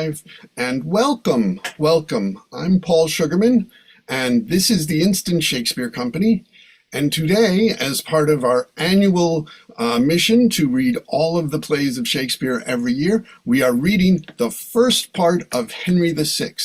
live. And welcome, welcome. I'm Paul Sugarman, and this is the Instant Shakespeare Company. And today, as part of our annual mission to read all of the plays of Shakespeare every year, we are reading the first part of Henry VI.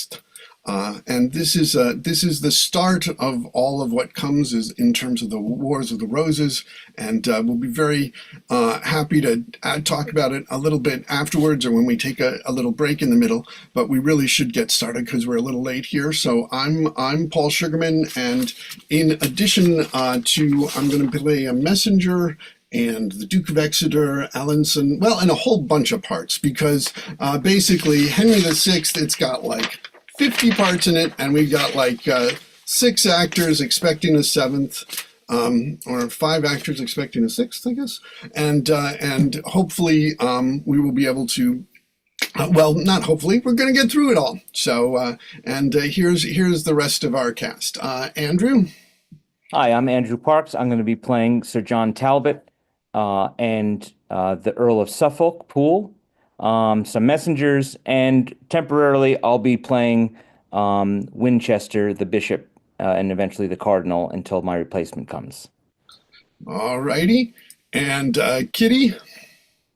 And this is the start of all of what comes in terms of the Wars of the Roses, and we'll be very happy to talk about it a little bit afterwards or when we take a little break in the middle. But we really should get started because we're a little late here. So I'm Paul Sugarman, and in addition I'm going to play a messenger and the Duke of Exeter, Alanson, well, and a whole bunch of parts, because basically Henry VI, it's got like 50 parts in it, and we got like 6 actors expecting a 7th, or 5 actors expecting a 6th, I guess. And hopefully we will be able to, well, not hopefully, we're going to get through it all. So, here's the rest of our cast. Andrew? Hi, I'm Andrew Parks. I'm going to be playing Sir John Talbot and the Earl of Suffolk, Poole. Some messengers, and temporarily I'll be playing Winchester, the bishop, and eventually the cardinal until my replacement comes. All righty. And Kitty?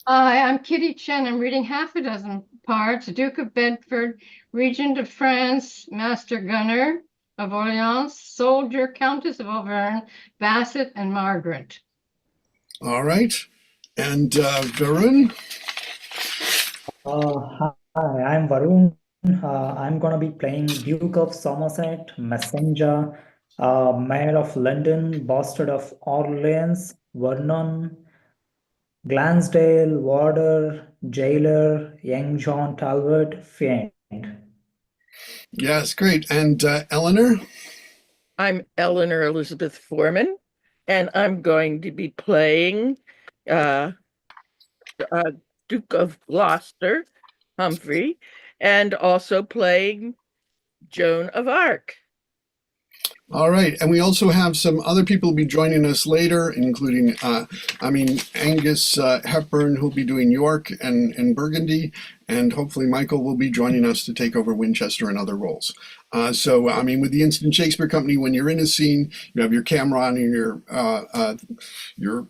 Hi, I'm Kitty Chen. I'm reading half a dozen parts. Duke of Bedford, Regent of France, Master Gunner of Orleans, Soldier, Countess of Auvergne, Bassett, and Margaret. All right. And Varun? Hi, I'm Varun. I'm going to be playing Duke of Somerset, Messenger, Mayor of London, Bastard of Orleans, Vernon, Glansdale, Warder, Jailer, Young John Talbot, Fiend. Yes, great. And Eleanor? I'm Eleanor Elizabeth Foreman, and I'm going to be playing Duke of Gloucester, Humphrey, and also playing Joan of Arc. All right, and we also have some other people be joining us later, including, Angus Hepburn, who'll be doing York and Burgundy, and hopefully Michael will be joining us to take over Winchester and other roles. With the Instant Shakespeare Company, when you're in a scene, you have your camera on and your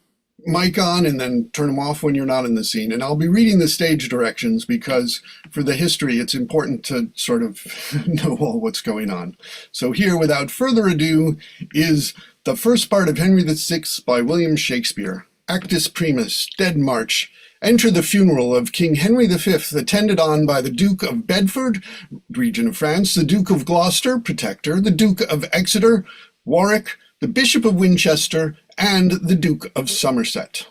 mic on, and then turn them off when you're not in the scene. And I'll be reading the stage directions because for the history, it's important to sort of know all what's going on. So here, without further ado, is the first part of Henry VI by William Shakespeare. Actus Primus, Dead March. Enter the funeral of King Henry V, attended on by the Duke of Bedford, Regent of France, the Duke of Gloucester, Protector, the Duke of Exeter, Warwick, the Bishop of Winchester, and the Duke of Somerset.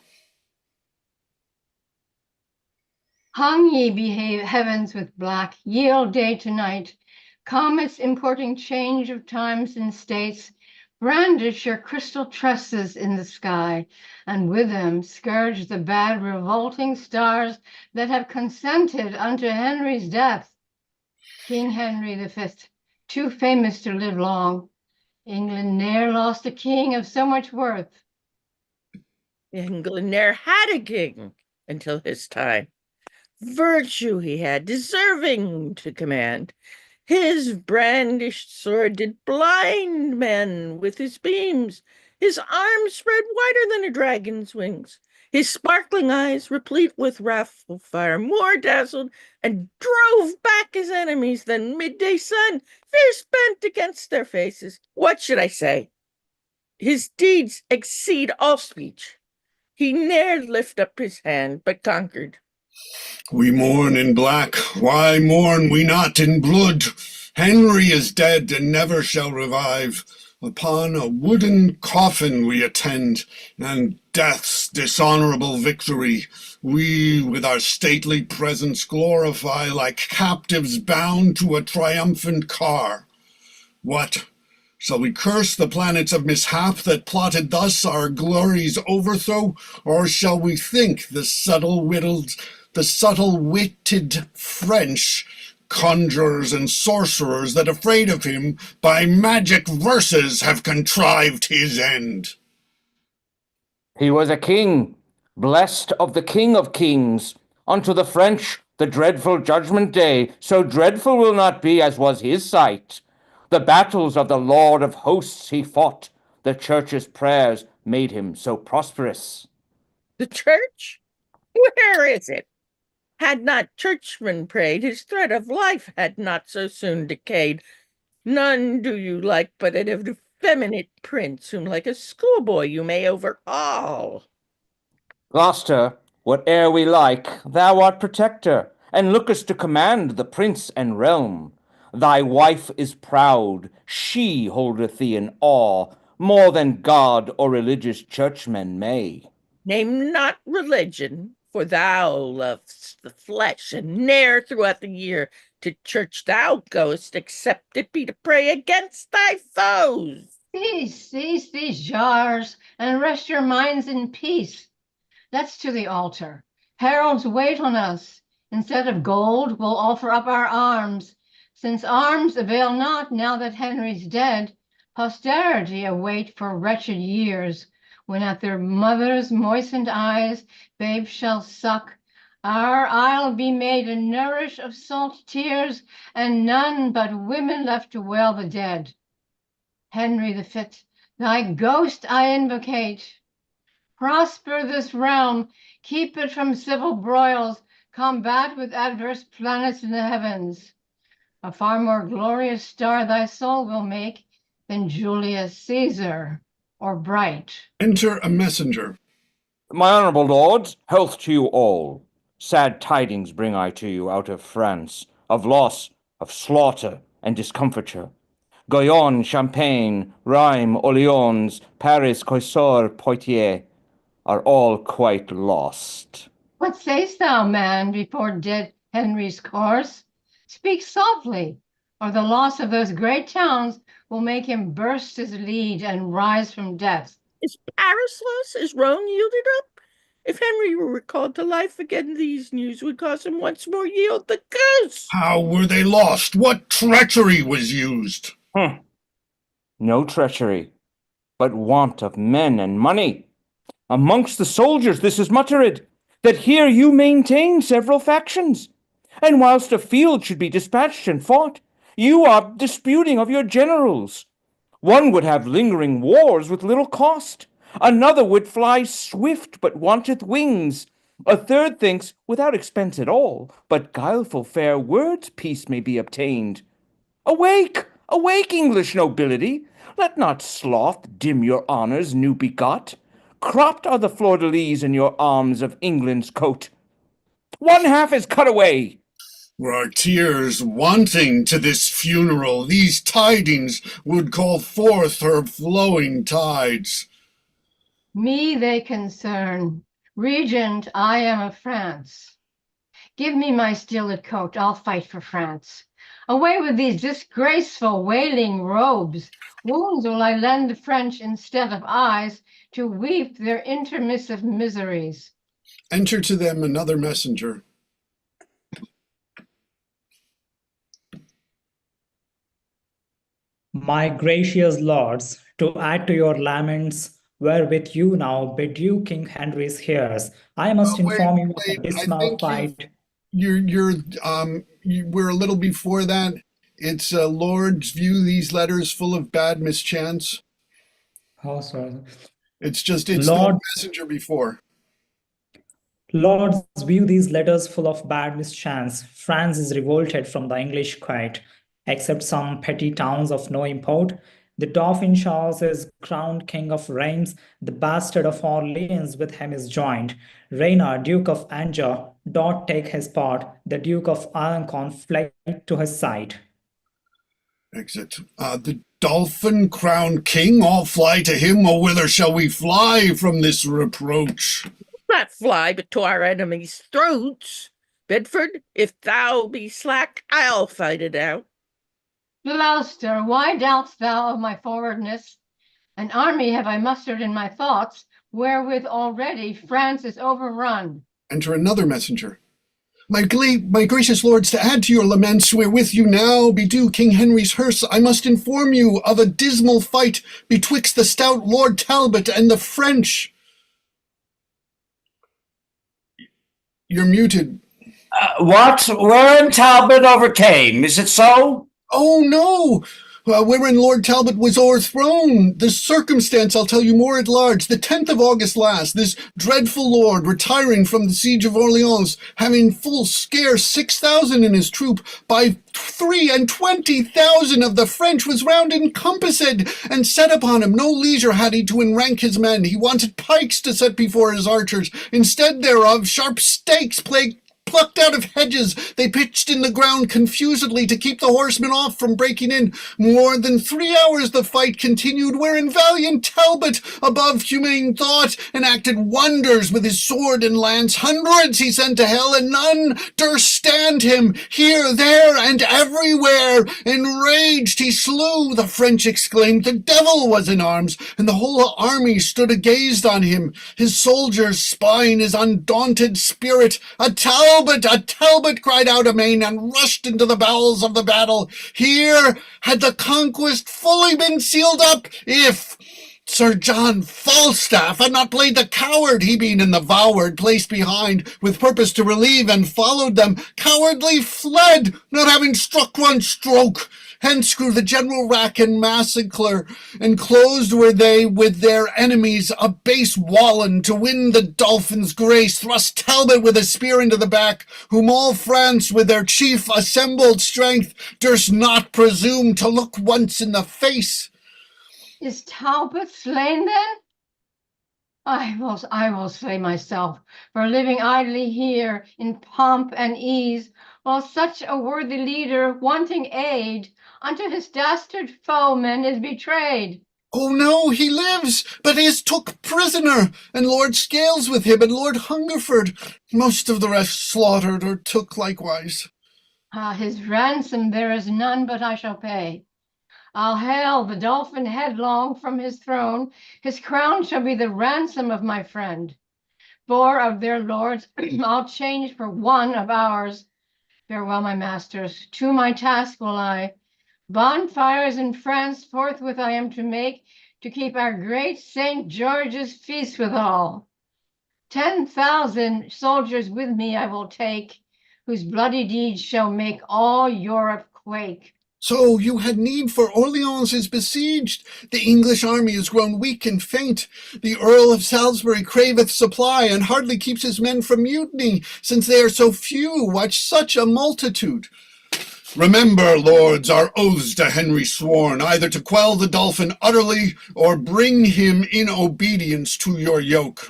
Hung ye be heavens with black, yield day to night, comets importing change of times and states, brandish your crystal tresses in the sky, and with them scourge the bad revolting stars that have consented unto Henry's death. King Henry V, too famous to live long, England ne'er lost a king of so much worth. England ne'er had a king until his time. Virtue he had, deserving to command. His brandished sword did blind men with his beams. His arms spread wider than a dragon's wings. His sparkling eyes, replete with wrathful fire, more dazzled and drove back his enemies than midday sun, fierce bent against their faces. What should I say? His deeds exceed all speech. He ne'er lift up his hand, but conquered. We mourn in black, why mourn we not in blood? Henry is dead and never shall revive. Upon a wooden coffin we attend, and death's dishonorable victory we with our stately presence glorify, like captives bound to a triumphant car. What? Shall we curse the planets of mishap that plotted thus our glory's overthrow, or shall we think the subtle-witted French conjurers and sorcerers that, afraid of him, by magic verses have contrived his end? He was a king, blessed of the King of Kings. Unto the French The dreadful judgment day, so dreadful will not be as was his sight. The battles of the Lord of hosts he fought. The church's prayers made him so prosperous. The church? Where is it? Had not churchmen prayed, his thread of life had not so soon decayed. None do you like but an effeminate prince, whom like a schoolboy you may overawe. Gloucester, whate'er we like, thou art protector, and lookest to command the prince and realm. Thy wife is proud, she holdeth thee in awe, more than God or religious churchmen may. Name not religion, for thou lovest the flesh, and ne'er throughout the year to church thou goest, except it be to pray against thy foes. Cease these jars, and rest your minds in peace. Let's to the altar. Heralds wait on us. Instead of gold, we'll offer up our arms. Since arms avail not now that Henry's dead, posterity await for wretched years, when at their mother's moistened eyes babes shall suck. Our isle be made a nourish of salt tears, and none but women left to wail the dead. Henry the Fit, thy ghost I invocate. Prosper this realm, keep it from civil broils, combat with adverse planets in the heavens. A far more glorious star thy soul will make than Julius Caesar or Bright. Enter a messenger. My honourable lords, health to you all. Sad tidings bring I to you out of France, of loss, of slaughter, and discomfiture. Gaillon, Champagne, Rheims, Orleans, Paris, Coissor, Poitiers are all quite lost. What sayst thou, man, before dead Henry's course? Speak softly, or the loss of those great towns will make him burst his lead and rise from death. Is Paris lost? Is Rome yielded up? If Henry were recalled to life again, these news would cause him once more yield the ghost. How were they lost? What treachery was used? No treachery, but want of men and money. Amongst the soldiers this is muttered, that here you maintain several factions, and whilst a field should be dispatched and fought, you are disputing of your generals. One would have lingering wars with little cost, another would fly swift but wanteth wings, a third thinks without expense at all, but guileful fair words peace may be obtained. Awake, awake, English nobility, let not sloth dim your honours new begot. Cropped are the fleur-de-lis in your arms of England's coat. One half is cut away. Were our tears wanting to this funeral, these tidings would call forth her flowing tides. Me they concern. Regent, I am of France. Give me my steeled coat, I'll fight for France. Away with these disgraceful wailing robes. Wounds will I lend the French instead of eyes to weep their intermissive miseries. Enter to them another messenger. My gracious lords, to add to your laments, wherewith you now bedew King Henry's heirs, I must inform you of a dismal fight. We're a little before that. It's Lords view these letters full of bad mischance. Oh, sorry. It's Lord, the messenger before. Lords, view these letters full of bad mischance. France is revolted from the English quite, except some petty towns of no import. The Dauphin Charles is crowned King of Reims. The bastard of Orleans with him is joined. Reynard, Duke of Anjou, doth take his part. The Duke of Alençon fled to his side. Exit. The Dolphin crowned king, all fly to him. Oh, whither shall we fly from this reproach? Not fly, but to our enemies' throats. Bedford, if thou be slack, I'll fight it out. Gloucester, why doubt'st thou of my forwardness? An army have I mustered in my thoughts, wherewith already France is overrun. Enter another messenger. My gracious lords, to add to your laments, wherewith you now bedew King Henry's hearse, I must inform you of a dismal fight betwixt the stout Lord Talbot and the French. You're muted. What? Warren Talbot overcame, is it so? Oh no! Wherein Lord Talbot was o'erthrown. The circumstance I'll tell you more at large. The 10th of August last, this dreadful lord, retiring from the siege of Orleans, having full scarce 6,000 in his troop, by 23,000 of the French was round encompassed, and set upon him. No leisure had he to enrank his men. He wanted pikes to set before his archers. Instead thereof, sharp stakes plucked out of hedges, they pitched in the ground confusedly to keep the horsemen off from breaking in. More than 3 hours the fight continued, wherein valiant Talbot, above humane thought, enacted wonders with his sword and lance. Hundreds he sent to hell, and none durst stand him. Here, there, and everywhere, enraged, he slew. The French exclaimed, the devil was in arms, and the whole army stood agazed on him. His soldiers, spying his undaunted spirit, a Talbot, cried out amain, and rushed into the bowels of the battle. Here had the conquest fully been sealed up, if Sir John Falstaff had not played the coward, he being in the vaward place behind, with purpose to relieve, and followed them, cowardly fled, not having struck one stroke. Hence grew the general rack and massacre, enclosed were they with their enemies, a base wallen to win the Dauphin's grace, thrust Talbot with a spear into the back, whom all France with their chief assembled strength durst not presume to look once in the face. Is Talbot slain then? I will slay myself for living idly here in pomp and ease, while such a worthy leader, wanting aid, unto his dastard foemen is betrayed. Oh no, he lives, but is took prisoner, and Lord Scales with him, and Lord Hungerford. Most of the rest slaughtered or took likewise. His ransom there is none but I shall pay. I'll hale the Dolphin headlong from his throne. His crown shall be the ransom of my friend. 4 of their lords I'll change for 1 of ours. Farewell, my masters, to my task will I. Bonfires in France forthwith I am to make, to keep our great St. George's feast withal. 10,000 soldiers with me I will take, whose bloody deeds shall make all Europe quake. So you had need, for Orleans is besieged. The English army is grown weak and faint. The Earl of Salisbury craveth supply, and hardly keeps his men from mutiny, since they are so few, watch such a multitude. Remember, lords, our oaths to Henry sworn, either to quell the Dolphin utterly, or bring him in obedience to your yoke.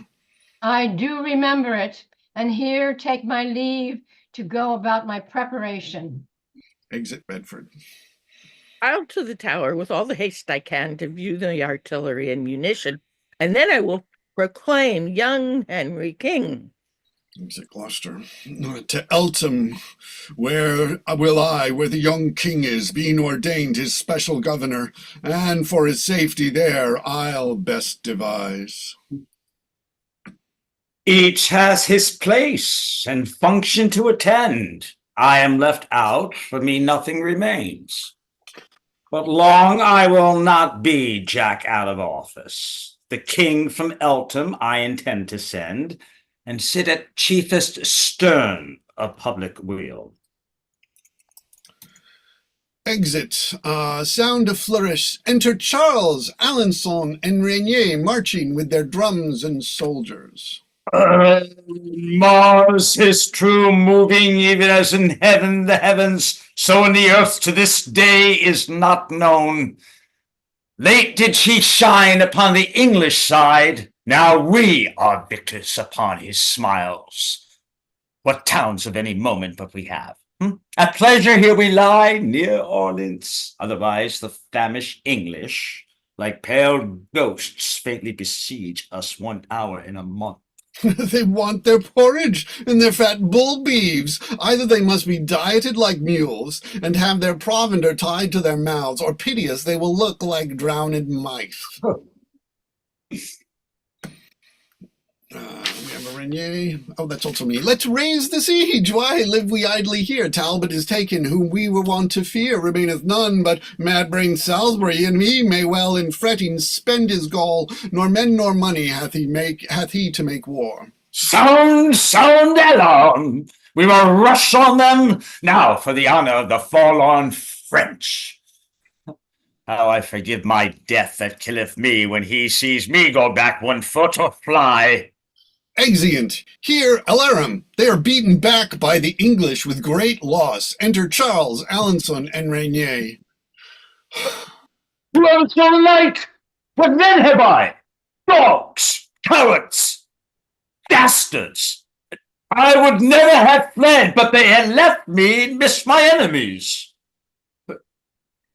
I do remember it, and here take my leave to go about my preparation. Exit Bedford. Out to the tower with all the haste I can to view the artillery and munition, and then I will proclaim young Henry king. Exit Gloucester. To Eltham, where the young king is, being ordained his special governor, and for his safety there I'll best devise. Each has his place and function to attend. I am left out, for me nothing remains. But long I will not be Jack out of office. The king from Eltham I intend to send, and sit at chiefest stern of public weal. Exit. Sound of flourish. Enter Charles, Alençon, and Regnier marching with their drums and soldiers. Mars is true, moving even as in heaven the heavens, so in the earth to this day is not known. Late did she shine upon the English side, now we are victors upon his smiles. What towns of any moment but we have? At pleasure here we lie, near Orleans, otherwise the famished English, like pale ghosts, faintly besiege us 1 hour in a month. They want their porridge and their fat bull beeves. Either they must be dieted like mules and have their provender tied to their mouths, or piteous they will look like drowned mice. We have a Regnier. Oh, that's also me. Let's raise the siege. Why live we idly here? Talbot is taken, whom we were wont to fear. Remaineth none but mad-brained Salisbury, and he may well in fretting spend his gall. Nor men nor money hath he to make war. Sound alarm! We will rush on them. Now for the honor of the forlorn French. How I forgive my death that killeth me when he sees me go back 1 foot or fly. Exeunt. Here, alarum! They are beaten back by the English with great loss. Enter Charles, Alençon, and Rainier. Blows for the light! What men have I? Dogs! Cowards! Dastards! I would never have fled, but they had left me midst my enemies.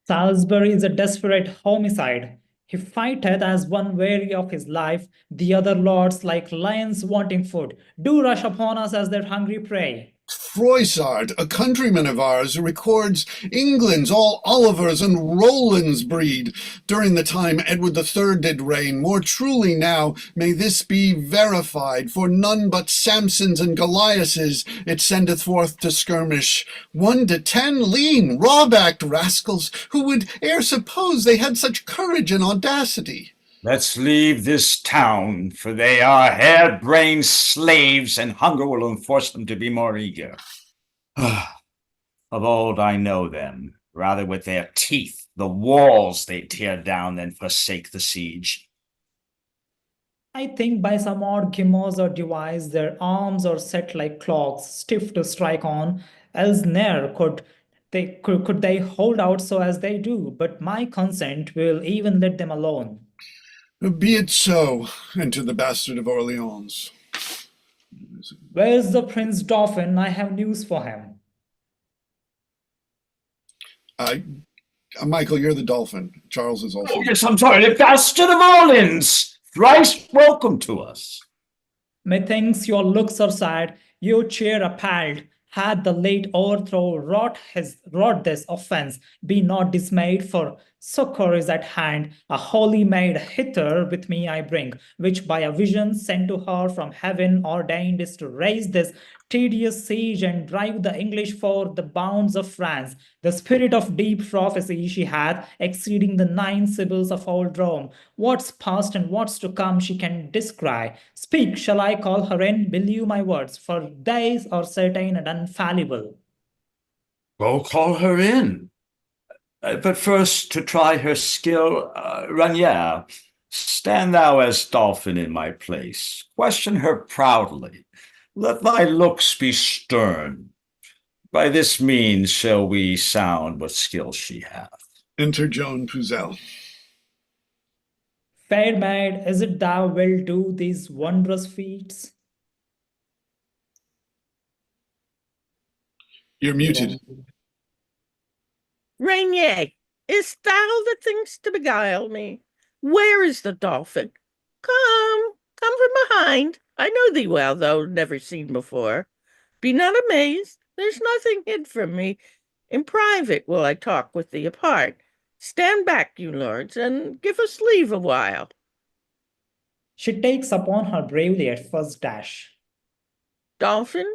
Salisbury is a desperate homicide. He fighteth as one weary of his life. The other lords, like lions wanting food, do rush upon us as their hungry prey. Froissart, a countryman of ours, records England's all Olivers and Rolands breed during the time Edward III did reign. More truly now may this be verified, for none but Samsons and Goliasses it sendeth forth to skirmish. 1 to 10 lean, raw-backed rascals, who would e'er suppose they had such courage and audacity. Let's leave this town, for they are hair-brained slaves, and hunger will enforce them to be more eager. Of old I know them, rather with their teeth, the walls they tear down than forsake the siege. I think by some odd gimmos or device their arms are set like clogs, stiff to strike on, else ne'er could they hold out so as they do, but my consent will even let them alone. Be it so. Enter the Bastard of Orleans. Where's the Prince Dauphin? I have news for him. Michael, you're the Dolphin. Charles is also. Oh, yes, I'm sorry, the Bastard of Orleans! Thrice welcome to us. Methinks your looks are sad, your cheer appalled. Had the late overthrow wrought this offense, be not dismayed, for succor is at hand. A holy maid hither with me I bring, which by a vision sent to her from heaven ordained is to raise this tedious siege and drive the English for the bounds of France. The spirit of deep prophecy she hath, exceeding the 9 sibyls of old Rome. What's past and what's to come she can descry. Speak, shall I call her in? Believe my words, for these are certain and infallible. Go call her in. But first, to try her skill, Rainier, stand thou as Dolphin in my place. Question her proudly. Let thy looks be stern. By this means shall we sound what skill she hath. Enter Joan Puzel. Fair maid, is it thou wilt do these wondrous feats? You're muted. Rainier, is thou that thinkst to beguile me? Where is the Dolphin? Come from behind. I know thee well, though never seen before. Be not amazed, there's nothing hid from me. In private will I talk with thee apart. Stand back, you lords, and give us leave a while. She takes upon her bravely at first dash. Dolphin,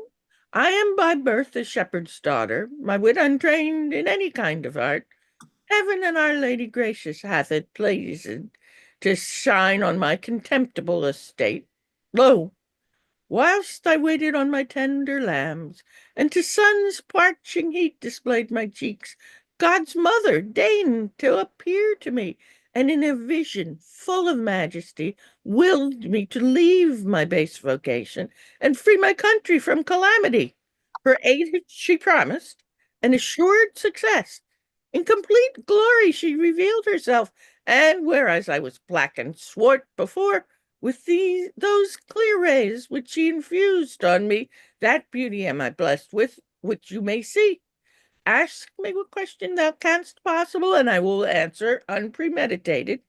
I am by birth a shepherd's daughter, my wit untrained in any kind of art. Heaven and Our Lady gracious hath it pleased to shine on my contemptible estate. Lo, whilst I waited on my tender lambs, and to sun's parching heat displayed my cheeks, God's mother deigned to appear to me, and in a vision full of majesty willed me to leave my base vocation and free my country from calamity. Her aid she promised, and assured success. In complete glory she revealed herself, and whereas I was black and swart before, with those clear rays which she infused on me, that beauty am I blessed with, which you may see. Ask me what question thou canst possible, and I will answer unpremeditated.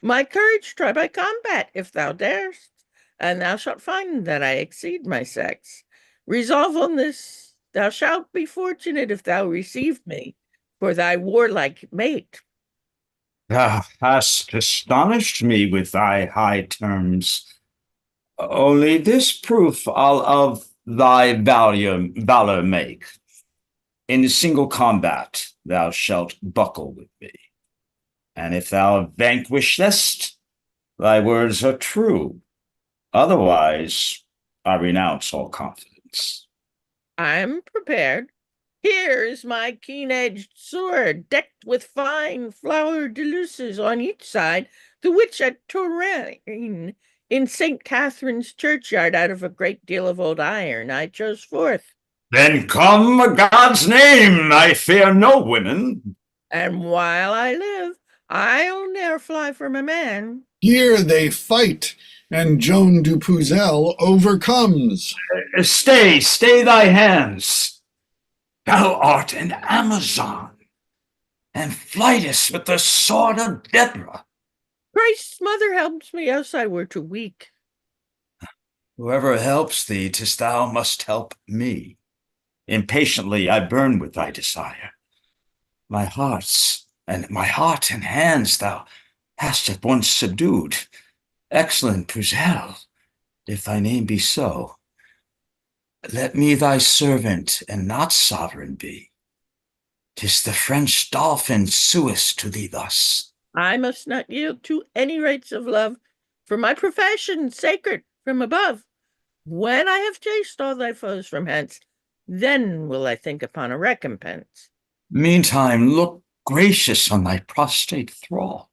My courage try by combat, if thou darest, and thou shalt find that I exceed my sex. Resolve on this, thou shalt be fortunate if thou receive me for thy warlike mate. Thou hast astonished me with thy high terms. Only this proof I'll of thy valor make. In single combat thou shalt buckle with me, and if thou vanquishest, thy words are true. Otherwise, I renounce all confidence. I'm prepared. Here is my keen-edged sword, decked with fine flower de luces on each side, the which at Touraine, in St. Catherine's churchyard, out of a great deal of old iron, I chose forth. Then come, a God's name, I fear no women. And while I live, I'll ne'er fly from a man. Here they fight, and Joan du Puzel overcomes. Stay thy hands. Thou art an Amazon, and flightest with the sword of Deborah. Christ's mother helps me, else I were too weak. Whoever helps thee, 'tis thou must help me. Impatiently I burn with thy desire. My heart and hands thou hast at once subdued. Excellent Puzel, if thy name be so, let me thy servant and not sovereign be. 'Tis the French dolphin suest to thee thus. I must not yield to any rites of love, for my profession sacred from above. When I have chased all thy foes from hence, then will I think upon a recompense. Meantime, look gracious on thy prostrate thrall.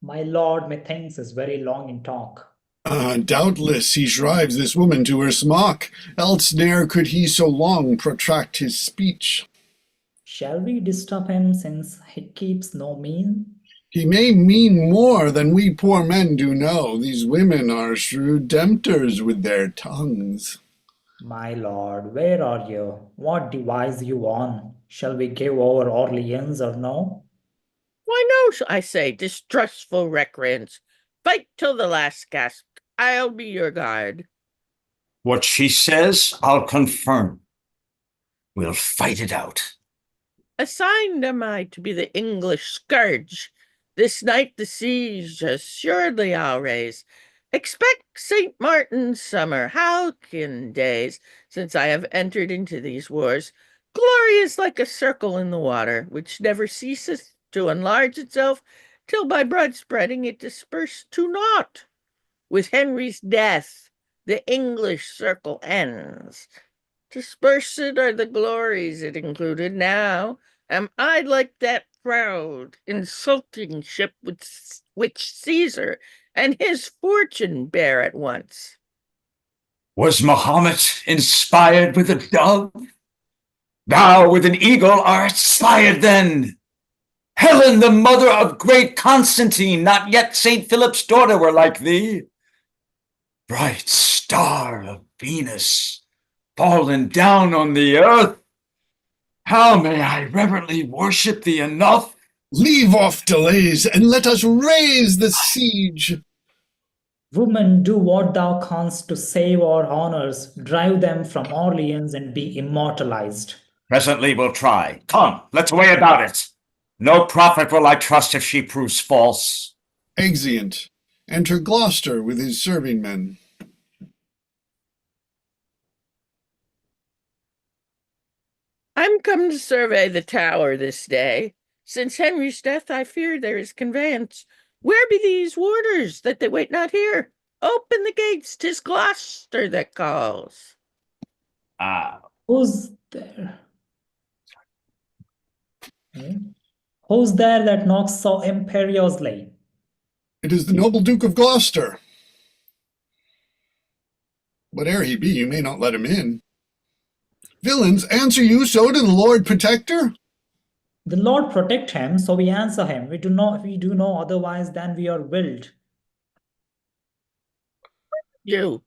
My lord, methinks, is very long in talk. Doubtless he shrives this woman to her smock, else ne'er could he so long protract his speech. Shall we disturb him, since he keeps no mean? He may mean more than we poor men do know. These women are shrewd tempters with their tongues. My lord, where are you? What device you on? Shall we give over Orleans or no? Why no, I say, distrustful recreants. Fight till the last gasp. I'll be your guard. What she says, I'll confirm. We'll fight it out. Assigned am I to be the English scourge. This night the siege assuredly I'll raise. Expect St. Martin's summer, halcyon days, since I have entered into these wars. Glory is like a circle in the water, which never ceaseth to enlarge itself, till by broad spreading it dispersed to naught. With Henry's death, the English circle ends. Dispersed are the glories it included. Now am I like that proud, insulting ship which Caesar and his fortune bear at once. Was Mahomet inspired with a dove? Thou with an eagle art inspired then. Helen, the mother of great Constantine, not yet St. Philip's daughter, were like thee. Bright star of Venus, fallen down on the earth, how may I reverently worship thee enough? Leave off delays, and let us raise the siege. Woman, do what thou canst to save our honors, drive them from Orleans and be immortalized. Presently we'll try. Come, let's weigh about it. No prophet will I trust if she proves false. Exeunt. Enter Gloucester with his serving men. I'm come to survey the tower this day. Since Henry's death, I fear there is conveyance. Where be these warders, that they wait not here? Open the gates, 'tis Gloucester that calls. Who's there? Who's there that knocks so imperiously? It is the noble Duke of Gloucester. Whate'er he be, you may not let him in. Villains, answer you so to the Lord Protector? The Lord protect him, so we answer him. We do no otherwise than we are willed. You,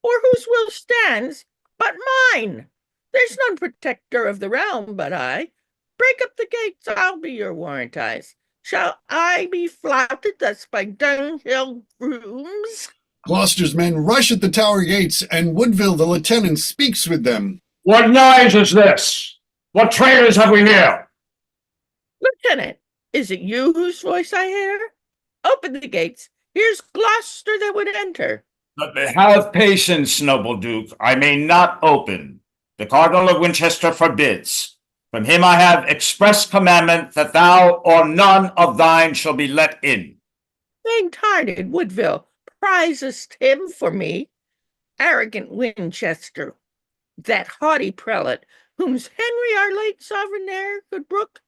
or whose will stands but mine? There's none protector of the realm but I. Break up the gates, I'll be your warranties. Shall I be flouted thus by dunghill grooms? Gloucester's men rush at the tower gates, and Woodville the lieutenant speaks with them. What noise is this? What traitors have we here? Lieutenant, is it you whose voice I hear? Open the gates. Here's Gloucester that would enter. Have patience, noble Duke. I may not open. The Cardinal of Winchester forbids. From him I have express commandment that thou or none of thine shall be let in. Faint-hearted Woodville, prizest him for me. Arrogant Winchester, that haughty prelate, whom's Henry our late sovereign there could brook.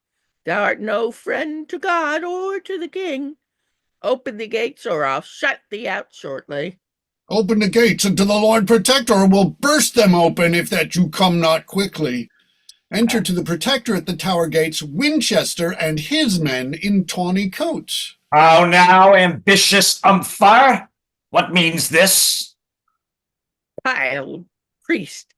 Thou art no friend to God or to the king. Open the gates, or I'll shut thee out shortly. Open the gates unto the Lord Protector will burst them open if that you come not quickly. Enter to the Protector at the tower gates Winchester and his men in tawny coats. How now, ambitious umpire? What means this? Pile priest,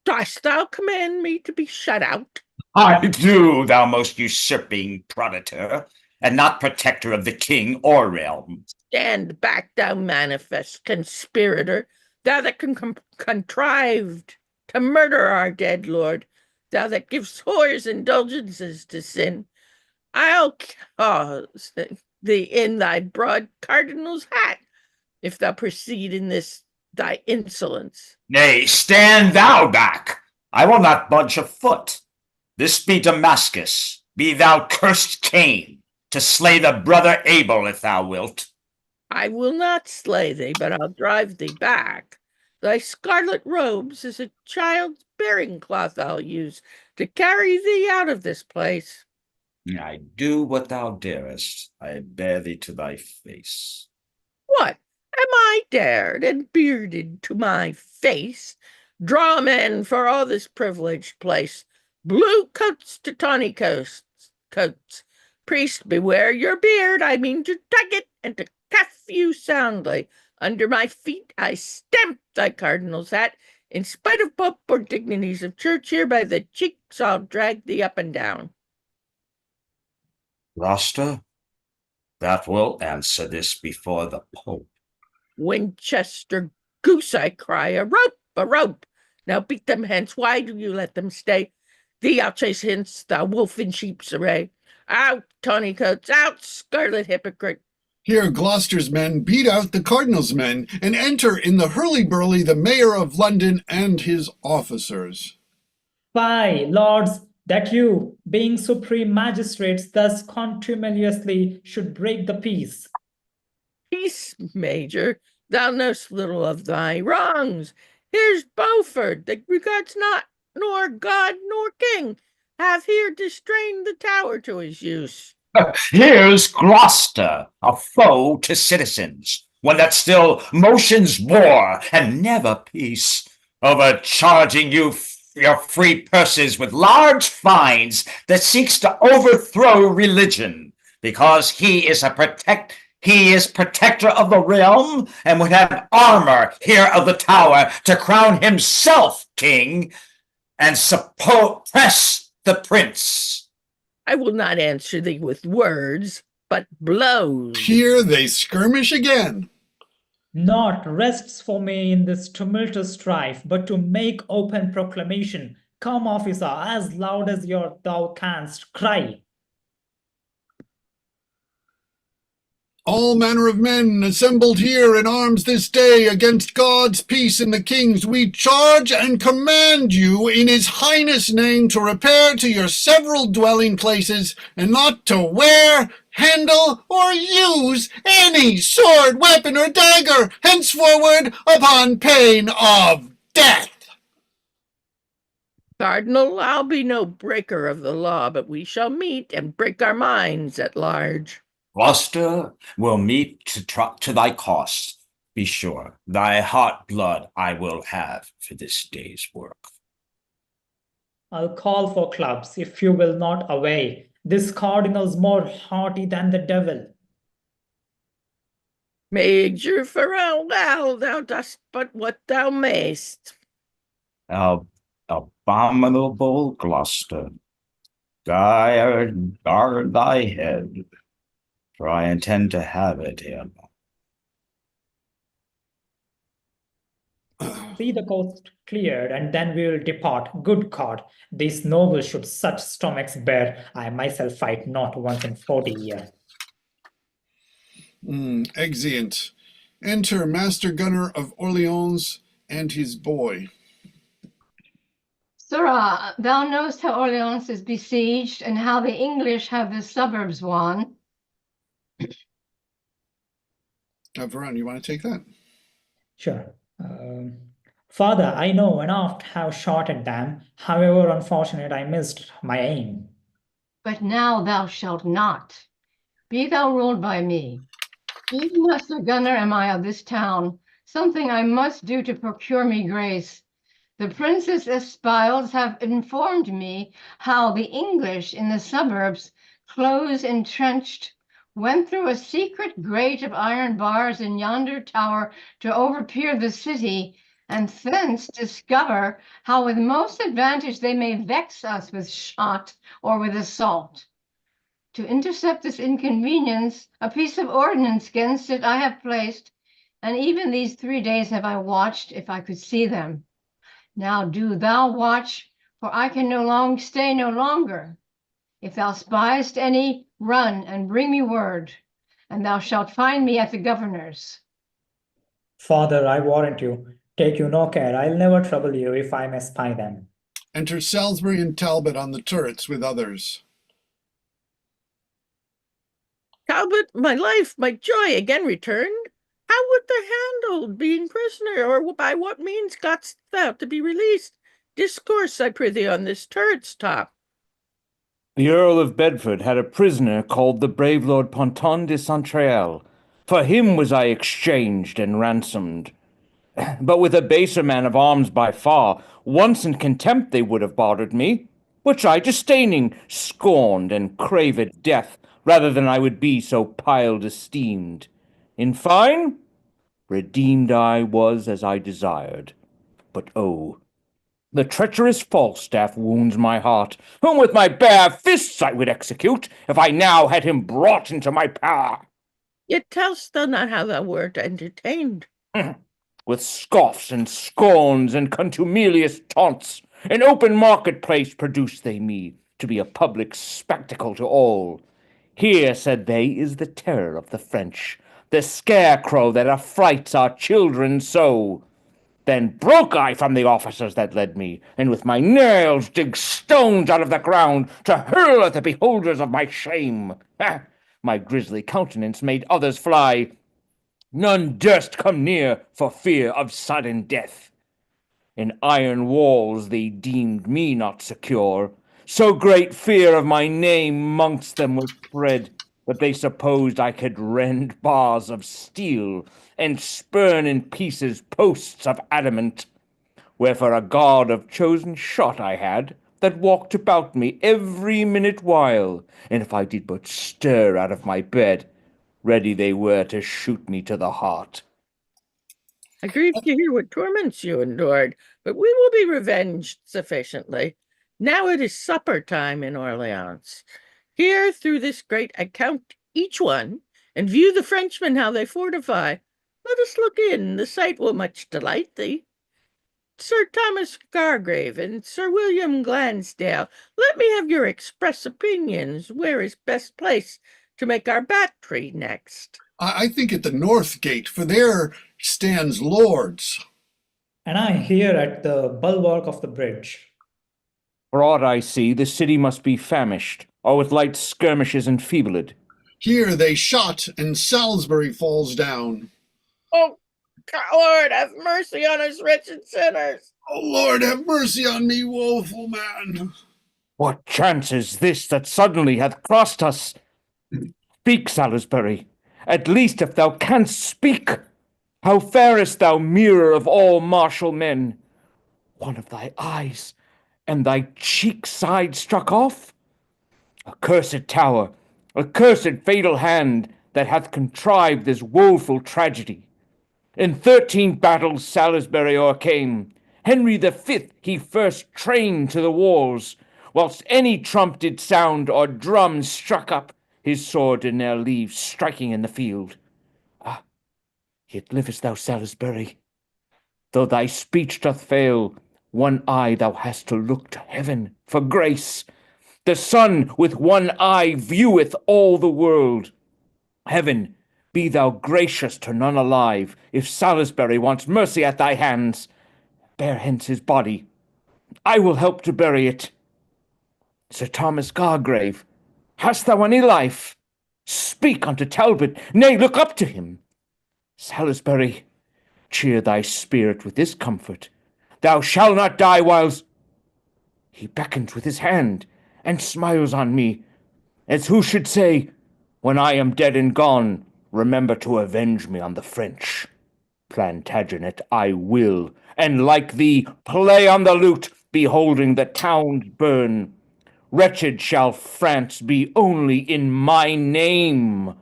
dost thou command me to be shut out? I do, thou most usurping proditor, and not protector of the king or realm. Stand back, thou manifest conspirator, thou that contrived to murder our dead lord, thou that gives whores indulgences to sin. I'll cause thee in thy broad cardinal's hat, if thou proceed in this thy insolence. Nay, stand thou back. I will not budge a foot. This be Damascus. Be thou cursed Cain, to slay the brother Abel if thou wilt. I will not slay thee, but I'll drive thee back. Thy scarlet robes as a child's bearing cloth I'll use to carry thee out of this place. I do what thou darest. I bear thee to thy face. What? Am I dared and bearded to my face? Draw men for all this privileged place. Blue coats to tawny coats. Priest, beware your beard. I mean to tug it and to cuff you soundly. Under my feet I stamp thy cardinal's hat. In spite of pope or dignities of church, here by the cheeks I'll drag thee up and down. Gloucester, that will answer this before the Pope. Winchester goose, I cry, a rope, a rope. Now beat them hence. Why do you let them stay? Thee I'll chase hence, thou wolf in sheep's array. Out, tawny coats, out, scarlet hypocrite. Here Gloucester's men beat out the Cardinal's men and enter in the hurly-burly the Mayor of London and his officers. Fie, lords, that you, being supreme magistrates, thus contumeliously should break the peace. Peace, Major, thou know'st little of thy wrongs. Here's Beaufort, that regards not nor God nor king, hath here distrained the tower to his use. Here's Gloucester, a foe to citizens, one that still motions war and never peace, overcharging your free purses with large fines, that seeks to overthrow religion, because he is protector of the realm, and would have armor here of the tower to crown himself king and suppress the prince. I will not answer thee with words, but blows. Here they skirmish again. Naught rests for me in this tumultuous strife, but to make open proclamation. Come, officer, as loud as thou canst, cry. All manner of men assembled here in arms this day against God's peace and the king's, we charge and command you in his highness' name to repair to your several dwelling places, and not to wear, handle, or use any sword, weapon, or dagger henceforward upon pain of death. Cardinal, I'll be no breaker of the law, but we shall meet and break our minds at large. Gloucester will meet to thy cost. Be sure, thy hot blood I will have for this day's work. I'll call for clubs, if you will not away. This cardinal's more haughty than the devil. Major farewell, thou dost but what thou mayst. Abominable Gloucester, guard thy head, for I intend to have it here. See the coast cleared, and then we will depart. Good God, these nobles should such stomachs bear. I myself fight not once in 40 years. Exeunt. Enter Master Gunner of Orleans and his boy. Sirrah, thou knowest how Orleans is besieged and how the English have the suburbs won. Veron, you want to take that? Sure. Father, I know enough to have shot at them. However, unfortunate, I missed my aim. But now thou shalt not. Be thou ruled by me. Even as the gunner am I of this town, something I must do to procure me grace. The prince's espials have informed me how the English in the suburbs, close entrenched, went through a secret grate of iron bars in yonder tower to overpeer the city, and thence discover how with most advantage they may vex us with shot or with assault. To intercept this inconvenience, a piece of ordnance against it I have placed, and even these 3 days have I watched if I could see them. Now do thou watch, for I can stay no longer. If thou spiest any, run and bring me word, and thou shalt find me at the governor's. Father, I warrant you, take you no care. I'll never trouble you if I may spy them. Enter Salisbury and Talbot on the turrets with others. Talbot, my life, my joy, again returned. How wert thou handled, being prisoner, or by what means gotst thou to be released? Discourse, I prithee, on this turret's top. The Earl of Bedford had a prisoner called the brave Lord Ponton de Saint-Réal. For him was I exchanged and ransomed. But with a baser man of arms by far, once in contempt they would have bartered me, which I, disdaining, scorned and craved death, rather than I would be so piled esteemed. In fine, redeemed I was as I desired. But oh, the treacherous Falstaff wounds my heart, whom with my bare fists I would execute, if I now had him brought into my power. Yet tell'st thou not how thou wert entertained. With scoffs and scorns and contumelious taunts, in open marketplace produced they me, to be a public spectacle to all. Here, said they, is the terror of the French, the scarecrow that affrights our children so. Then broke I from the officers that led me, and with my nails dig stones out of the ground to hurl at the beholders of my shame. My grisly countenance made others fly. None durst come near for fear of sudden death. In iron walls they deemed me not secure. So great fear of my name mongst them was spread, that they supposed I could rend bars of steel, and spurn in pieces posts of adamant. Wherefore a guard of chosen shot I had, that walked about me every minute while, and if I did but stir out of my bed, ready they were to shoot me to the heart. I grieve to hear what torments you endured, but we will be revenged sufficiently. Now it is supper time in Orleans. Here through this grate I count each one, and view the Frenchmen how they fortify. Let us look in, the sight will much delight thee. Sir Thomas Gargrave and Sir William Glansdale, let me have your express opinions. Where is best place to make our battery next? I think at the north gate, for there stands lords. And I here at the bulwark of the bridge. For aught I see, the city must be famished, or with light skirmishes enfeebled. Here they shot, and Salisbury falls down. Oh, Lord, have mercy on us wretched sinners. Oh, Lord, have mercy on me, woeful man. What chance is this that suddenly hath crossed us? Speak, Salisbury, at least if thou canst speak. How farest thou, mirror of all martial men? One of thy eyes, and thy cheek side struck off? Accursed tower, accursed fatal hand, that hath contrived this woeful tragedy. In 13 battles Salisbury o'ercame. Henry V he first trained to the walls. Whilst any trump did sound or drum struck up, his sword did ne'er leave striking in the field. Ah, yet livest thou, Salisbury. Though thy speech doth fail, one eye thou hast to look to heaven for grace. The sun with one eye vieweth all the world. Heaven, be thou gracious to none alive, if Salisbury wants mercy at thy hands. Bear hence his body. I will help to bury it. Sir Thomas Gargrave, hast thou any life? Speak unto Talbot, nay, look up to him. Salisbury, cheer thy spirit with this comfort. Thou shalt not die whiles. He beckons with his hand and smiles on me, as who should say, when I am dead and gone, remember to avenge me on the French. Plantagenet, I will, and like thee, play on the lute, beholding the towns burn. Wretched shall France be only in my name.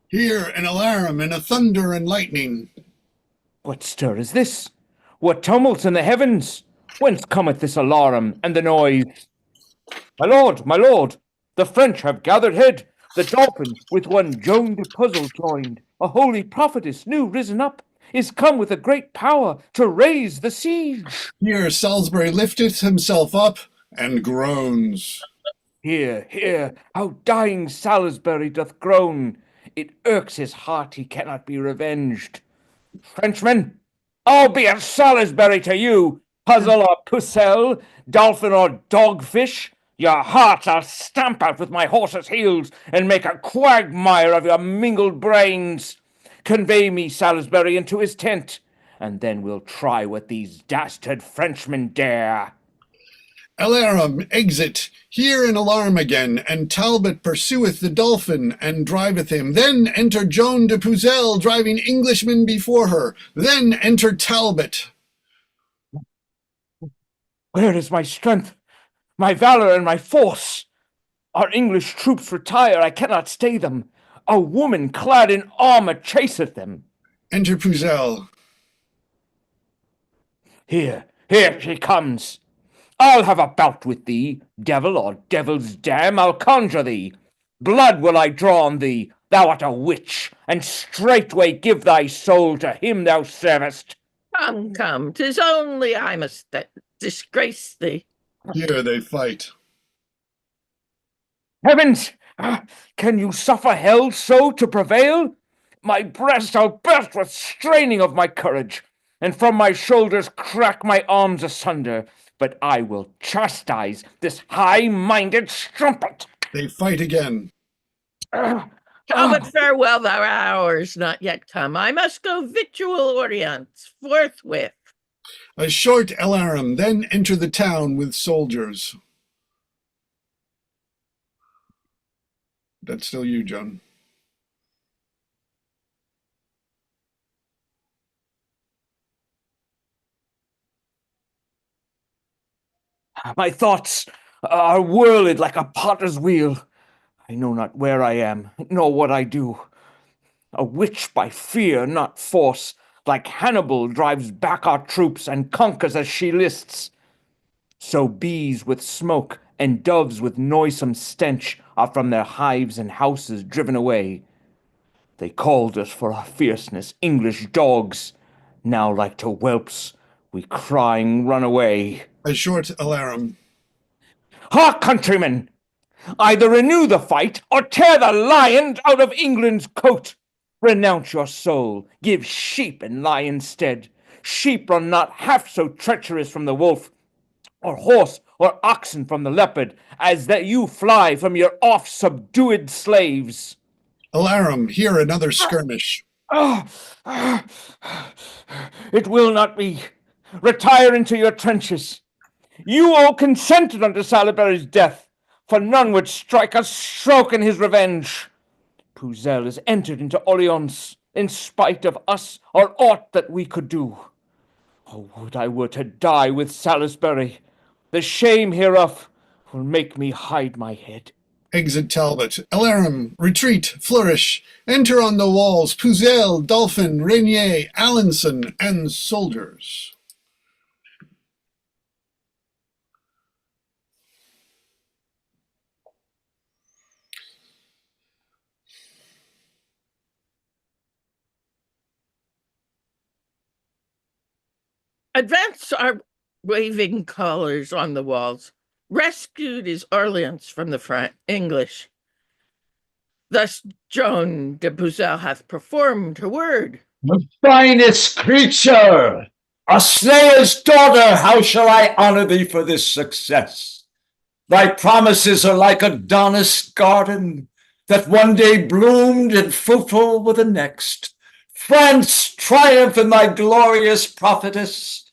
Hear an alarum and a thunder and lightning. What stir is this? What tumults in the heavens? Whence cometh this alarum and the noise? My lord, the French have gathered head. The Dolphin with one Joan de Puzzle joined, a holy prophetess new risen up, is come with a great power to raise the siege. Here Salisbury lifteth himself up and groans. Hear, how dying Salisbury doth groan. It irks his heart he cannot be revenged. Frenchmen, albeit Salisbury to you, Puzzle or Pucelle, Dolphin or Dogfish, your hearts I'll stamp out with my horse's heels and make a quagmire of your mingled brains. Convey me Salisbury into his tent, and then we'll try what these dastard Frenchmen dare. Alarum, exit. Hear an alarm again, and Talbot pursueth the Dolphin, and driveth him. Then enter Joan de Pucelle, driving Englishmen before her. Then enter Talbot. Where is my strength, my valor, and my force? Our English troops retire, I cannot stay them. A woman clad in armor chaseth them. Enter Pucelle. Here she comes. I'll have a bout with thee, devil or devil's dam, I'll conjure thee. Blood will I draw on thee, thou art a witch, and straightway give thy soul to him thou servest. Come, 'tis only I must disgrace thee. Here they fight. Heavens! Can you suffer hell so to prevail? My breast I'll burst with straining of my courage, and from my shoulders crack my arms asunder. But I will chastise this high-minded strumpet. They fight again. Talbot, farewell, thou hour's not yet come. I must go victual Orleans forthwith. A short alarum, then enter the town with soldiers. That's still you, Joan. My thoughts are whirled like a potter's wheel. I know not where I am, nor what I do. A witch by fear, not force, like Hannibal drives back our troops and conquers as she lists. So bees with smoke and doves with noisome stench are from their hives and houses driven away. They called us for our fierceness, English dogs. Now like to whelps, we crying run away. A short alarum. Hark, countrymen! Either renew the fight, or tear the lion out of England's coat. Renounce your soul, give sheep and lie instead. Sheep run not half so treacherous from the wolf, or horse or oxen from the leopard, as that you fly from your oft-subdued slaves. Alarum, here another skirmish. It will not be. Retire into your trenches. You all consented unto Salisbury's death, for none would strike a stroke in his revenge. Pucelle is entered into Orleans, in spite of us or aught that we could do. Oh, would I were to die with Salisbury! The shame hereof will make me hide my head. Exit Talbot. Alarum, retreat, flourish. Enter on the walls Pucelle, Dolphin, Regnier, Alanson, and soldiers. Advance our waving colors on the walls. Rescued is Orleans from the English. Thus Joan de Pucelle hath performed her word. The finest creature! A slayer's daughter, how shall I honor thee for this success? Thy promises are like Adonis' garden, that one day bloomed and fruitful with the next. France, triumph in thy glorious prophetess.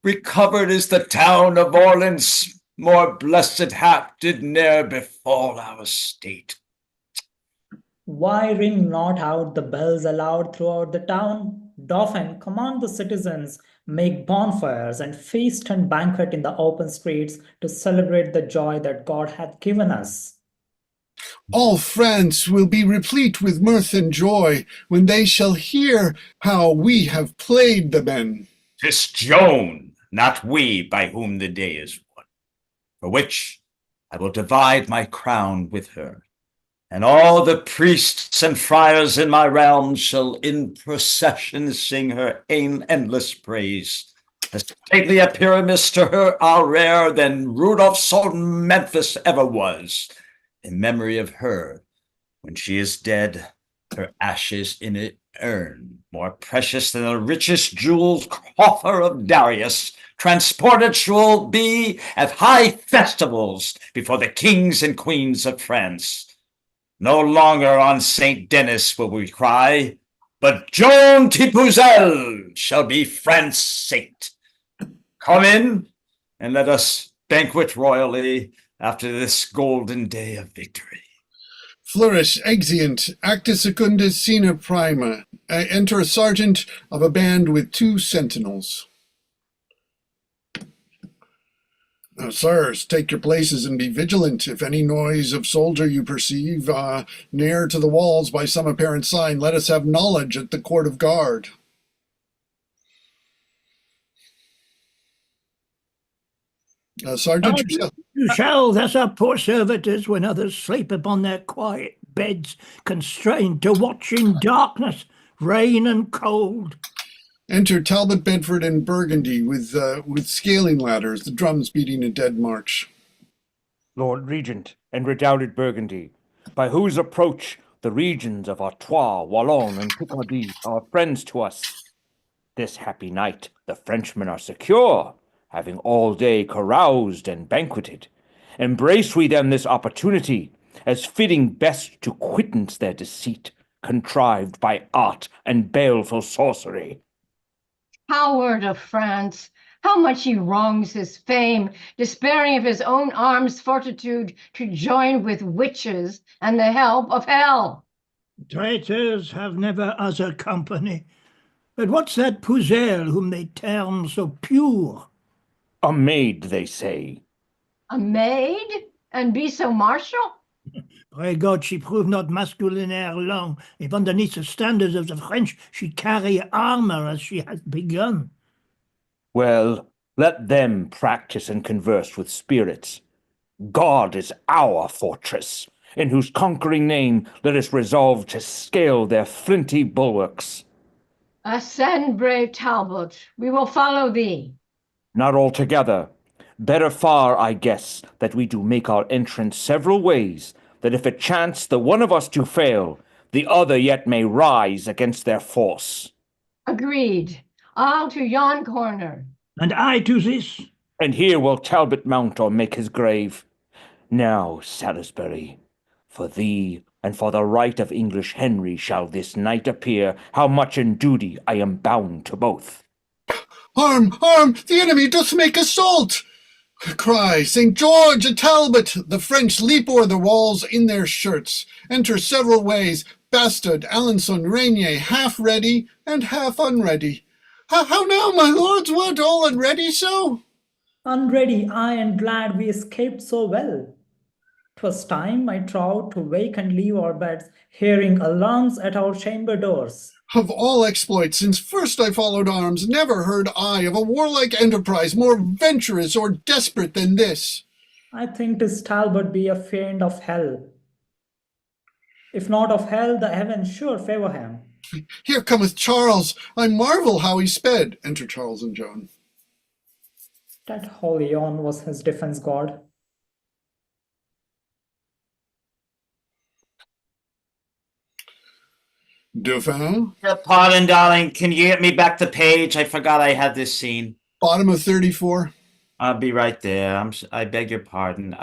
Recovered is the town of Orleans, more blessed hap did ne'er befall our state. Why ring not out the bells aloud throughout the town? Dauphin, command the citizens, make bonfires and feast and banquet in the open streets to celebrate the joy that God hath given us. All France will be replete with mirth and joy when they shall hear how we have played the men. 'Tis Joan, not we, by whom the day is won, for which I will divide my crown with her, and all the priests and friars in my realm shall in procession sing her endless praise. As stately a Pyramus to her I'll rear than Rudolph Sultan Memphis ever was, in memory of her. When she is dead, her ashes in an urn, more precious than the richest jewels coffer of Darius, transported shall be at high festivals before the kings and queens of France. No longer on Saint Denis will we cry, but Joan Tipouzelle shall be France's saint. Come in, and let us banquet royally after this golden day of victory. Flourish, exeunt, acta secunda sine prima. Enter a sergeant of a band with 2 sentinels. Sirs, take your places and be vigilant. If any noise of soldier you perceive near to the walls by some apparent sign, let us have knowledge at the court of guard. Sergeant, yourself. You shall, thus our poor servitors, when others sleep upon their quiet beds, constrained to watch in darkness, rain and cold. Enter Talbot, Bedford, and Burgundy with scaling ladders, the drums beating a dead march. Lord Regent and redoubted Burgundy, by whose approach the regions of Artois, Wallon, and Picardy are friends to us. This happy night the Frenchmen are secure, having all day caroused and banqueted. Embrace we then this opportunity, as fitting best to quittance their deceit, contrived by art and baleful sorcery. Coward of France, how much he wrongs his fame, despairing of his own arm's fortitude to join with witches and the help of hell. Traitors have never other company. But what's that Puzel whom they term so pure? A maid, they say. A maid, and be so martial? Pray God she prove not masculine ere long, if underneath the standards of the French she carry armor as she has begun. Well, let them practice and converse with spirits. God is our fortress, in whose conquering name let us resolve to scale their flinty bulwarks. Ascend, brave Talbot, we will follow thee. Not altogether. Better far, I guess, that we do make our entrance several ways, that if it chance the one of us to fail, the other yet may rise against their force. Agreed. I'll to yon corner. And I to this. And here will Talbot mount or make his grave. Now, Salisbury, for thee and for the right of English Henry shall this night appear how much in duty I am bound to both. Arm, arm, the enemy doth make assault! Cry, St. George a Talbot! The French leap o'er the walls in their shirts, enter several ways, Bastard, Alençon, Regnier, half ready and half unready. How now, my lords, what, all unready so? Unready, aye, and glad we escaped so well. 'Twas time, I trow, to wake and leave our beds, hearing alarms at our chamber doors. Of all exploits, since first I followed arms, never heard I of a warlike enterprise more venturous or desperate than this. I think 'tis Talbot be a fiend of hell. If not of hell, the heavens sure favor him. Here cometh Charles. I marvel how he sped. Enter Charles and Joan. That holy on was his defense god. Dauphin, Pardon, darling. Can you get me back the page? I forgot I had this scene. bottom of 34. I'll be right there. I beg your pardon.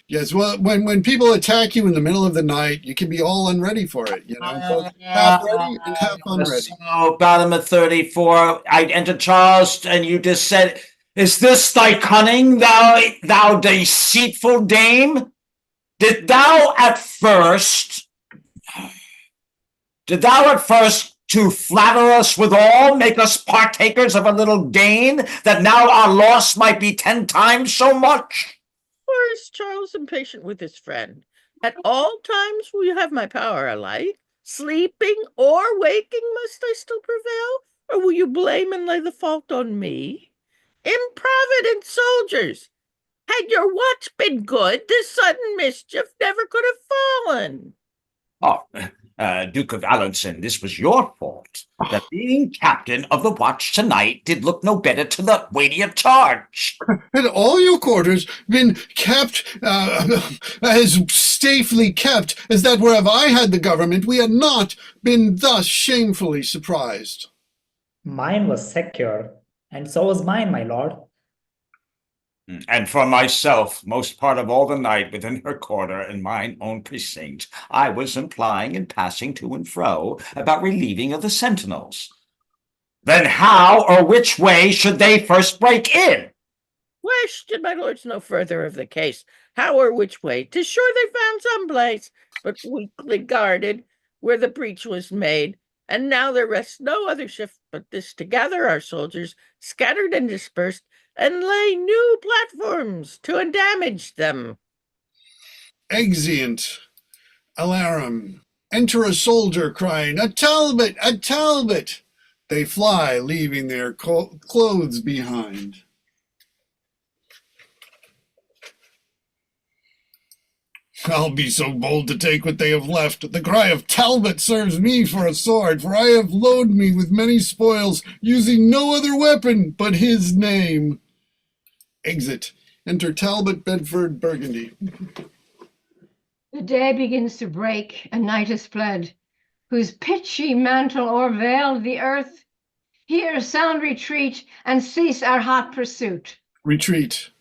Yes, well, when people attack you in the middle of the night, you can be all unready for it, you know, both half ready and half unready. So, bottom of 34, I entered Charles, and you just said, "Is this thy cunning, thou deceitful dame? Did thou at first, did thou at first to flatter us withal, make us partakers of a little gain, that now our loss might be 10 times so much?" Or is Charles impatient with his friend? At all times will you have my power alike? Sleeping or waking must I still prevail? Or will you blame and lay the fault on me? Improvident soldiers! Had your watch been good, this sudden mischief never could have fallen. Oh, Duke of Alençon, this was your fault. The being captain of the watch tonight did look no better to the weightier charge. Had all your quarters been kept as safely kept as that whereof I had the government, we had not been thus shamefully surprised. Mine was secure, and so was mine, my lord. And for myself, most part of all the night within her quarter and mine own precinct, I was implying and passing to and fro about relieving of the sentinels. Then how or which way should they first break in? Question my lords no further of the case. How or which way? 'Tis sure they found some place, but weakly guarded, where the breach was made. And now there rests no other shift but this, to gather our soldiers, scattered and dispersed, and lay new platforms to undamage them. Exeunt. Alarum. Enter a soldier crying, "A Talbot! A Talbot!" They fly, leaving their clothes behind. I'll be so bold to take what they have left. The cry of Talbot serves me for a sword, for I have loaded me with many spoils, using no other weapon but his name. Exit. Enter Talbot, Bedford, Burgundy. The day begins to break, and night is fled, whose pitchy mantle o'erveiled the earth. Here sound retreat, and cease our hot pursuit. Retreat.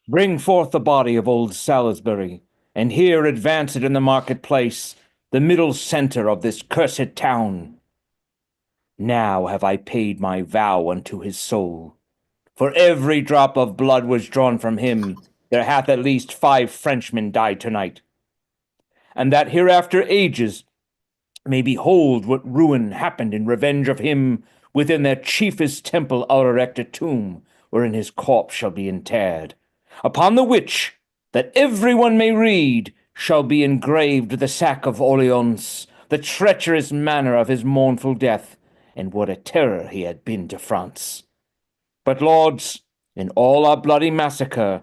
Bring forth the body of old Salisbury, and here advance it in the marketplace, the middle centre of this cursed town. Now have I paid my vow unto his soul. For every drop of blood was drawn from him, there hath at least 5 Frenchmen died tonight. And that hereafter ages may behold what ruin happened in revenge of him, within their chiefest temple I'll erect a tomb, wherein his corpse shall be interred, upon the which, that every one may read, shall be engraved the sack of Orleans, the treacherous manner of his mournful death, and what a terror he had been to France. But, lords, in all our bloody massacre,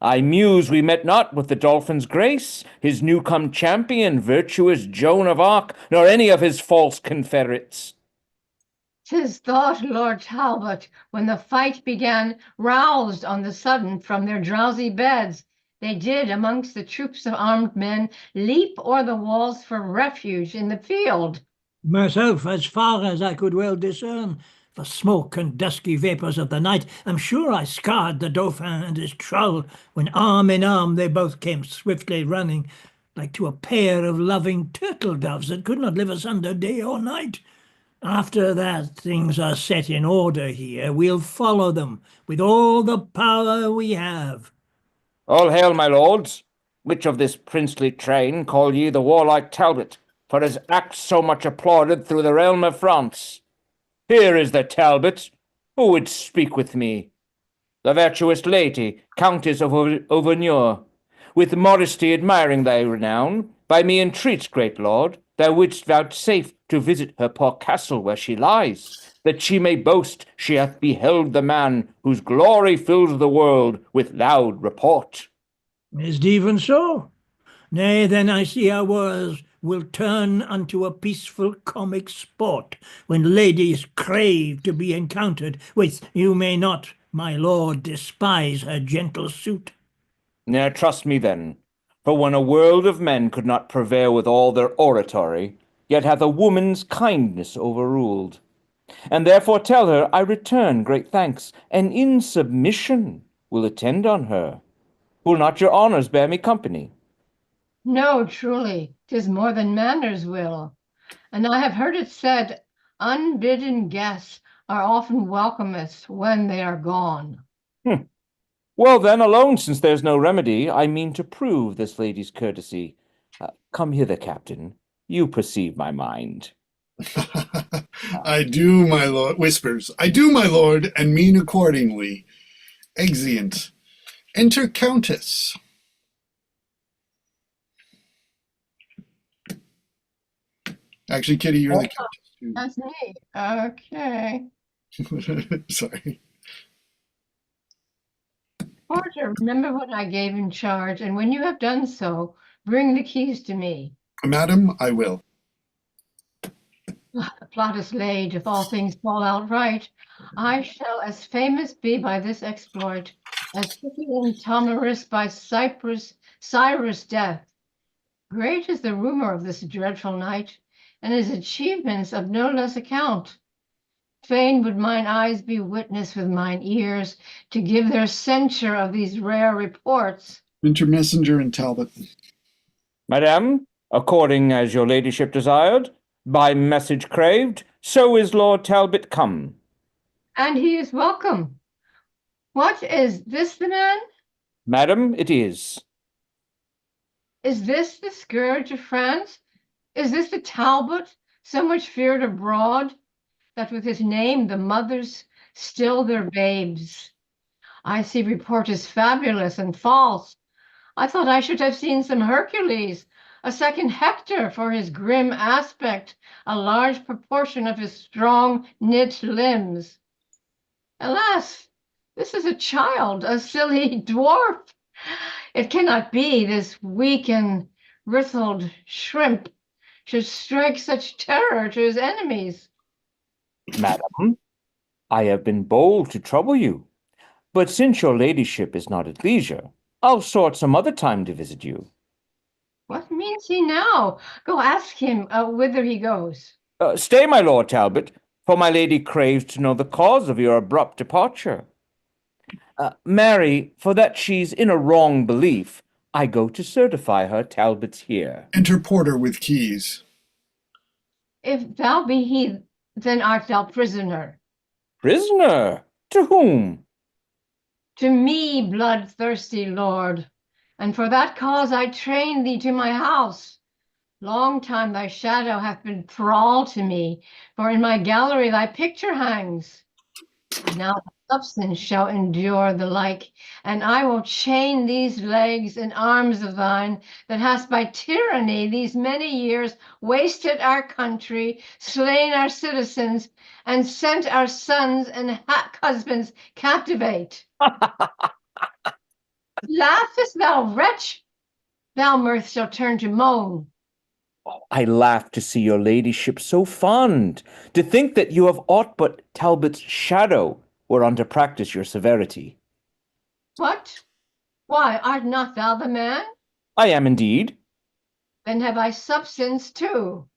I muse we met not with the Dauphin's grace, his new-come champion, virtuous Joan of Arc, nor any of his false confederates. 'Tis thought, Lord Talbot, when the fight began, roused on the sudden from their drowsy beds, they did amongst the troops of armed men leap o'er the walls for refuge in the field. Myself, as far as I could well discern, the smoke and dusky vapours of the night, am sure I scarred the Dauphin and his trull, when arm in arm they both came swiftly running, like to a pair of loving turtle doves that could not live asunder day or night. After that things are set in order here, we'll follow them with all the power we have. All hail, my lords! Which of this princely train call ye the warlike Talbot, for his acts so much applauded through the realm of France? Here is the Talbot, who would speak with me. The virtuous lady, Countess of Auvergne, with modesty admiring thy renown, by me entreats, great lord, thou wouldst vouchsafe to visit her poor castle where she lies, that she may boast she hath beheld the man whose glory fills the world with loud report. Is it even so? Nay, then I see our wars will turn unto a peaceful comic sport, when ladies crave to be encountered with, you may not, my lord, despise her gentle suit. Now trust me then, for when a world of men could not prevail with all their oratory, yet hath a woman's kindness overruled. And therefore tell her I return great thanks, and in submission will attend on her. Will not your honors bear me company? No, truly, 'tis more than manners will. And I have heard it said, unbidden guests are often welcomest when they are gone. Well then, alone, since there's no remedy, I mean to prove this lady's courtesy. Come hither, captain. You perceive my mind. I do, my lord, whispers, I do, my lord, and mean accordingly. Exeunt. Enter Countess. Actually, Kitty, you're the That's me. Okay. Countess. Sorry. Porter, remember what I gave in charge, and when you have done so, bring the keys to me. Madam, I will. The plot is laid. If all things fall out right, I shall as famous be by this exploit as Scipio Tamaris by Cyrus' death. Great is the rumor of this dreadful knight, and his achievements of no less account. Fain would mine eyes be witness with mine ears to give their censure of these rare reports. Enter Messenger and Talbot. Madam, according as your ladyship desired, by message craved, so is Lord Talbot come. And he is welcome. What is this the man? Madam, it is. Is this the scourge of France? Is this the Talbot, so much feared abroad, that with his name the mothers still their babes? I see report is fabulous and false. I thought I should have seen some Hercules, a second Hector for his grim aspect, a large proportion of his strong knit limbs. Alas, this is a child, a silly dwarf. It cannot be this weak and writhled shrimp should strike such terror to his enemies. Madam, I have been bold to trouble you, but since your ladyship is not at leisure, I'll sort some other time to visit you. What means he now? Go ask him whither he goes. Stay, my Lord Talbot, for my lady craves to know the cause of your abrupt departure. Mary, for that she's in a wrong belief, I go to certify her Talbot's here. Enter Porter with keys. If thou be he, then art thou prisoner. Prisoner? To whom? To me, bloodthirsty lord, and for that cause I train thee to my house. Long time thy shadow hath been thrall to me, for in my gallery thy picture hangs. Now substance shall endure the like, and I will chain these legs and arms of thine that hast by tyranny these many years wasted our country, slain our citizens, and sent our sons and husbands captivate. Laughest thou, wretch? Thou mirth shall turn to moan. I laugh to see your ladyship so fond, to think that you have aught but Talbot's shadow whereon to practice your severity. What? Why, art not thou the man? I am indeed. Then have I substance too.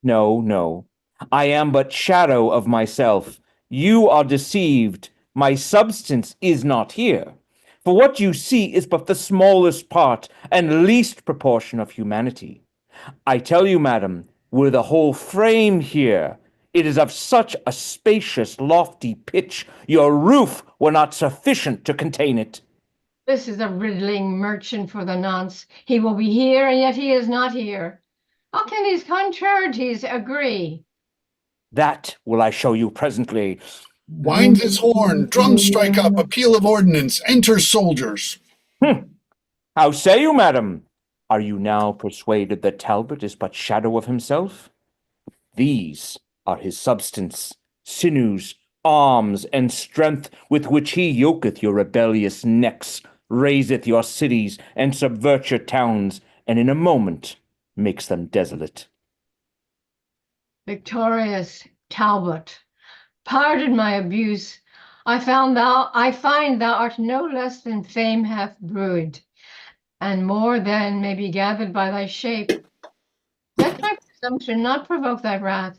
No, no. I am but shadow of myself. You are deceived. My substance is not here. For what you see is but the smallest part and least proportion of humanity. I tell you, madam, were the whole frame here, it is of such a spacious, lofty pitch, your roof were not sufficient to contain it. This is a riddling merchant for the nonce. He will be here, and yet he is not here. How can these contrarieties agree? That will I show you presently. Winds his horn, drums strike up, a peal of ordnance, enter soldiers. How say you, madam? Are you now persuaded that Talbot is but shadow of himself? These are his substance, sinews, arms, and strength with which he yoketh your rebellious necks, razeth your cities, and subverts your towns, and in a moment makes them desolate. Victorious Talbot, pardon my abuse. I find thou art no less than fame hath brewed, and more than may be gathered by thy shape. Let my presumption not provoke thy wrath,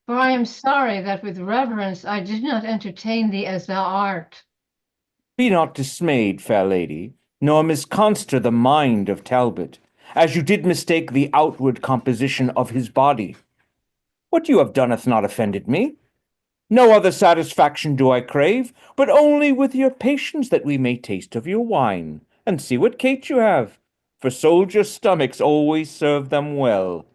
for I am sorry that with reverence I did not entertain thee as thou art. Be not dismayed, fair lady. nor misconstrue the mind of Talbot, as you did mistake the outward composition of his body. What you have done hath not offended me. No other satisfaction do I crave, but only with your patience that we may taste of your wine, and see what cate you have, for soldiers' stomachs always serve them well.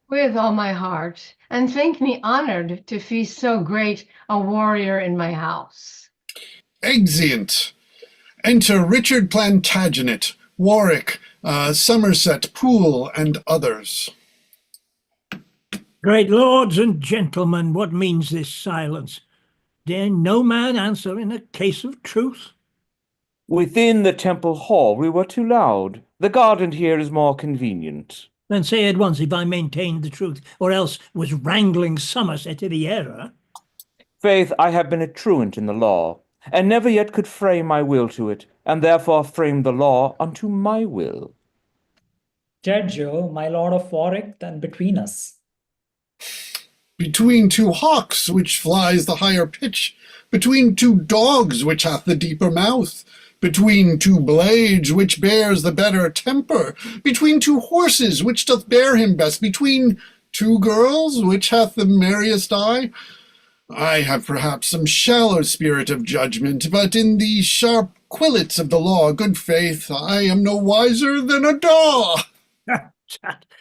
With all my heart, and think me honored to feast so great a warrior in my house. Exeunt. Enter Richard Plantagenet, Warwick, Somerset, Poole, and others. Great lords and gentlemen, what means this silence? Dare no man answer in a case of truth? Within the temple hall we were too loud. The garden here is more convenient. Then say at once if I maintained the truth, or else was wrangling Somerset to the error. Faith, I have been a truant in the law, and never yet could frame my will to it, and therefore frame the law unto my will. Judge you, my lord of Warwick, then between us. Between two hawks, which flies the higher pitch, between two dogs, which hath the deeper mouth, between two blades, which bears the better temper, between two horses, which doth bear him best, between two girls, which hath the merriest eye. I have perhaps some shallow spirit of judgment, but in these sharp quillets of the law, good faith, I am no wiser than a daw.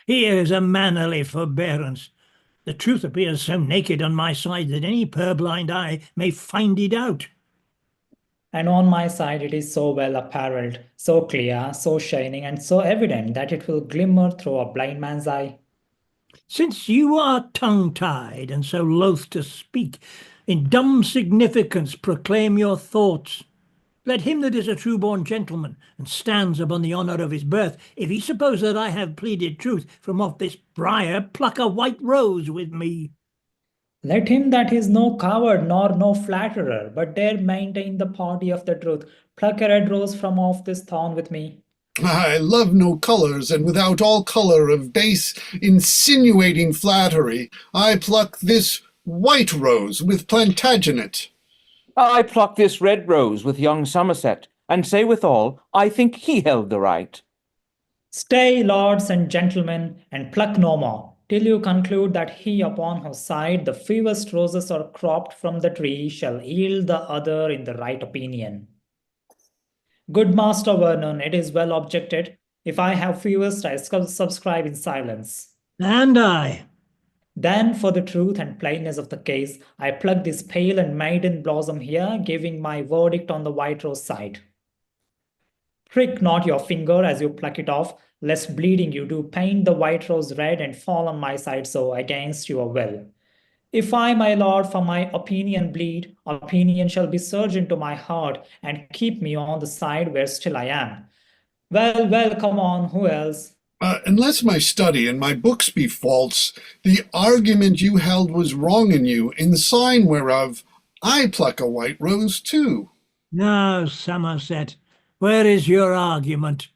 Here is a mannerly forbearance. The truth appears so naked on my side that any purblind eye may find it out. And on my side it is so well apparelled, so clear, so shining, and so evident that it will glimmer through a blind man's eye. Since you are tongue-tied and so loath to speak, in dumb significance proclaim your thoughts. Let him that is a true-born gentleman, and stands upon the honour of his birth, if he suppose that I have pleaded truth, from off this briar pluck a white rose with me. Let him that is no coward nor no flatterer, but dare maintain the party of the truth, pluck a red rose from off this thorn with me. I love no colours, and without all colour of base insinuating flattery, I pluck this white rose with Plantagenet. I pluck this red rose with young Somerset, and say withal, I think he held the right. Stay, lords and gentlemen, and pluck no more, till you conclude that he upon whose side the fewest roses are cropped from the tree shall yield the other in the right opinion. Good Master Vernon, it is well objected. If I have fewest, I subscribe in silence. And I. Then, for the truth and plainness of the case, I pluck this pale and maiden blossom here, giving my verdict on the white rose side. Prick not your finger as you pluck it off, lest bleeding you do paint the white rose red and fall on my side so against your will. If I, my lord, for my opinion bleed, opinion shall be surged into my heart and keep me on the side where still I am. Well, well, come on, who else? Unless my study and my books be false, the argument you held was wrong in you, in sign whereof I pluck a white rose too. Now, Somerset, where is your argument?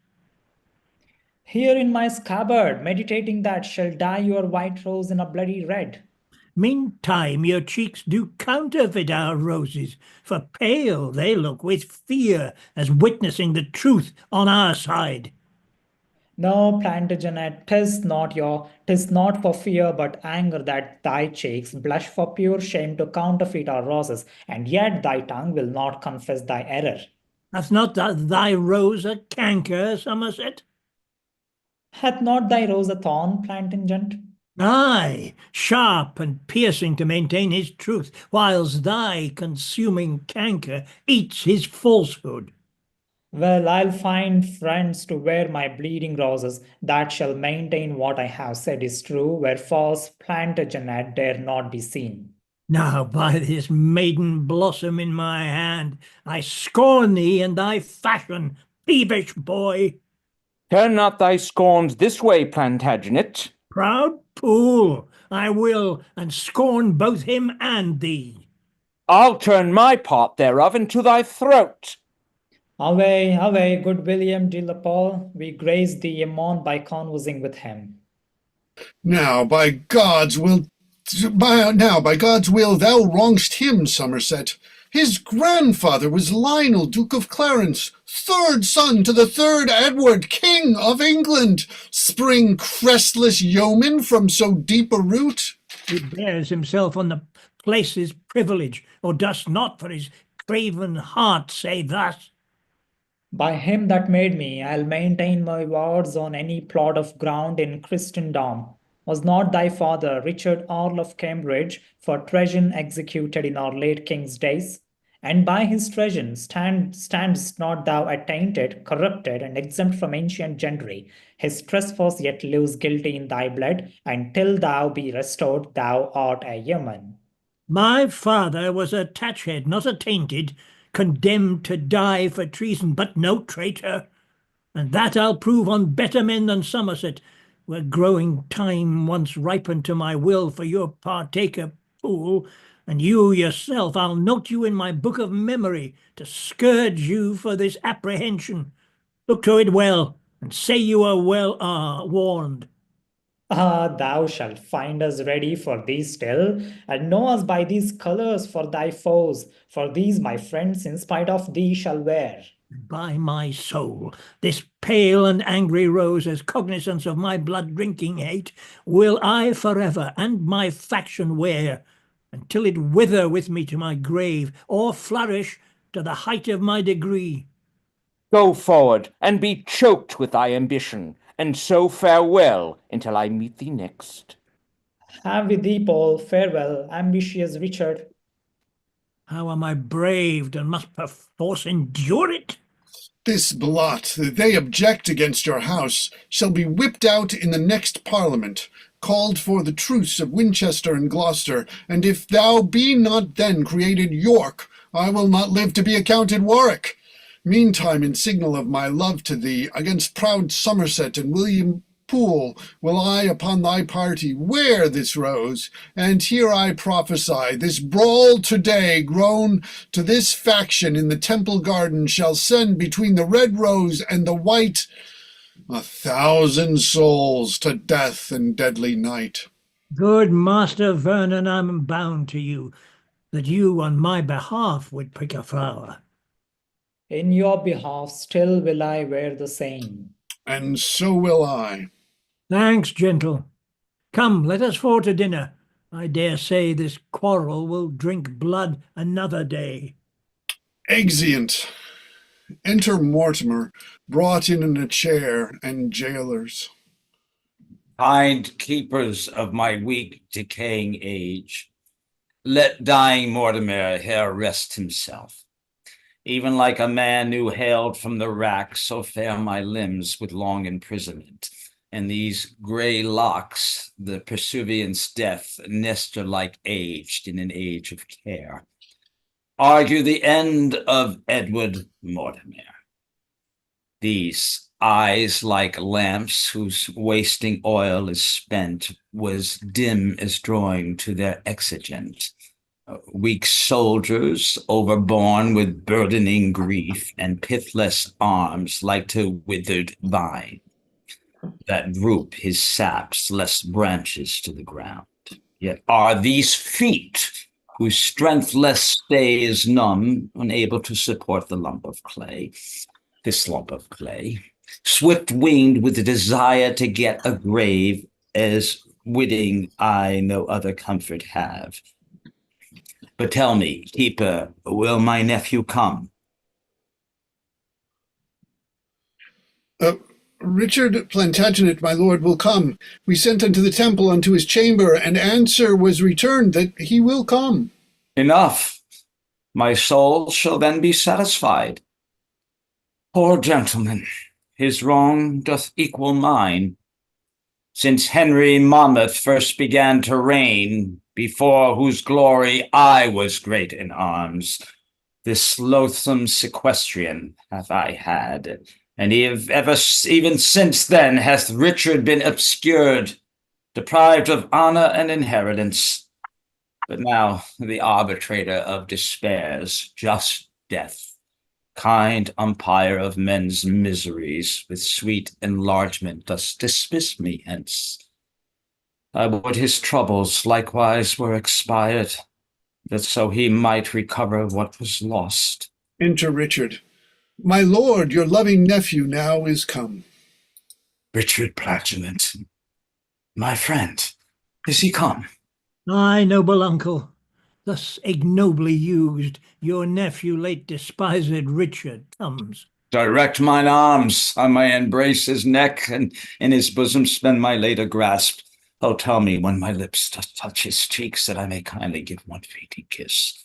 Here in my scabbard, meditating that shall dye your white rose in a bloody red. Meantime your cheeks do counterfeit our roses, for pale they look with fear, as witnessing the truth on our side. No, Plantagenet, 'tis not for fear but anger that thy cheeks blush for pure shame to counterfeit our roses, and yet thy tongue will not confess thy error. Hath not thy rose a canker, Somerset? Hath not thy rose a thorn, Plantagenet? Aye, sharp and piercing to maintain his truth, whiles thy consuming canker eats his falsehood. Well, I'll find friends to wear my bleeding roses that shall maintain what I have said is true, where false Plantagenet dare not be seen. Now by this maiden blossom in my hand, I scorn thee and thy fashion, peevish boy. Turn not thy scorns this way, Plantagenet. Proud fool, I will, and scorn both him and thee. I'll turn my part thereof into thy throat. Away, away, good William de la Pole, we grace thee anon by conversing with him. Now by God's will thou wrongest him, Somerset. His grandfather was Lionel, Duke of Clarence, third son to the third Edward, King of England. Spring crestless yeoman from so deep a root? He bears himself on the place's privilege, or does not for his craven heart say thus? By him that made me, I'll maintain my wards on any plot of ground in Christendom. Was not thy father, Richard Earl of Cambridge, for treason executed in our late king's days? And by his treason standst not thou attainted, corrupted, and exempt from ancient gentry. His trespass yet lives guilty in thy blood, and till thou be restored, thou art a yeoman. My father was a tatchhead, not attainted, condemned to die for treason, but no traitor. And that I'll prove on better men than Somerset, where growing time once ripened to my will for your partaker, Poole, and you yourself, I'll note you in my book of memory to scourge you for this apprehension. Look to it well, and say you are well warned. Ah, thou shalt find us ready for thee still, and know us by these colours for thy foes, for these my friends in spite of thee shall wear. By my soul, this pale and angry rose, as cognizance of my blood-drinking hate, will I forever and my faction wear, until it wither with me to my grave, or flourish to the height of my degree. Go forward, and be choked with thy ambition, and so farewell until I meet thee next. Have with thee, Paul, farewell, ambitious Richard. How am I braved, and must perforce endure it? This blot that they object against your house shall be whipped out in the next Parliament, called for the truce of Winchester and Gloucester, and if thou be not then created York, I will not live to be accounted Warwick. Meantime, in signal of my love to thee, against proud Somerset and William Poole will I upon thy party wear this rose, and here I prophesy, this brawl today grown to this faction in the Temple Garden shall send between the red rose and the white 1,000 souls to death and deadly night. Good Master Vernon, I'm bound to you, that you on my behalf would pick a flower. In your behalf still will I wear the same. And so will I. Thanks, gentle. Come, let us for to dinner. I dare say this quarrel will drink blood another day. Exeunt. Enter Mortimer, brought in a chair, and jailers. Kind keepers of my weak, decaying age, let dying Mortimer here rest himself. Even like a man new hailed from the rack, so fare my limbs with long imprisonment, and these gray locks, the pursuivant's death, Nestor-like aged in an age of care, argue the end of Edward Mortimer. These eyes like lamps whose wasting oil is spent, was dim as drawing to their exigent. Weak soldiers, overborne with burdening grief, and pithless arms like to withered vine, that droop his saps lest branches to the ground. Yet are these feet, whose strength less stay is numb, unable to support the lump of clay, this lump of clay, swift-winged with the desire to get a grave, as witting I no other comfort have. But tell me, keeper, will my nephew come? Richard Plantagenet, my lord, will come. We sent unto the temple unto his chamber, and answer was returned that he will come. Enough. My soul shall then be satisfied. Poor gentleman, his wrong doth equal mine. Since Henry Monmouth first began to reign, before whose glory I was great in arms, this loathsome sequestrian have I had, and even since then hath Richard been obscured, deprived of honor and inheritance. But now the arbitrator of despairs, just death, kind umpire of men's miseries, with sweet enlargement dost dismiss me hence. I would his troubles likewise were expired, that so he might recover what was lost. Enter Richard. My lord, your loving nephew now is come. Richard Plagulant, my friend, is he come? Aye, noble uncle, thus ignobly used, your nephew late despised Richard comes. Direct mine arms, I may embrace his neck, and in his bosom spend my later grasp. Oh, tell me when my lips touch his cheeks, that I may kindly give one fainting kiss.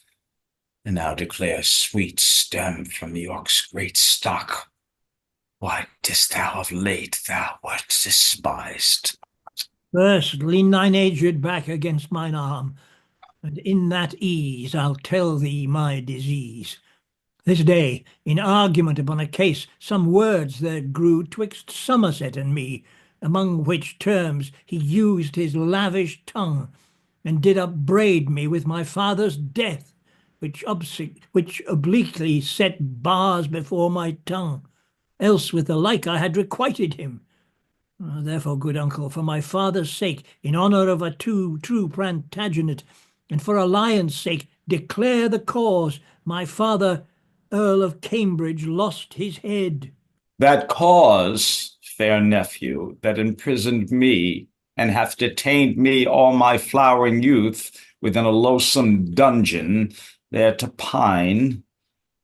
And now declare, sweet stem from York's great stock, why didst thou of late thou wert despised? First, lean thine aged back against mine arm, and in that ease I'll tell thee my disease. This day, in argument upon a case, some words there grew twixt Somerset and me, among which terms he used his lavish tongue, and did upbraid me with my father's death, which obliquely set bars before my tongue. Else with the like I had requited him. Therefore, good uncle, for my father's sake, in honour of a true Plantagenet, and for a lion's sake, declare the cause my father, Earl of Cambridge, lost his head. That cause, fair nephew, that imprisoned me, and hath detained me all my flowering youth within a loathsome dungeon, there to pine,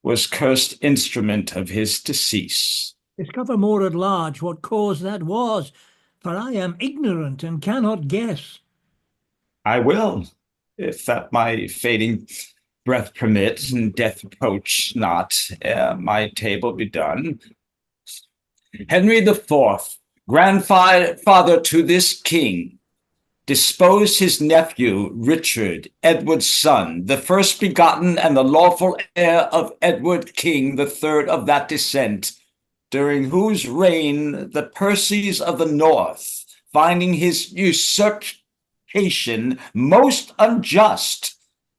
was cursed instrument of his decease. Discover more at large what cause that was, for I am ignorant and cannot guess. I will, if that my fading breath permit, and death approach not, ere my table be done. Henry the Fourth, grandfather to this king, disposed his nephew Richard, Edward's son, the first begotten and the lawful heir of Edward King, the third of that descent, during whose reign the Percys of the North, finding his usurpation most unjust,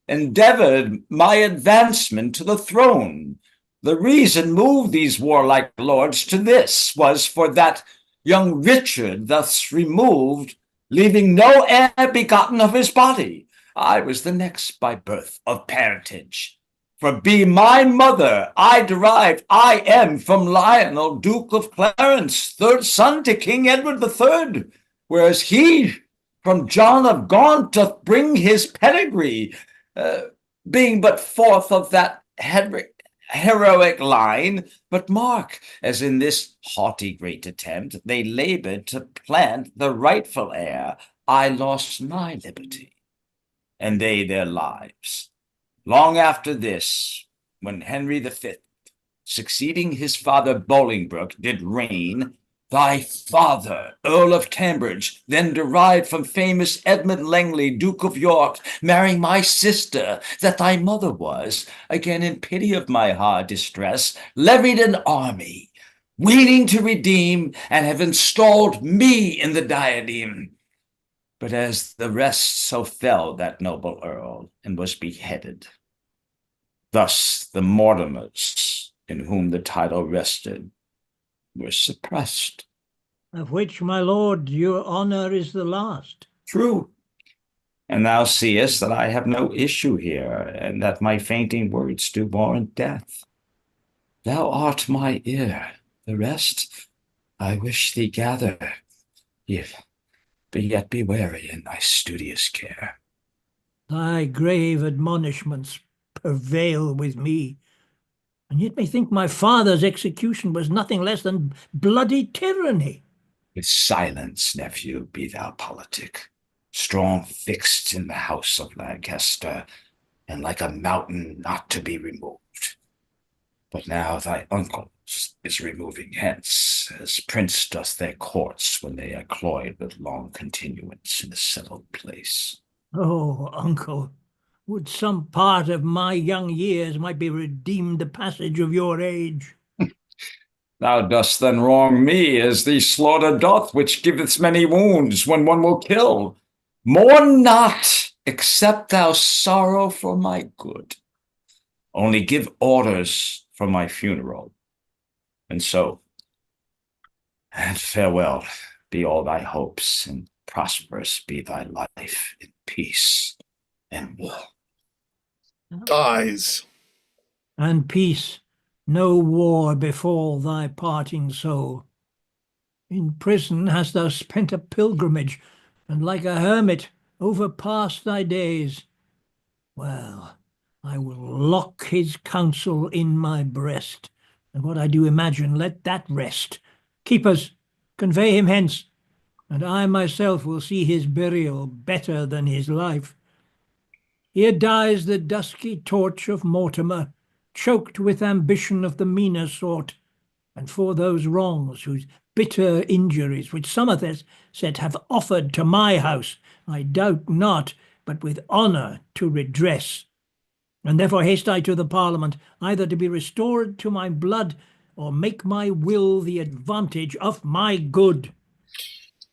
endeavored my advancement to the throne. The reason moved these warlike lords to this was for that young Richard thus removed, leaving no heir begotten of his body, I was the next by birth of parentage. For be my mother, I am from Lionel, Duke of Clarence, third son to King Edward III, whereas he from John of Gaunt doth bring his pedigree, being but fourth of that heroic line. But mark, as in this haughty great attempt they labored to plant the rightful heir, I lost my liberty, and they their lives. Long after this, when Henry V, succeeding his father Bolingbroke, did reign, thy father, Earl of Cambridge, then derived from famous Edmund Langley, Duke of York, marrying my sister, that thy mother was, again in pity of my hard distress, levied an army, weening to redeem, and have installed me in the diadem. But as the rest, so fell that noble earl, and was beheaded. Thus the Mortimers, in whom the title rested, were suppressed. Of which, my lord, your honour is the last. True. And thou seest that I have no issue here, and that my fainting words do warrant death. Thou art my ear, the rest I wish thee gather, but yet be wary in thy studious care. Thy grave admonishments prevail with me, and yet methinks my father's execution was nothing less than bloody tyranny. With silence, nephew, be thou politic, strong fixed in the house of Lancaster, and like a mountain not to be removed. But now thy uncle is removing hence, as prince doth their courts when they are cloyed with long continuance in a settled place. Oh, uncle, would some part of my young years might be redeemed the passage of your age. Thou dost then wrong me, as the slaughter doth, which giveth many wounds when one will kill. Mourn not, except thou sorrow for my good. Only give orders for my funeral. And so, and farewell be all thy hopes, and prosperous be thy life in peace and war. dies. And peace, no war befall thy parting soul. In prison hast thou spent a pilgrimage, and like a hermit overpast thy days. Well, I will lock his counsel in my breast, and what I do imagine, let that rest. Keepers, convey him hence, and I myself will see his burial better than his life. Here dies the dusky torch of Mortimer, choked with ambition of the meaner sort, and for those wrongs whose bitter injuries which some of us said have offered to my house, I doubt not, but with honour to redress. And therefore haste I to the Parliament, either to be restored to my blood, or make my will the advantage of my good.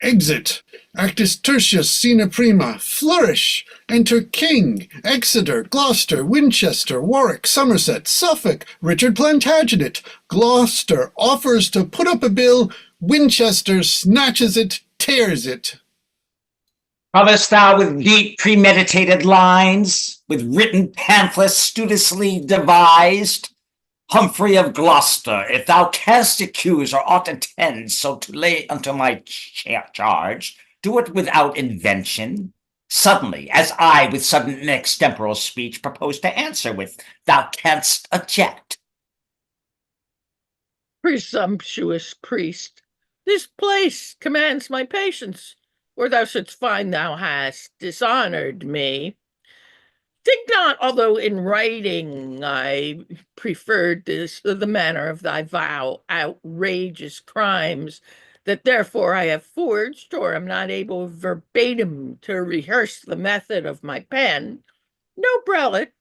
Exit. Actus tertius, scena prima. Flourish. Enter King, Exeter, Gloucester, Winchester, Warwick, Somerset, Suffolk, Richard Plantagenet. Gloucester offers to put up a bill. Winchester snatches it, tears it. Comest thou with deep premeditated lines, with written pamphlets studiously devised? Humphrey of Gloucester, if thou canst accuse or aught intend so to lay unto my charge, do it without invention. Suddenly, as I with sudden and extemporal speech propose to answer with, thou canst object. Presumptuous priest, this place commands my patience, or thou shouldst find thou hast dishonored me. Think not, although in writing I preferred the manner of thy vile, outrageous crimes, that therefore I have forged, or am not able verbatim to rehearse the method of my pen. No prelate,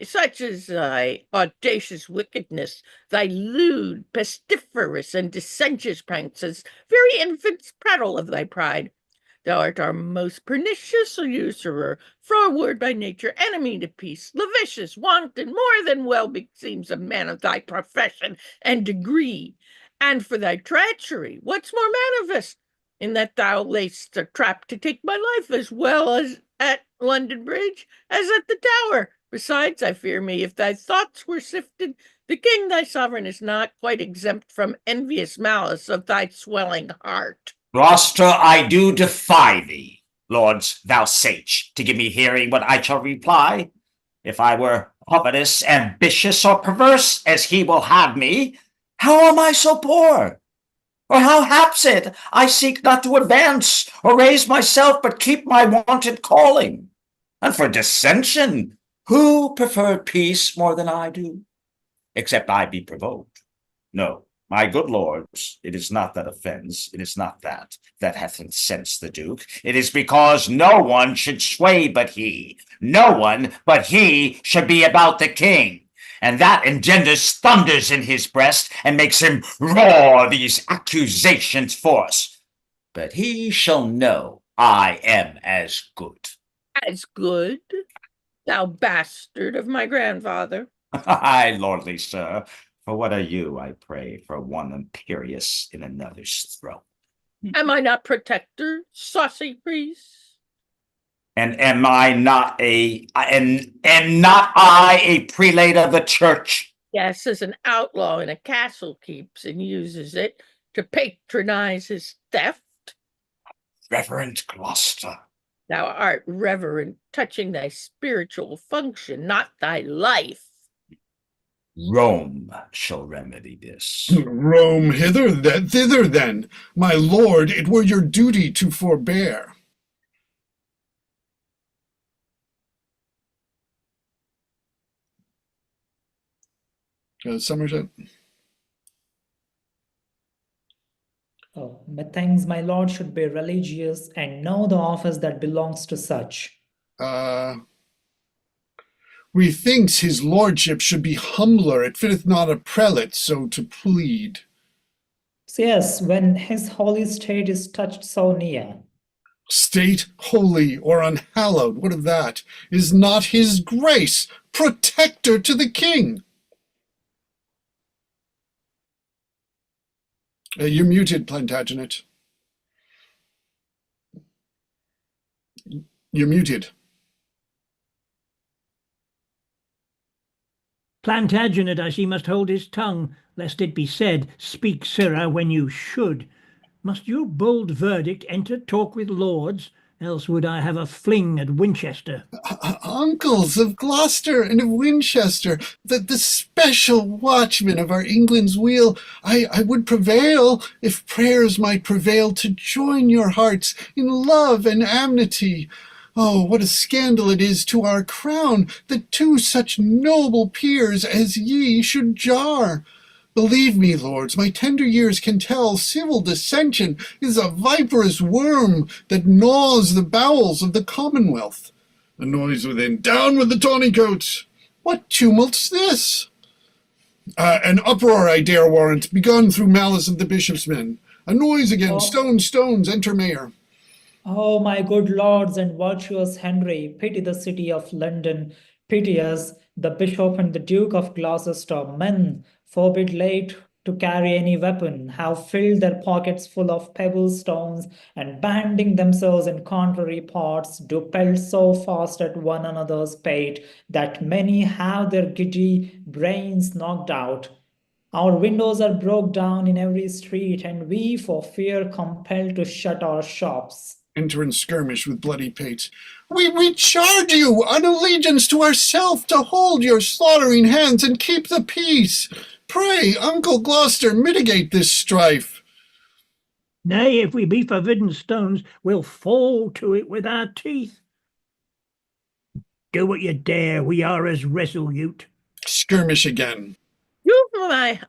such is thy audacious wickedness, thy lewd, pestiferous, and dissentious pranks, as very infants prattle of thy pride. Thou art our most pernicious usurer, froward by nature, enemy to peace, lascivious, wanton, more than well beseems a man of thy profession and degree. And for thy treachery, what's more manifest, in that thou lay'st a trap to take my life, as well as at London Bridge as at the Tower. Besides, I fear me, if thy thoughts were sifted, the king thy sovereign is not quite exempt from envious malice of thy swelling heart. Gloucester, I do defy thee, lords, thou sage, to give me hearing what I shall reply. If I were covetous, ambitious, or perverse, as he will have me, how am I so poor? Or how haps it I seek not to advance or raise myself, but keep my wonted calling? And for dissension, who preferred peace more than I do? Except I be provoked. No, my good lords, it is not that offends, it is not that hath incensed the Duke. It is because no one should sway but he. No one but he should be about the king. And that engenders thunders in his breast, and makes him roar these accusations forth. But he shall know I am as good. As good, thou bastard of my grandfather. Ay, lordly sir, for what are you, I pray, for one imperious in another's throne? Am I not protector, saucy priest? And am I not not I a prelate of the church? Yes, as an outlaw in a castle keeps and uses it to patronize his theft. Reverend Gloucester. Thou art reverent touching thy spiritual function, not thy life. Rome shall remedy this. Rome thither then. My lord, it were your duty to forbear. Somerset. Oh, methinks my lord should be religious and know the office that belongs to such. Methinks his lordship should be humbler. It fitteth not a prelate so to plead. So yes, when his holy state is touched so near. State, holy, or unhallowed, what of that? Is not his grace protector to the king? You're muted, Plantagenet. You're muted. Plantagenet, as he must hold his tongue, lest it be said, speak, sirrah, when you should. Must your bold verdict enter talk with lords, else would I have a fling at Winchester. Uncles of Gloucester and of Winchester, the special watchmen of our England's weal, I would prevail, if prayers might prevail, to join your hearts in love and amity. Oh, what a scandal it is to our crown that two such noble peers as ye should jar! Believe me, lords, my tender years can tell, civil dissension is a viperous worm that gnaws the bowels of the commonwealth. A noise within. Down with the tawny coats! What tumult's this? An uproar, I dare warrant, begun through malice of the bishop's men. A noise again. Oh. Stones, stones, enter mayor. Oh, my good lords and virtuous Henry, pity the city of London, pity us, the Bishop and the Duke of Gloucester, men, forbid late to carry any weapon, have filled their pockets full of pebble stones, and banding themselves in contrary parts, do pelt so fast at one another's pate, that many have their giddy brains knocked out. Our windows are broke down in every street, and we, for fear, compelled to shut our shops. Enter and skirmish with bloody pate. We charge you on allegiance to ourself to hold your slaughtering hands and keep the peace. Pray, Uncle Gloucester, mitigate this strife. Nay, if we be forbidden stones, we'll fall to it with our teeth. Do what you dare, we are as resolute. Skirmish again. You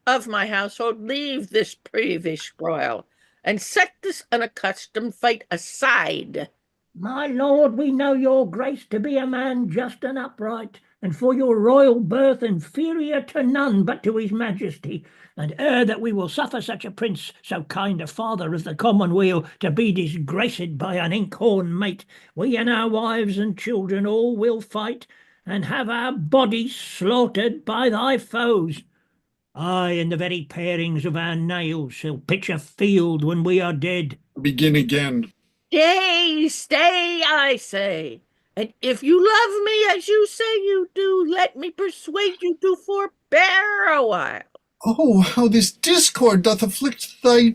of my household, leave this peevish broil, and set this unaccustomed fight aside. My lord, we know your grace to be a man just and upright, and for your royal birth inferior to none but to his majesty, and ere that we will suffer such a prince, so kind a father of the commonweal, to be disgraced by an inkhorn mate, we and our wives and children all will fight, and have our bodies slaughtered by thy foes. Aye, and the very parings of our nails shall pitch a field when we are dead. Begin again. Stay, I say. And if you love me as you say you do, let me persuade you to forbear a while. Oh, how this discord doth afflict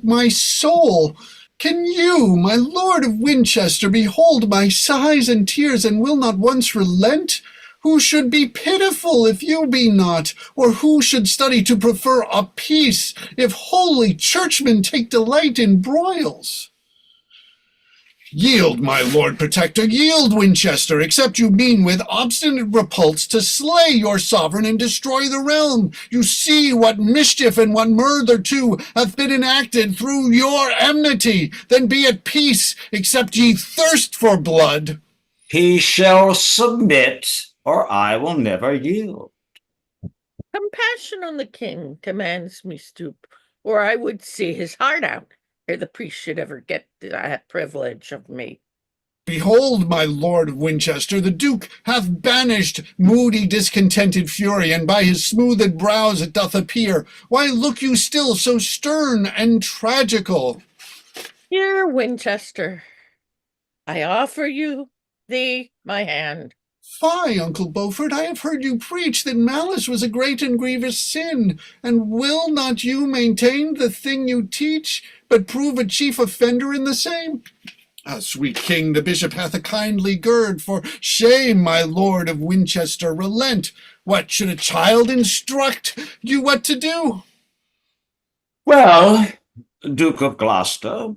my soul! Can you, my lord of Winchester, behold my sighs and tears, and will not once relent? Who should be pitiful if you be not? Or who should study to prefer a peace, if holy churchmen take delight in broils? Yield, my lord protector, yield, Winchester, except you mean with obstinate repulse to slay your sovereign and destroy the realm. You see what mischief and what murder too hath been enacted through your enmity. Then be at peace, except ye thirst for blood. He shall submit, or I will never yield. Compassion on the king commands me stoop, or I would see his heart out, ere the priest should ever get that privilege of me. Behold, my lord of Winchester, the duke hath banished moody discontented fury, and by his smoothed brows it doth appear. Why look you still so stern and tragical? Here, Winchester, I offer thee my hand. Fie, Uncle Beaufort, I have heard you preach that malice was a great and grievous sin, and will not you maintain the thing you teach, but prove a chief offender in the same? Ah, sweet king, the bishop hath a kindly gird. For shame, my lord of Winchester, relent. What, should a child instruct you what to do? Well, Duke of Gloucester,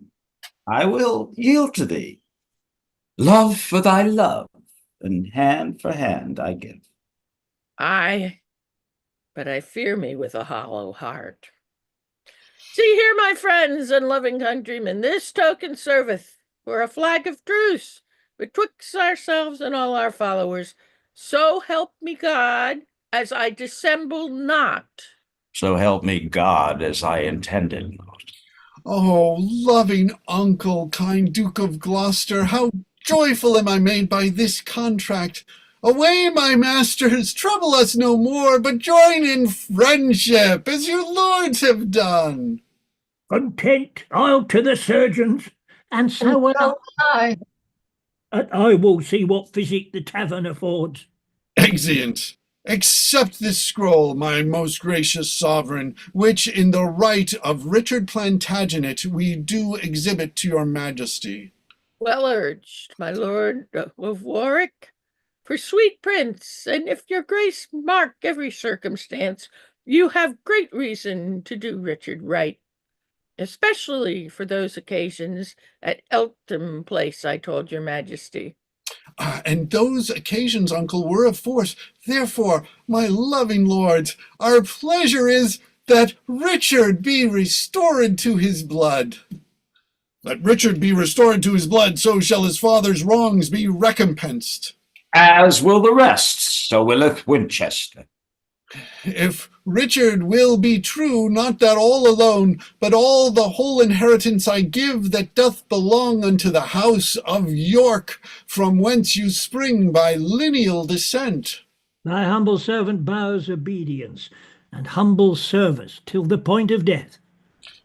I will yield to thee. Love for thy love, and hand for hand I give. Aye, but I fear me with a hollow heart. See here, my friends and loving countrymen, this token serveth for a flag of truce betwixt ourselves and all our followers. So help me God, as I dissemble not. So help me God, as I intended not. Oh, loving uncle, kind Duke of Gloucester, how joyful am I made by this contract. Away, my masters, trouble us no more, but join in friendship, as your lords have done. Content, I'll to the surgeons, and so will So I. I will see what physic the tavern affords. Exeunt. Accept this scroll, my most gracious sovereign, which in the right of Richard Plantagenet we do exhibit to your majesty. Well urged, my lord of Warwick. For sweet prince, and if your grace mark every circumstance, you have great reason to do Richard right, especially for those occasions at Eltham Place I told your majesty. And those occasions, uncle, were of force. Therefore, my loving lords, our pleasure is that Richard be restored to his blood. Let Richard be restored to his blood, so shall his father's wrongs be recompensed. As will the rest, so willeth Winchester. If Richard will be true, not that all alone, but all the whole inheritance I give that doth belong unto the house of York, from whence you spring by lineal descent. Thy humble servant bows obedience and humble service till the point of death.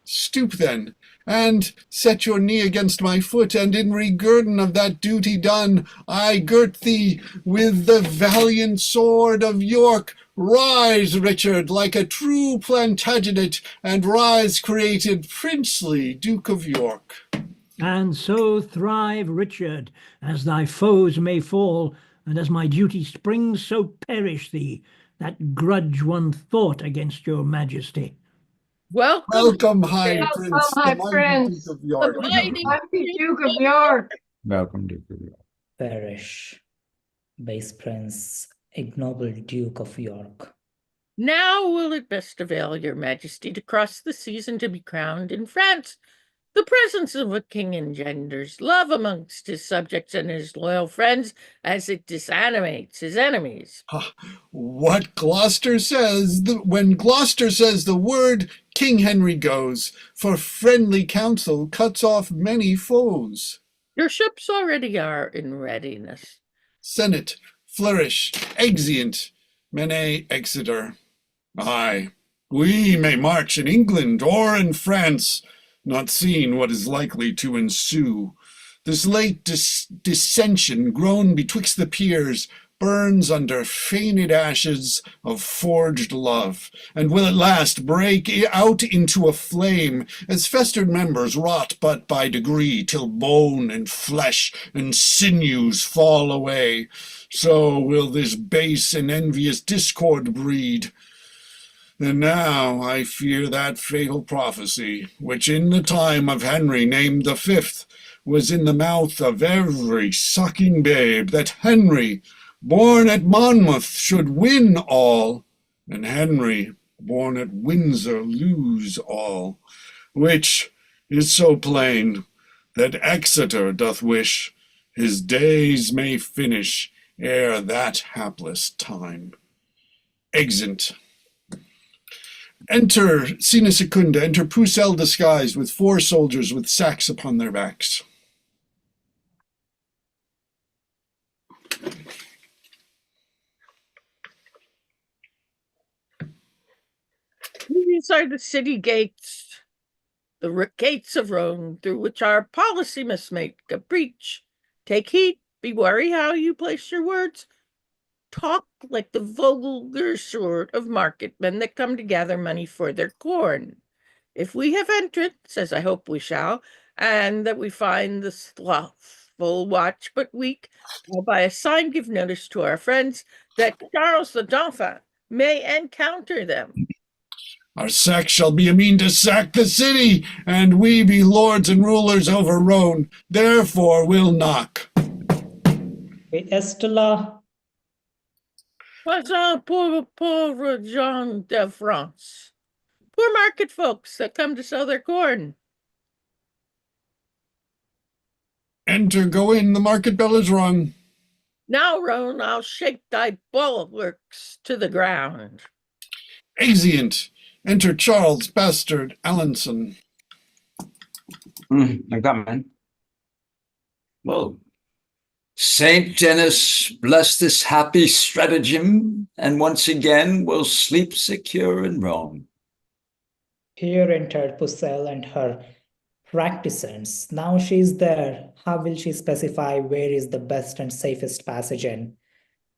Stoop then, and set your knee against my foot, and in reguerdon of that duty done, I girt thee with the valiant sword of York. Rise, Richard, like a true Plantagenet, and rise created princely Duke of York. And so thrive, Richard, as thy foes may fall, and as my duty springs, so perish thee, that grudge one thought against your majesty. Welcome, High Welcome, Prince, High the mighty Prince. Duke of York. Mighty Duke of York. Welcome, Duke of York. Perish, base prince, ignoble Duke of York. Now will it best avail your majesty to cross the seas and to be crowned in France. The presence of a king engenders love amongst his subjects and his loyal friends, as it disanimates his enemies. What Gloucester says, when Gloucester says the word, King Henry goes, for friendly counsel cuts off many foes. Your ships already are in readiness. Senate, flourish, exeunt, mene Exeter. Aye, we may march in England or in France, not seeing what is likely to ensue. This late dissension grown betwixt the peers burns under feigned ashes of forged love, and will at last break out into a flame, as festered members rot but by degree, till bone and flesh and sinews fall away. So will this base and envious discord breed. And now I fear that fatal prophecy, which in the time of Henry named the fifth, was in the mouth of every sucking babe, that Henry, born at Monmouth, should win all, and Henry, born at Windsor, lose all, which is so plain that Exeter doth wish his days may finish ere that hapless time. Exeunt. Enter Sina Secunda, enter Pucelle disguised with 4 soldiers with sacks upon their backs. These are the city gates, the gates of Rome, through which our policy must make a breach. Take heed, be wary how you place your words. Talk like the vulgar sort of marketmen that come to gather money for their corn. If we have entrance, as I hope we shall, and that we find the slothful watch but weak, we'll by a sign give notice to our friends that Charles the Dauphin may encounter them. Our sack shall be a mean to sack the city, and we be lords and rulers over Rhone. Therefore we'll knock. Estella, Passons pauvre gens de France. Poor market folks that come to sell their corn. Enter, go in, the market bell is rung. Now, Roan, I'll shake thy bulwarks to the ground. Exeunt. Enter Charles Bastard Alanson. I'm coming. Well, Saint Denis bless this happy stratagem, and once again will sleep secure in Rome. here entered Pucelle and her practicants. Now she is there. How will she specify where is the best and safest passage in?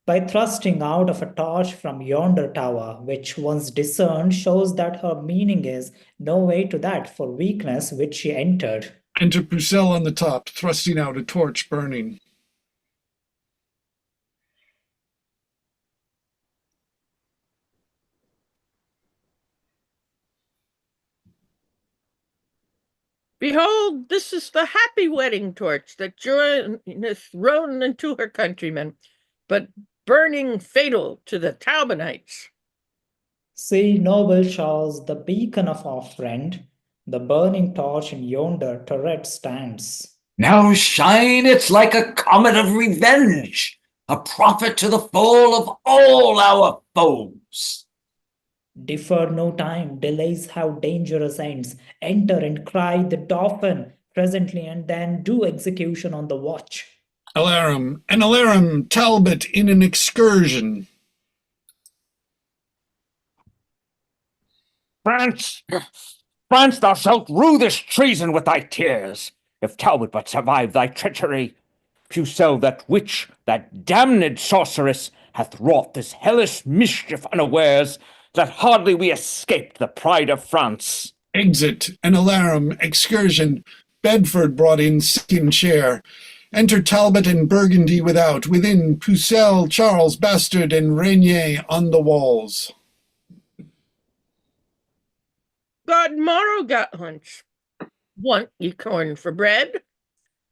By thrusting out of a torch from yonder tower, which once discerned shows that her meaning is no way to that for weakness which she entered. Enter Pucelle on the top, thrusting out a torch burning. Behold, this is the happy wedding torch that joineth Roan unto her countrymen, but burning fatal to the Talbonites. See, noble Charles, the beacon of our friend, the burning torch in yonder turret stands. Now shineth like a comet of revenge, a prophet to the fall of all our foes. Defer no time, delays have dangerous ends. Enter and cry the Dauphin presently, and then do execution on the watch. Alarum, and alarum, Talbot in an excursion. France, France, thou shalt rue this treason with thy tears, if Talbot but survive thy treachery. Pucelle, that witch, that damned sorceress, hath wrought this hellish mischief unawares, that hardly we escaped the pride of France. Exit, and alarum, excursion. Bedford brought in second chair. Enter Talbot and Burgundy without, within Pucelle, Charles, Bastard, and Regnier on the walls. God morrow got hunch. Want ye corn for bread?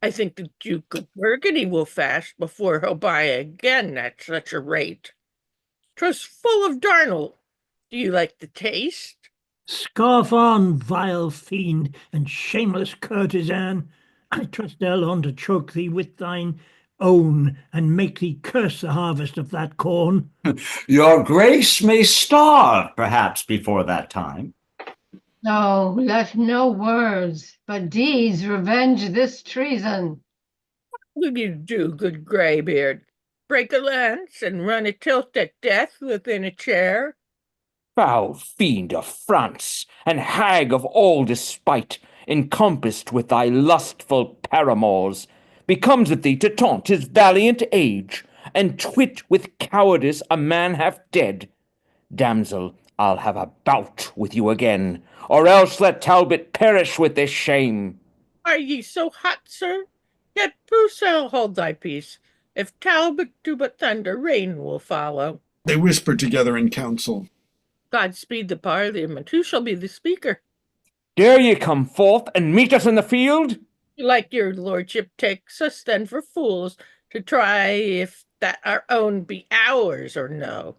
I think the Duke of Burgundy will fast before he'll buy again at such a rate. 'Twas full of darnel. Do you like the taste? Scoff on, vile fiend and shameless courtesan. I trust Elon to choke thee with thine own and make thee curse the harvest of that corn. Your grace may starve, perhaps, before that time. No, let no words, but deeds revenge this treason. What will you do, good greybeard? Break a lance and run a tilt at death within a chair? Foul fiend of France, and hag of all despite, encompassed with thy lustful paramours, becomes it thee to taunt his valiant age, and twit with cowardice a man half dead? Damsel, I'll have a bout with you again, or else let Talbot perish with this shame. Are ye so hot, sir? Yet Pucelle, hold thy peace. If Talbot do but thunder, rain will follow. They whisper together in council. God speed the Parliament. Who shall be the speaker? Dare ye come forth and meet us in the field? Like your lordship takes us then for fools, to try if that our own be ours or no.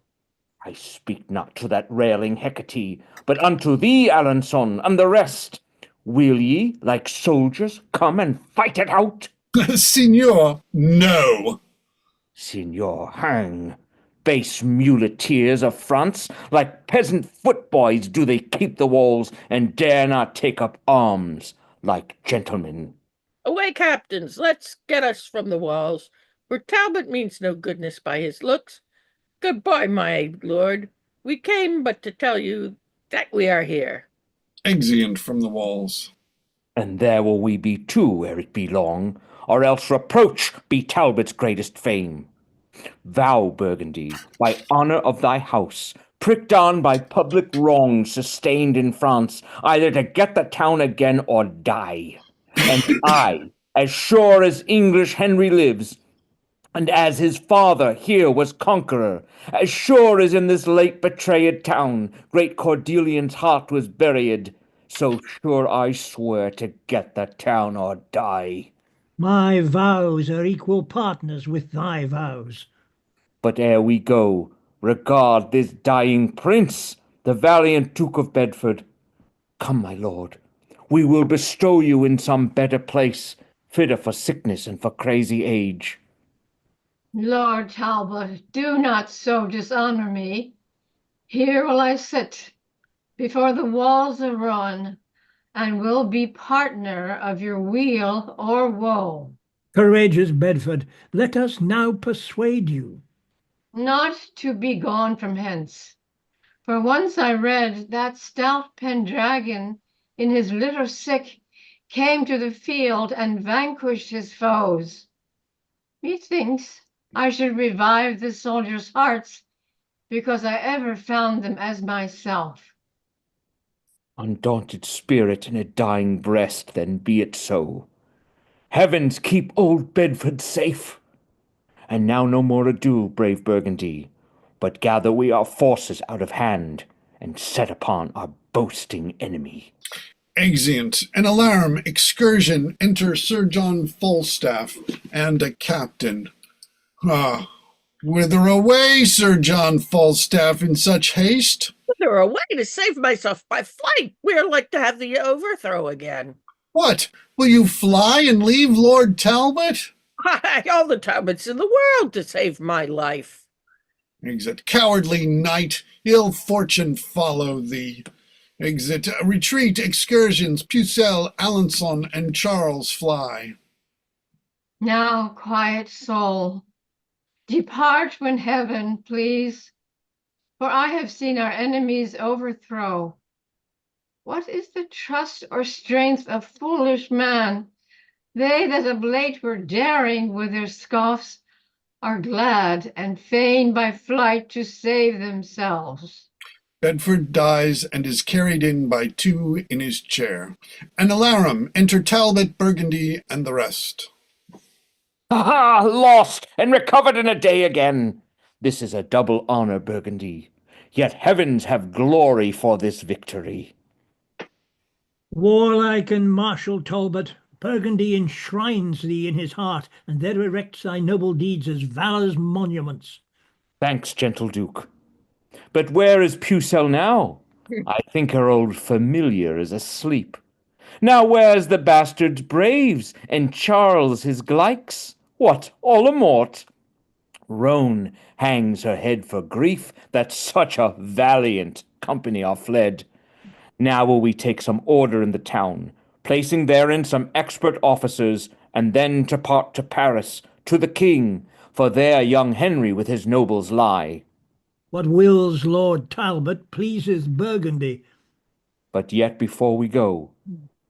I speak not to that railing Hecate, but unto thee, Alanson, and the rest. Will ye, like soldiers, come and fight it out? Signor, no. Signor, hang. Base muleteers of France, like peasant footboys do they keep the walls, and dare not take up arms, like gentlemen. Away, captains, let's get us from the walls, for Talbot means no goodness by his looks. Goodbye, my lord. We came but to tell you that we are here. Exeunt from the walls. And there will we be too ere it be long, or else reproach be Talbot's greatest fame. Thou, Burgundy, by honour of thy house, pricked on by public wrongs sustained in France, either to get the town again or die. And I, as sure as English Henry lives, and as his father here was conqueror, as sure as in this late betrayed town great Cordelian's heart was buried, so sure I swear to get the town or die. My vows are equal partners with thy vows. But ere we go, regard this dying prince, the valiant Duke of Bedford. Come, my lord, we will bestow you in some better place, fitter for sickness and for crazy age. Lord Talbot, do not so dishonor me. Here will I sit before the walls of Rouen, and will be partner of your weal or woe. Courageous Bedford, let us now persuade you. Not to be gone from hence. For once I read that stout Pendragon in his litter sick came to the field and vanquished his foes. Methinks I should revive the soldiers' hearts, because I ever found them as myself. Undaunted spirit in a dying breast, then be it so. Heavens keep old Bedford safe. And now no more ado, brave Burgundy, but gather we our forces out of hand, and set upon our boasting enemy. Exeunt. An alarm, excursion, enter Sir John Falstaff and a captain. Ah, whither away, Sir John Falstaff, in such haste? There a way to save myself by flight. We are like to have the overthrow again. What, will you fly and leave Lord Talbot? All the Talbots in the world to save my life. Exit. Cowardly knight, ill fortune follow thee. Exit. Retreat, excursions, Pucelle, Alençon, and Charles fly. Now, quiet soul, depart when heaven please, for I have seen our enemies overthrow. What is the trust or strength of foolish man? They that of late were daring with their scoffs are glad and fain by flight to save themselves. Bedford dies and is carried in by two in his chair. An alarum, enter Talbot, Burgundy, and the rest. Ha ha! Lost and recovered in a day again. This is a double honor, Burgundy. Yet heavens have glory for this victory. Warlike and martial Talbot, Burgundy enshrines thee in his heart, and there erects thy noble deeds as valor's monuments. Thanks, gentle Duke. But where is Pucelle now? I think her old familiar is asleep. Now where's the bastard's braves, and Charles his glikes? What, all amort? Roan hangs her head for grief that such a valiant company are fled. Now will we take some order in the town, placing therein some expert officers, and then depart to Paris, to the king, for there young Henry with his nobles lie. What wills Lord Talbot pleases Burgundy. But yet before we go,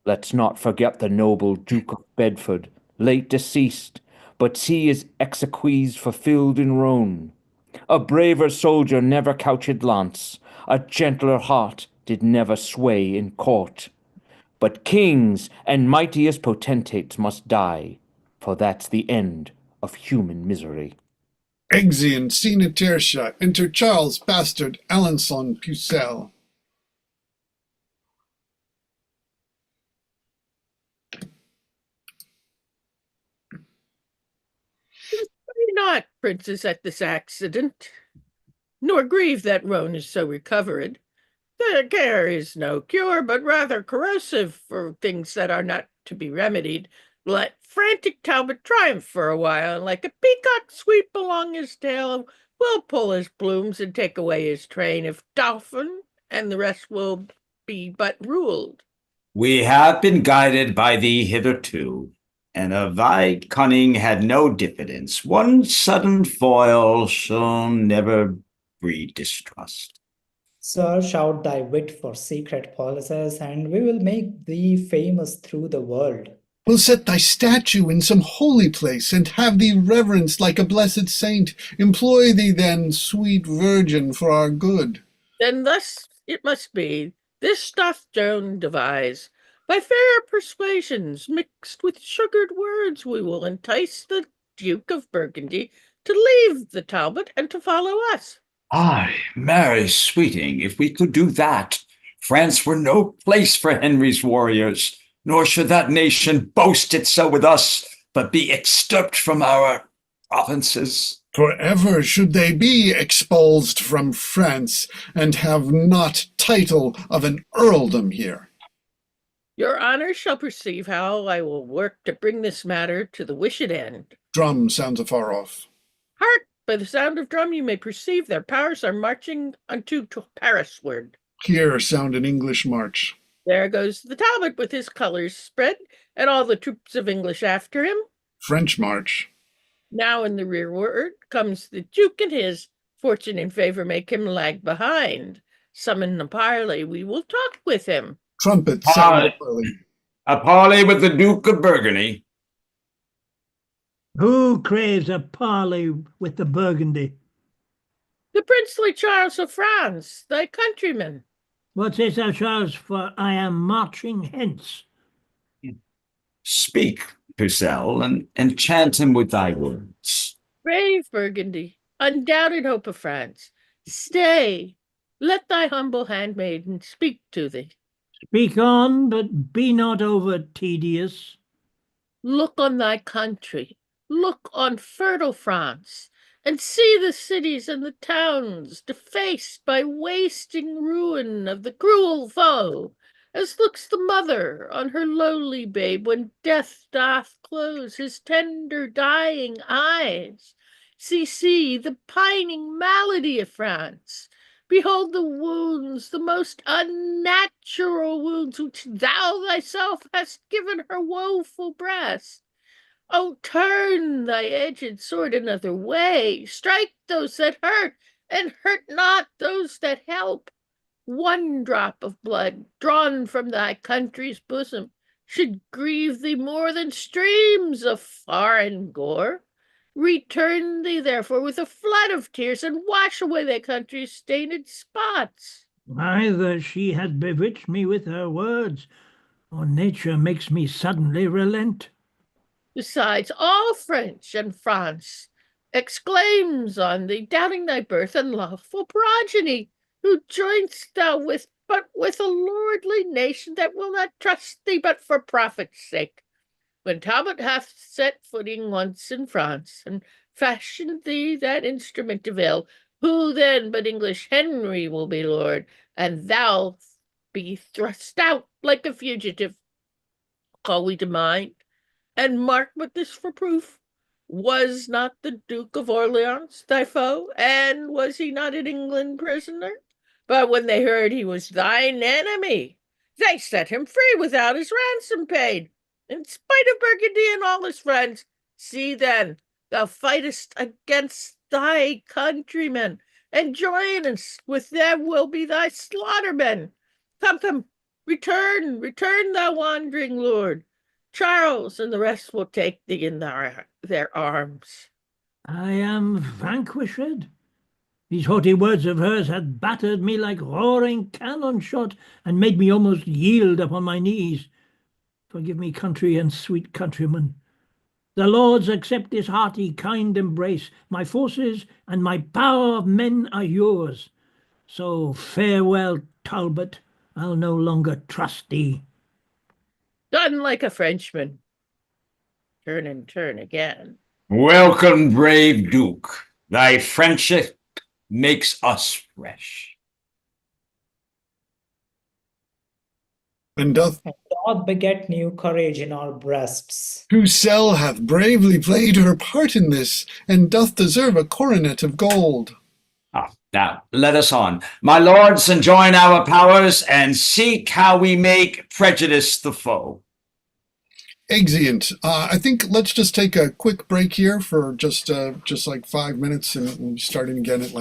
let's not forget the noble Duke of Bedford, late deceased, but see his exequies fulfilled in Rhone. A braver soldier never couched lance, a gentler heart did never sway in court. But kings and mightiest potentates must die, for that's the end of human misery. Exeunt. Scene tertia, enter Charles, Bastard, Alençon, Pucelle. Worry not, princess, at this accident, nor grieve that Rhone is so recovered. The care is no cure, but rather corrosive for things that are not to be remedied. Let frantic Talbot triumph for a while, and like a peacock sweep along his tail, we'll pull his plumes and take away his train, if Dauphin and the rest will be but ruled. We have been guided by thee hitherto, and of thy cunning had no diffidence. One sudden foil shall never breed distrust. Sir, shout thy wit for secret policies, and we will make thee famous through the world. We'll set thy statue in some holy place, and have thee reverenced like a blessed saint. Employ thee then, sweet virgin, for our good. Then thus it must be. This doth Joan devise. By fair persuasions, mixed with sugared words, we will entice the Duke of Burgundy to leave the Talbot and to follow us. Ay, marry, sweeting, if we could do that, France were no place for Henry's warriors, nor should that nation boast it so with us, but be extirped from our provinces. Forever should they be expulsed from France, and have not title of an earldom here. Your honor shall perceive how I will work to bring this matter to the wished end. Drum sounds afar off. Hark! By the sound of drum you may perceive their powers are marching unto Parisward. Here sound an English march. There goes the Talbot with his colors spread, and all the troops of English after him. French march. Now in the rearward comes the Duke and his. Fortune and favor make him lag behind. Summon the parley, we will talk with him. Trumpet sound early. A parley with the Duke of Burgundy. Who craves a parley with the Burgundy? The princely Charles of France, thy countryman. What sayst thou, Charles? For I am marching hence. Speak, Purcell, and enchant him with thy words. Brave Burgundy, undoubted hope of France, stay, let thy humble handmaiden speak to thee. Speak on, but be not over tedious. Look on thy country, look on fertile France, and see the cities and the towns defaced by wasting ruin of the cruel foe, as looks the mother on her lowly babe when death doth close his tender dying eyes. See, the pining malady of France. Behold the wounds, the most unnatural wounds which thou thyself hast given her woeful breast. Oh, turn thy edged sword another way, strike those that hurt, and hurt not those that help. One drop of blood drawn from thy country's bosom should grieve thee more than streams of foreign gore. Return thee therefore with a flood of tears, and wash away thy country's stained spots. Either she had bewitched me with her words, or nature makes me suddenly relent. Besides, all French and France exclaims on thee, doubting thy birth and lawful progeny. Who joinst thou with but with a lordly nation that will not trust thee but for profit's sake? When Talbot hath set footing once in France, and fashioned thee that instrument of ill, who then but English Henry will be lord, and thou be thrust out like a fugitive? Call we to mind, and mark but this for proof. Was not the Duke of Orleans thy foe, and was he not in England prisoner? But when they heard he was thine enemy, they set him free without his ransom paid, in spite of Burgundy and all his friends. See then, thou fightest against thy countrymen, and joinest with them will be thy slaughtermen. Come, return, thou wandering lord. Charles and the rest will take thee in their arms. I am vanquished. These haughty words of hers had battered me like roaring cannon shot, and made me almost yield upon my knees. Forgive me, country and sweet countrymen. The lords accept this hearty, kind embrace. My forces and my power of men are yours. So farewell, Talbot. I'll no longer trust thee. Done like a Frenchman. Turn and turn again. Welcome, brave Duke. Thy friendship makes us fresh. And doth God beget new courage in our breasts. Pucelle hath bravely played her part in this, and doth deserve a coronet of gold. Now, let us on. My lords, enjoin our powers, and seek how we make prejudice the foe. Exeunt. I think let's just take a quick break here for just like 5 minutes, and we'll be starting again at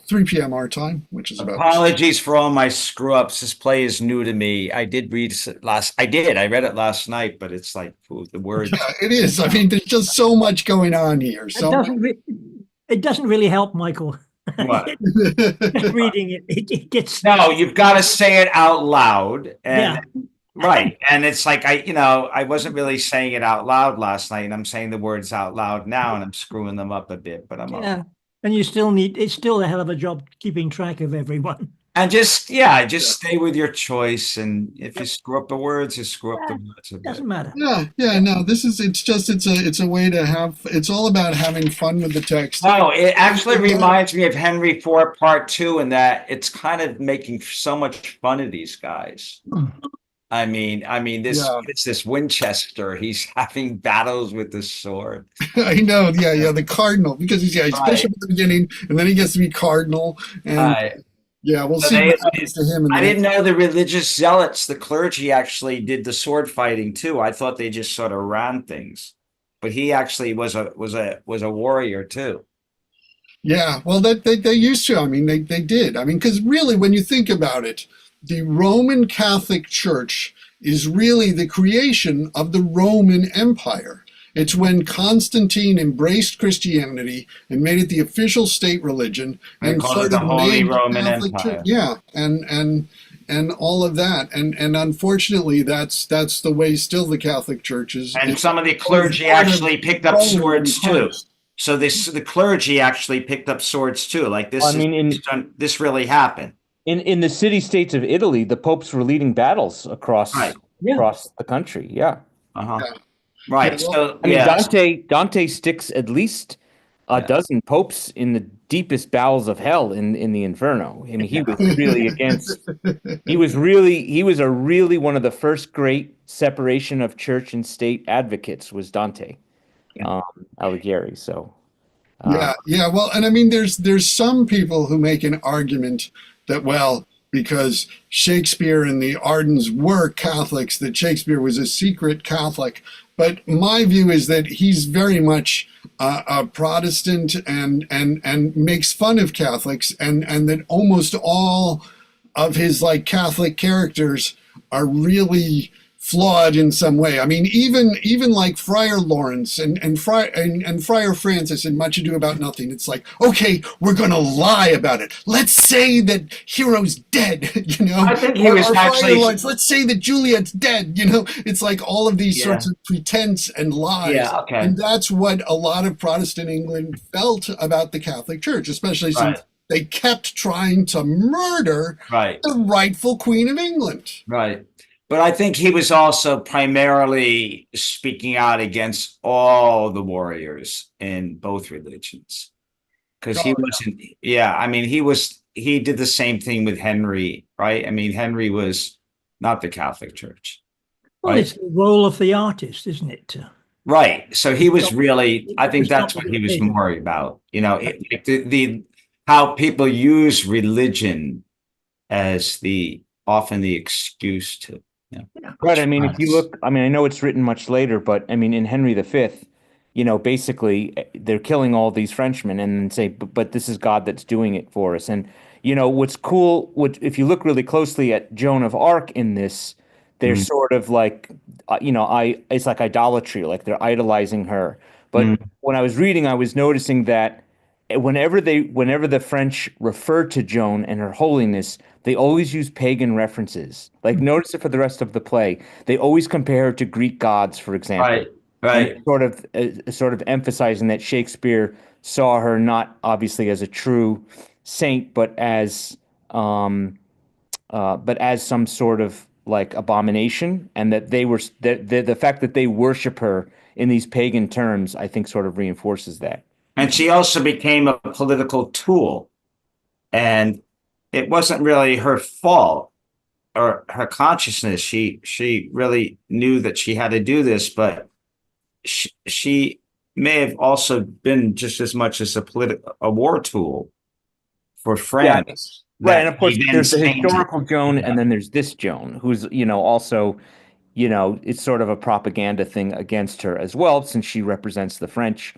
3 p.m. our time, which is about. Apologies for all my screw ups. This play is new to me. I read it last night, but it's like the words. Yeah, it is. I mean, there's just so much going on here. It doesn't really help, Michael. What? Just reading it gets. No, you've got to say it out loud. And Yeah. right. And it's like I wasn't really saying it out loud last night, and I'm saying the words out loud now, and I'm screwing them up a bit, but I'm Yeah. And you still it's still a hell of a job keeping track of everyone. And just stay with your choice, and if you screw up the words, you screw up the words a bit. Doesn't matter. Yeah. No, it's a way to have. It's all about having fun with the text. No, it actually reminds me of Henry IV Part 2 in that it's kind of making so much fun of these guys. I mean, it's this Winchester. He's having battles with the sword. I know. Yeah. The cardinal, because he's bishop at the beginning, and then he gets to be cardinal, and. Yeah, we'll see what happens to him. I didn't know the religious zealots, the clergy, actually did the sword fighting too. I thought they just sort of ran things, but he actually was a warrior too. Yeah, well, they used to. I mean, they did. I mean, because really, when you think about it, the Roman Catholic Church is really the creation of the Roman Empire. It's when Constantine embraced Christianity and made it the official state religion They and called it sort the of Holy made the Roman Catholic Church. Empire. Yeah, and all of that. And unfortunately that's the way still the Catholic Church is. And some of the is clergy part of actually picked up Rome and swords too. Christ. So the clergy actually picked up swords too. Like I mean, this really happened. in the city-states of Italy, the popes were leading battles across Right. across the country. Yeah. Uh-huh. Yeah. Right. Yeah, well, So I mean, yeah. Dante sticks at least a Yeah. dozen popes in the deepest bowels of hell in the Inferno. I mean, he was really against. He was a really one of the first great separation of church and state advocates was Dante Alighieri. So Yeah. Well, and I mean, there's some people who make an argument that, well, because Shakespeare and the Ardens were Catholics, that Shakespeare was a secret Catholic. But my view is that he's very much a Protestant and makes fun of Catholics, and that almost all of his like Catholic characters are really flawed in some way. I mean, even like Friar Lawrence and Friar Francis in Much Ado About Nothing, it's like, okay, we're gonna lie about it. Let's say that Hero's dead, you know. I think he was or actually- Friar Lawrence, let's say that Juliet's dead, you know. It's like all of these sorts of pretense and lies. Yeah, okay. And that's what a lot of Protestant England felt about the Catholic Church, especially since Right. they kept trying to murder Right. the rightful Queen of England. Right. But I think he was also primarily speaking out against all the warriors in both religions. Because he Oh, yeah. wasn't, yeah, I mean, he did the same thing with Henry, right? I mean, Henry was not the Catholic Church. Well, Right. it's the role of the artist, isn't it? Right. So he was really, I think It's not that's what he was really- more about, you know, like the how people use religion as often the excuse to, you know. right. I mean, if you look, I mean, I know it's written much later, but I mean, in Henry V, you know, basically they're killing all these Frenchmen and then say, but this is God that's doing it for us. And, you know, what's cool, if you look really closely at Joan of Arc in this, they're sort of like, you know, it's like idolatry, like they're idolizing her. But when I was reading, I was noticing that whenever the French refer to Joan and her holiness, they always use pagan references. Like notice it for the rest of the play. They always compare her to Greek gods, for example. Right. And Right. it's sort of emphasizing that Shakespeare saw her not obviously as a true saint, but as some sort of like abomination, and that they were the fact that they worship her in these pagan terms, I think, sort of reinforces that. And she also became a political tool. And it wasn't really her fault or her consciousness. She really knew that she had to do this, but she may have also been just as much as a war tool for France. Right, and of course, he then there's the sainted. historical Joan, Yeah. and then there's this Joan, who's, you know, also, you know, it's sort of a propaganda thing against her as well, since she represents the French.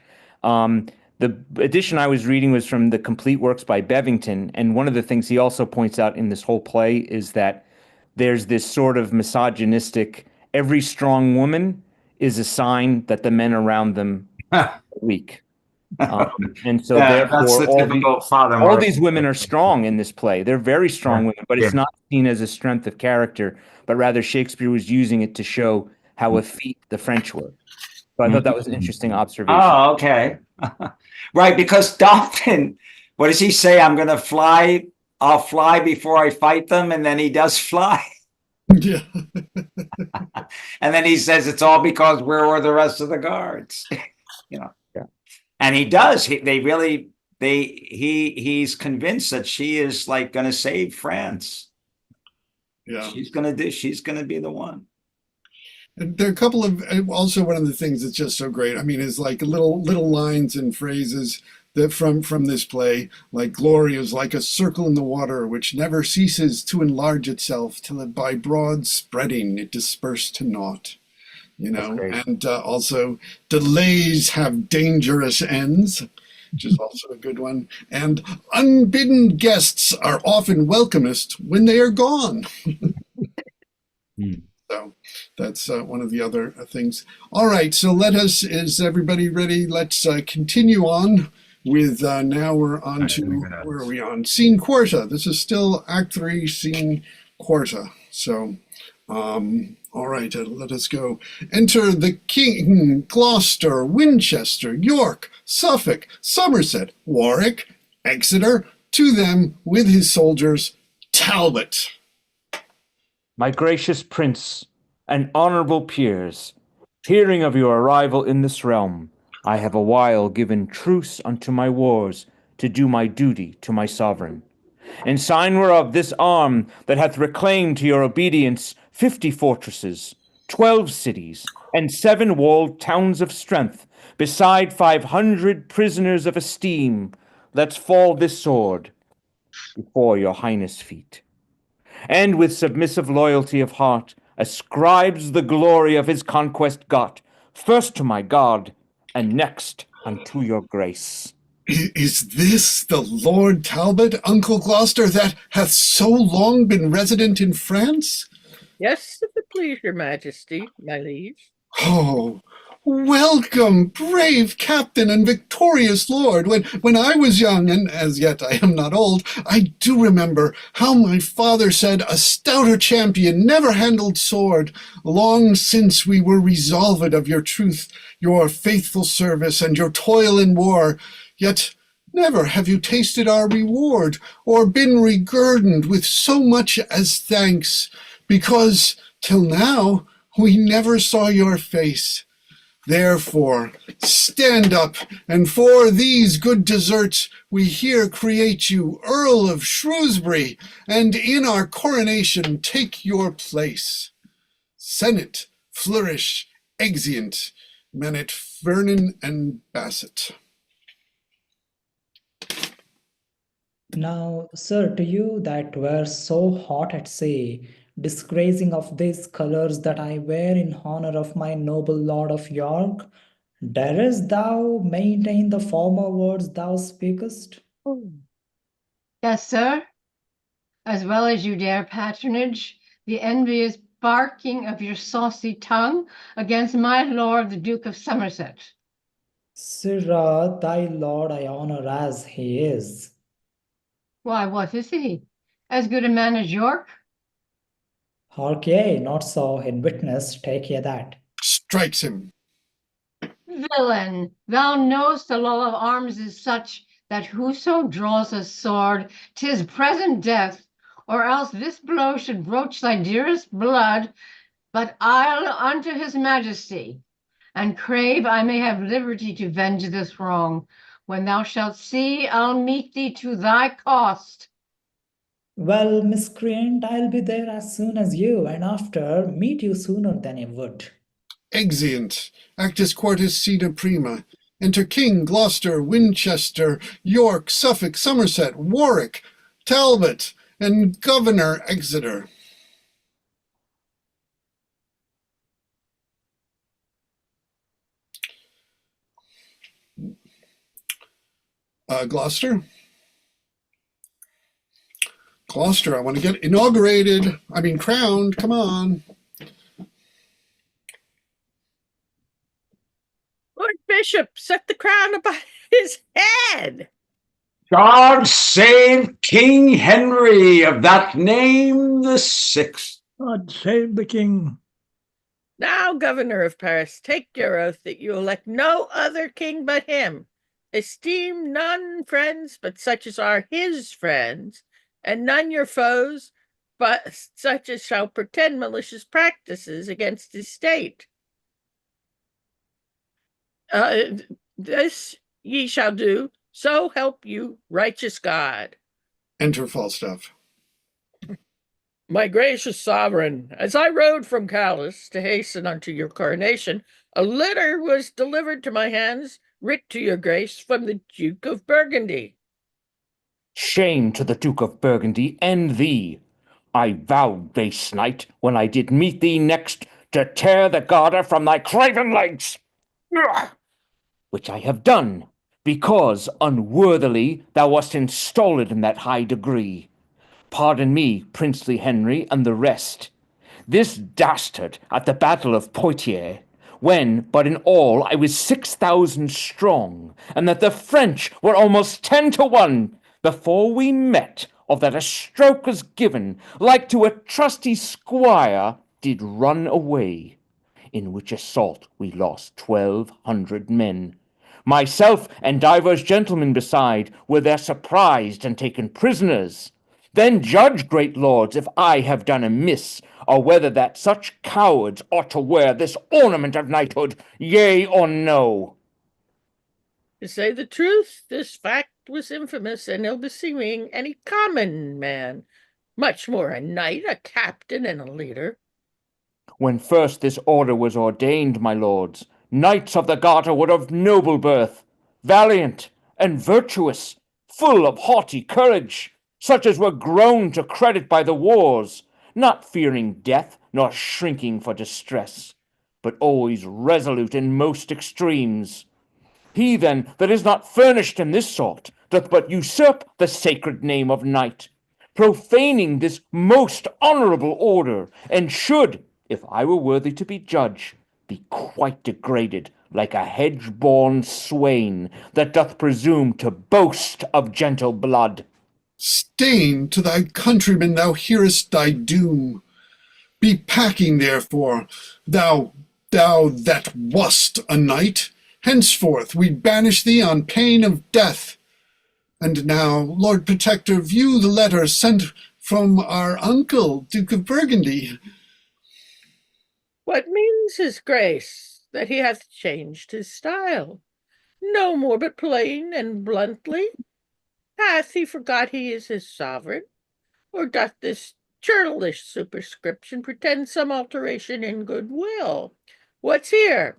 The edition I was reading was from the Complete Works by Bevington, and one of the things he also points out in this whole play is that there's this sort of misogynistic, every strong woman is a sign that the men around them are weak. And so Yeah, that's therefore the typical Father all Martin. these women are strong in this play. They're very strong women, but it's Yeah. not seen as a strength of character, but rather Shakespeare was using it to show how effete the French were. So I thought that was an interesting observation. Oh, okay. Right, because Dalton, what does he say? I'll fly before I fight them, and then he does fly. Yeah. And then he says it's all because where were the rest of the guards? You know. Yeah. And he does. He's convinced that she is like going to save France. Yeah. She's going to be the one. And there are a couple of, also one of the things that's just so great, I mean, is like little lines and phrases that from this play, like glory is like a circle in the water which never ceases to enlarge itself till it by broad spreading it disperse to naught. You know, and also delays have dangerous ends, which is also a good one. And unbidden guests are often welcomest when they are gone. So that's one of the other things. All right, so is everybody ready? Let's continue on with, now we're on to, where are we on? Scene quarta. This is still Act 3, Scene quarta. So, all right, let us go. Enter the King, Gloucester, Winchester, York, Suffolk, Somerset, Warwick, Exeter, to them with his soldiers, Talbot. My gracious prince and honorable peers, hearing of your arrival in this realm, I have a while given truce unto my wars to do my duty to my sovereign. In sign whereof this arm that hath reclaimed to your obedience 50 fortresses, 12 cities, and 7 walled towns of strength, beside 500 prisoners of esteem, lets fall this sword before your highness' feet, and with submissive loyalty of heart ascribes the glory of his conquest got, first to my God, and next unto your grace. Is this the Lord Talbot, Uncle Gloucester, that hath so long been resident in France? Yes, if it please your majesty, my liege. Oh, welcome, brave captain and victorious lord. When I was young, and as yet I am not old, I do remember how my father said a stouter champion never handled sword. Long since we were resolved of your truth, your faithful service, and your toil in war. Yet never have you tasted our reward, or been reguerdoned with so much as thanks, because till now we never saw your face. Therefore, stand up, and for these good deserts we here create you Earl of Shrewsbury, and in our coronation take your place. Senate, flourish, exeunt, Manet, Vernon, and Bassett. Now, sir, to you that were so hot at sea, disgracing of these colours that I wear in honour of my noble lord of York, darest thou maintain the former words thou speakest? Yes, sir, as well as you dare patronage the envious barking of your saucy tongue against my lord the Duke of Somerset. Sirrah, thy lord I honour as he is. Why, what is he? As good a man as York? Hark ye, not so, in witness, take ye that. Strikes him. Villain, thou know'st the law of arms is such that whoso draws a sword, 'tis present death, or else this blow should broach thy dearest blood. But I'll unto his majesty, and crave I may have liberty to venge this wrong. When thou shalt see, I'll meet thee to thy cost. Well, miscreant, I'll be there as soon as you, and after meet you sooner than you would. Exeunt. Actus quartus scena prima. Enter King, Gloucester, Winchester, York, Suffolk, Somerset, Warwick, Talbot, and Governor Exeter. Gloucester? Gloucester, I want to get crowned. Come on. Lord Bishop, set the crown about his head. God save King Henry, of that name the 6th. God save the king. Now, Governor of Paris, take your oath that you elect no other king but him. Esteem none friends but such as are his friends, and none your foes but such as shall pretend malicious practices against his state. This ye shall do, so help you righteous God. Enter Falstaff. My gracious sovereign, as I rode from Calais to hasten unto your coronation, a letter was delivered to my hands, writ to your grace from the Duke of Burgundy. Shame to the Duke of Burgundy and thee! I vowed, base knight, when I did meet thee next, to tear the garter from thy craven legs, which I have done, because unworthily thou wast installed in that high degree. Pardon me, princely Henry, and the rest. this dastard at the battle of Poitiers, when but in all I was 6,000 strong, and that the French were almost 10 to 1, before we met, of that a stroke was given, like to a trusty squire, did run away, in which assault we lost 1,200 men. Myself and divers gentlemen beside were there surprised and taken prisoners. Then judge, great lords, if I have done amiss, or whether that such cowards ought to wear this ornament of knighthood, yea or no. To say the truth, this fact was infamous and ill-beseeming any common man, much more a knight, a captain, and a leader. When first this order was ordained, my lords, knights of the Garter were of noble birth, valiant and virtuous, full of haughty courage, such as were grown to credit by the wars, not fearing death nor shrinking for distress, but always resolute in most extremes. He then that is not furnished in this sort doth but usurp the sacred name of knight, profaning this most honourable order, and should, if I were worthy to be judge, be quite degraded like a hedge-born swain that doth presume to boast of gentle blood. Stain to thy countrymen, thou hearest thy doom. Be packing, therefore, thou that wast a knight. Henceforth we banish thee on pain of death. And now, Lord Protector, view the letter sent from our uncle, Duke of Burgundy. What means his grace? That he hath changed his style. No more but plain and bluntly? Hath he forgot he is his sovereign? Or doth this churlish superscription pretend some alteration in goodwill? What's here?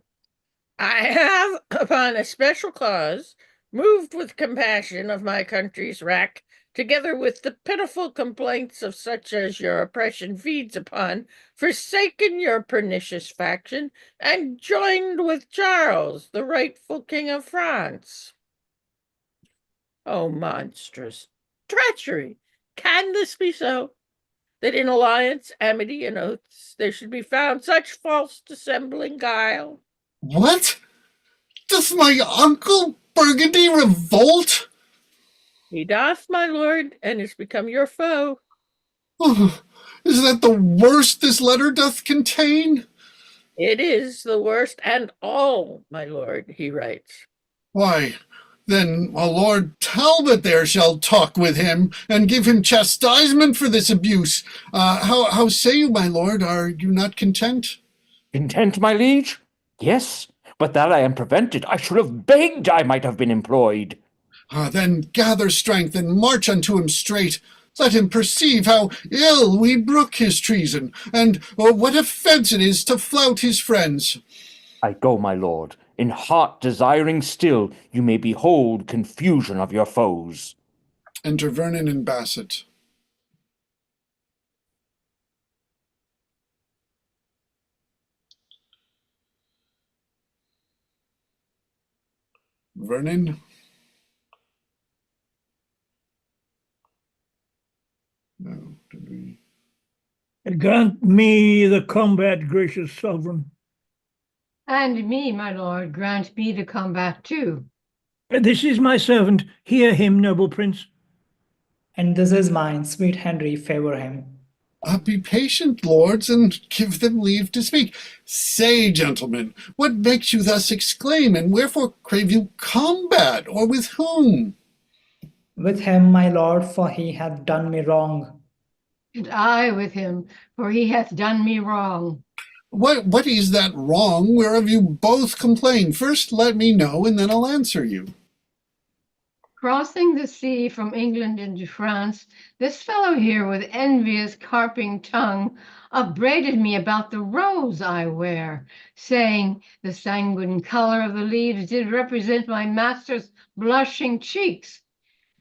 I have, upon a special cause, moved with compassion of my country's wrack, together with the pitiful complaints of such as your oppression feeds upon, forsaken your pernicious faction, and joined with Charles, the rightful King of France. Oh, monstrous treachery! Can this be so? That in alliance, amity, and oaths there should be found such false dissembling guile? What? Doth my uncle Burgundy revolt? He doth, my lord, and is become your foe. Oh, is that the worst this letter doth contain? It is the worst and all, my lord, he writes. Why, then a Lord Talbot there shall talk with him, and give him chastisement for this abuse. How say you, my lord? Are you not content? Content, my liege? Yes, but that I am prevented. I should have begged I might have been employed. Then gather strength and march unto him straight. Let him perceive how ill we brook his treason, and what offence it is to flout his friends. I go, my lord, in heart desiring still you may behold confusion of your foes. Enter Vernon and Basset. Vernon? No, did we? Grant me the combat, gracious sovereign. And me, my lord, grant me the combat too. This is my servant. Hear him, noble prince. And this is mine, sweet Henry, favor him. Be patient, lords, and give them leave to speak. Say, gentlemen, what makes you thus exclaim, and wherefore crave you combat, or with whom? With him, my lord, for he hath done me wrong. And I with him, for he hath done me wrong. What is that wrong whereof you both complain? First let me know, and then I'll answer you. Crossing the sea from England into France, this fellow here with envious carping tongue upbraided me about the rose I wear, saying the sanguine color of the leaves did represent my master's blushing cheeks,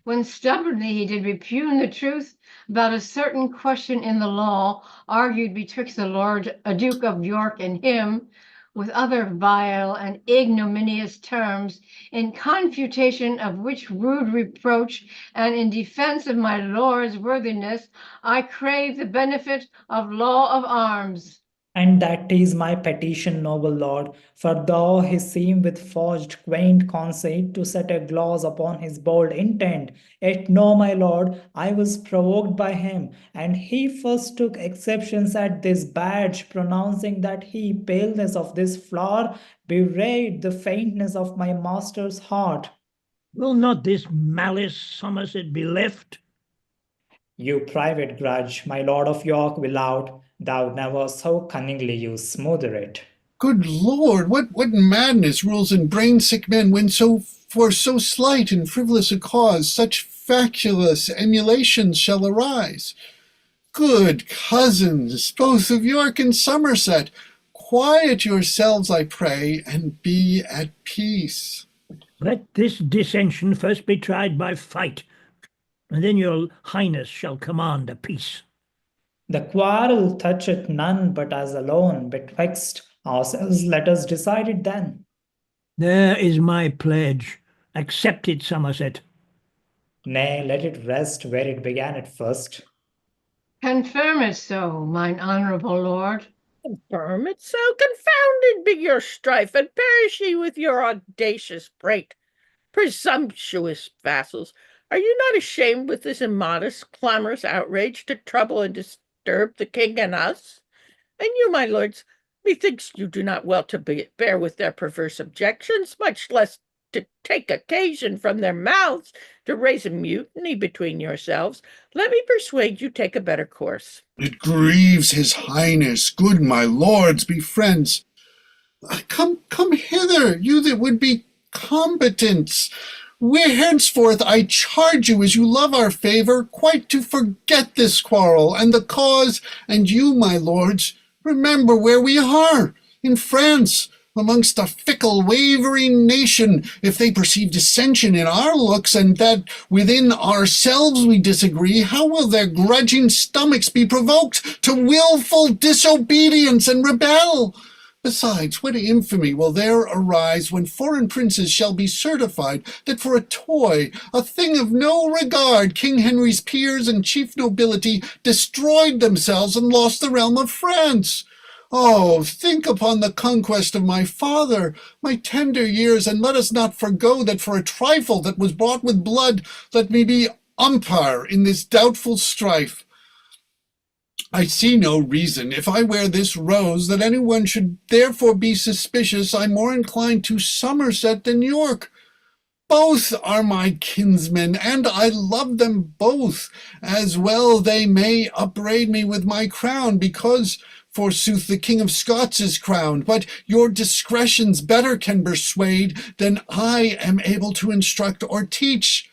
when stubbornly he did repugn the truth about a certain question in the law argued betwixt the Lord, a Duke of York, and him, with other vile and ignominious terms, in confutation of which rude reproach and in defense of my lord's worthiness, I crave the benefit of law of arms. And that is my petition, noble lord, for though he seemed with forged quaint conceit to set a gloss upon his bold intent, yet no, my lord, I was provoked by him, and he first took exceptions at this badge, pronouncing that he paleness of this flower bewrayed the faintness of my master's heart. Will not this malice Somerset be left? You private grudge, my lord of York, will out, thou never so cunningly you smoother it. Good Lord, what madness rules in brain-sick men when for so slight and frivolous a cause such fatuous emulations shall arise? Good cousins, both of York and Somerset, quiet yourselves, I pray, and be at peace. Let this dissension first be tried by fight, and then your highness shall command a peace. The quarrel toucheth none but us alone, betwixt ourselves let us decide it then. There is my pledge. Accept it, Somerset. Nay, let it rest where it began at first. Confirm it so, mine honorable lord. Confirm it so, confounded be your strife, and perish ye with your audacious prate. Presumptuous vassals, are you not ashamed with this immodest, clamorous outrage to trouble and disturb the king and us? And you, my lords, methinks you do not well to bear with their perverse objections, much less to take occasion from their mouths to raise a mutiny between yourselves. Let me persuade you take a better course. It grieves his highness. Good my lords, be friends. Come hither, you that would be combatants. Where henceforth I charge you, as you love our favour, quite to forget this quarrel and the cause, and you, my lords, remember where we are, in France, amongst a fickle, wavering nation. If they perceive dissension in our looks, and that within ourselves we disagree, how will their grudging stomachs be provoked to wilful disobedience and rebel? Besides, what infamy will there arise when foreign princes shall be certified that for a toy, a thing of no regard, King Henry's peers and chief nobility destroyed themselves and lost the realm of France? Oh, think upon the conquest of my father, my tender years, and let us not forgo that for a trifle that was bought with blood, let me be umpire in this doubtful strife. I see no reason, if I wear this rose, that anyone should therefore be suspicious. I'm more inclined to Somerset than York. Both are my kinsmen, and I love them both. As well they may upbraid me with my crown, because, forsooth, the King of Scots is crowned. But your discretions better can persuade than I am able to instruct or teach.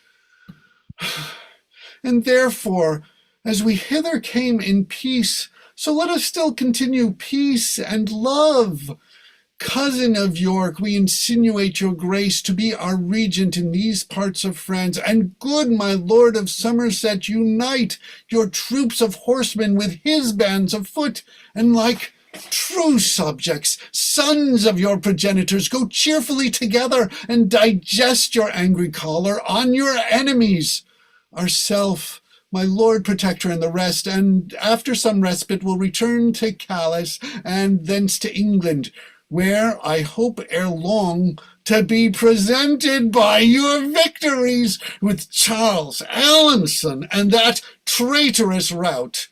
And therefore, as we hither came in peace, so let us still continue peace and love. Cousin of York, we insinuate your grace to be our regent in these parts of France, and good my lord of Somerset, unite your troops of horsemen with his bands of foot, and like true subjects, sons of your progenitors, go cheerfully together and digest your angry choler on your enemies. Ourself, my lord protector, and the rest, and after some respite will return to Calais, and thence to England, where I hope ere long to be presented by your victories with Charles, Alanson, and that traitorous rout.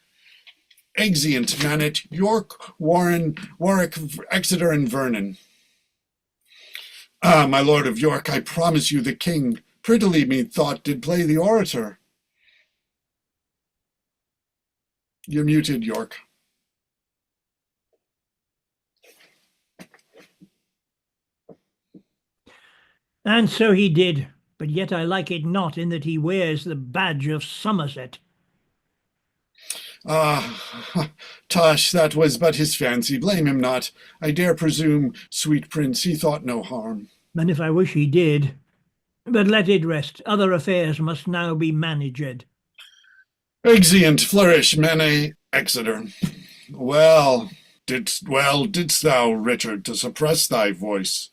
Exeunt Manet, York, Warwick, Exeter, and Vernon. Ah, my lord of York, I promise you the king prettily methought did play the orator. You're muted, York. And so he did, but yet I like it not in that he wears the badge of Somerset. Ah, tush, that was but his fancy. Blame him not. I dare presume, sweet prince, he thought no harm. And if I wish he did. But let it rest. Other affairs must now be managed. Exeunt, flourish, Mene, Exeter. Well, Didst thou, Richard, to suppress thy voice?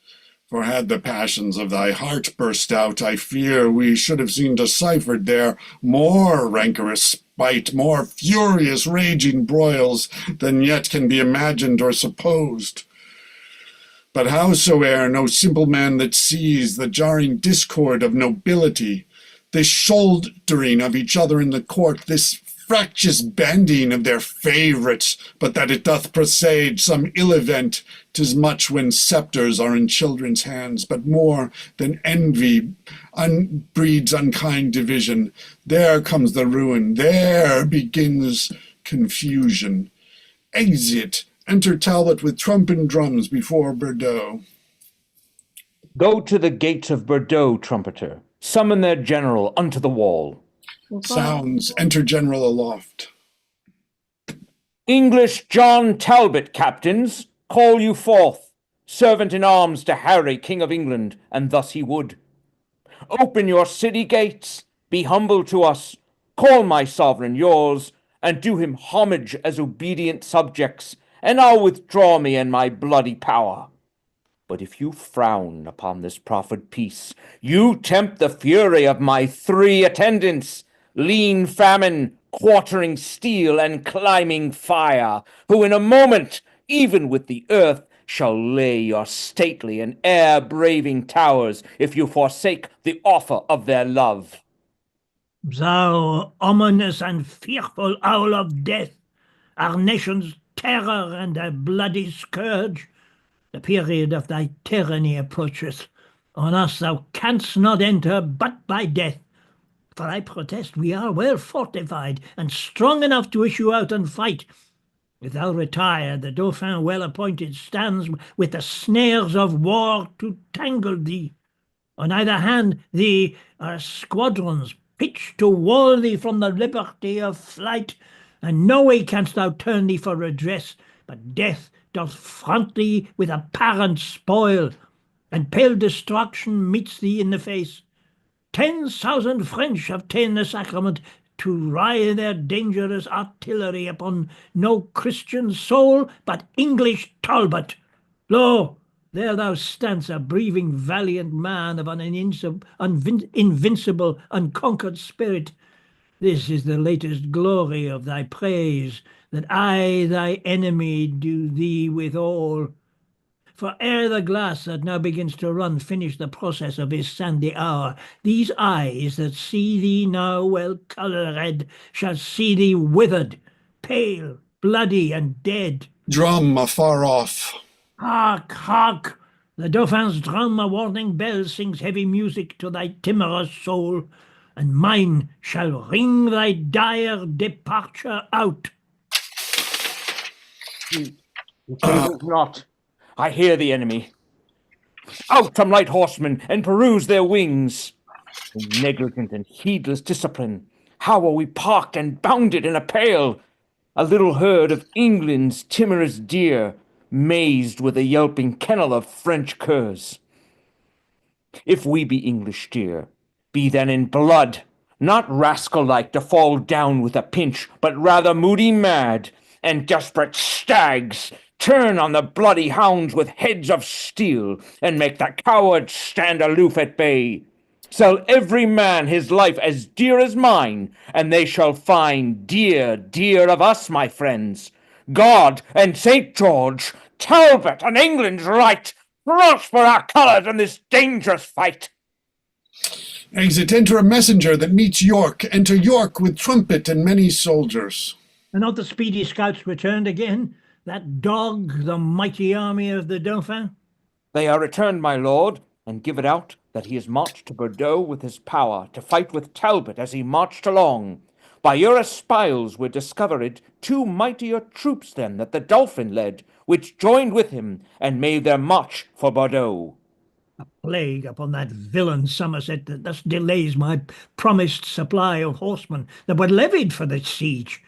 For had the passions of thy heart burst out, I fear we should have seen deciphered there more rancorous spite, more furious raging broils than yet can be imagined or supposed. But howsoe'er, no simple man that sees the jarring discord of nobility, this shouldering of each other in the court, this fractious bandying of their favourites, but that it doth presage some ill event, 'tis much when sceptres are in children's hands, but more than envy breeds unkind division. There comes the ruin, there begins confusion. Exit, enter Talbot with trump and drums before Bordeaux. Go to the gates of Bordeaux, trumpeter. Summon their general unto the wall. Sounds, enter General aloft. English John Talbot, captains, call you forth, servant in arms to Harry, King of England, and thus he would. Open your city gates, be humble to us, call my sovereign yours, and do him homage as obedient subjects, and I'll withdraw me and my bloody power. But if you frown upon this proffered peace, you tempt the fury of my 3 attendants, lean famine, quartering steel, and climbing fire, who in a moment, even with the earth, shall lay your stately and air-braving towers if you forsake the offer of their love. Thou ominous and fearful owl of death, our nation's terror and a bloody scourge, the period of thy tyranny approacheth. On us thou canst not enter but by death. For I protest we are well fortified and strong enough to issue out and fight. If thou retire, the Dauphin well appointed stands with the snares of war to tangle thee. On either hand thee are squadrons pitched to wall thee from the liberty of flight, and no way canst thou turn thee for redress, but death doth front thee with apparent spoil, and pale destruction meets thee in the face. 10,000 French have ta'en the sacrament to ride their dangerous artillery upon no Christian soul but English Talbot. Lo, there thou standst, a breathing valiant man of an invincible, unconquered spirit. This is the latest glory of thy praise, that I, thy enemy, do thee withal. For ere the glass that now begins to run finish the process of his sandy hour, these eyes that see thee now well colour-red shall see thee withered, pale, bloody, and dead. Drum afar off. Hark, hark! The Dauphin's drum, a warning bell, sings heavy music to thy timorous soul, and mine shall ring thy dire departure out. You favors not. I hear the enemy. Out from light horsemen and peruse their wings. In negligent and heedless discipline, how are we parked and bounded in a pale? A little herd of England's timorous deer, mazed with a yelping kennel of French curs. If we be English deer, be then in blood, not rascal-like to fall down with a pinch, but rather moody mad, and desperate stags, turn on the bloody hounds with heads of steel, and make the cowards stand aloof at bay. Sell every man his life as dear as mine, and they shall find dear, dear of us, my friends. God and St. George, Talbot and England's right, prosper our colours in this dangerous fight. Exit, enter a messenger that meets York. Enter York with trumpet and many soldiers. And not the speedy scouts returned again, that dog, the mighty army of the Dauphin? They are returned, my lord, and give it out that he is marched to Bordeaux with his power to fight with Talbot as he marched along. By your espials were discovered 2 mightier troops then that the Dauphin led, which joined with him and made their march for Bordeaux. A plague upon that villain Somerset that thus delays my promised supply of horsemen that were levied for the siege.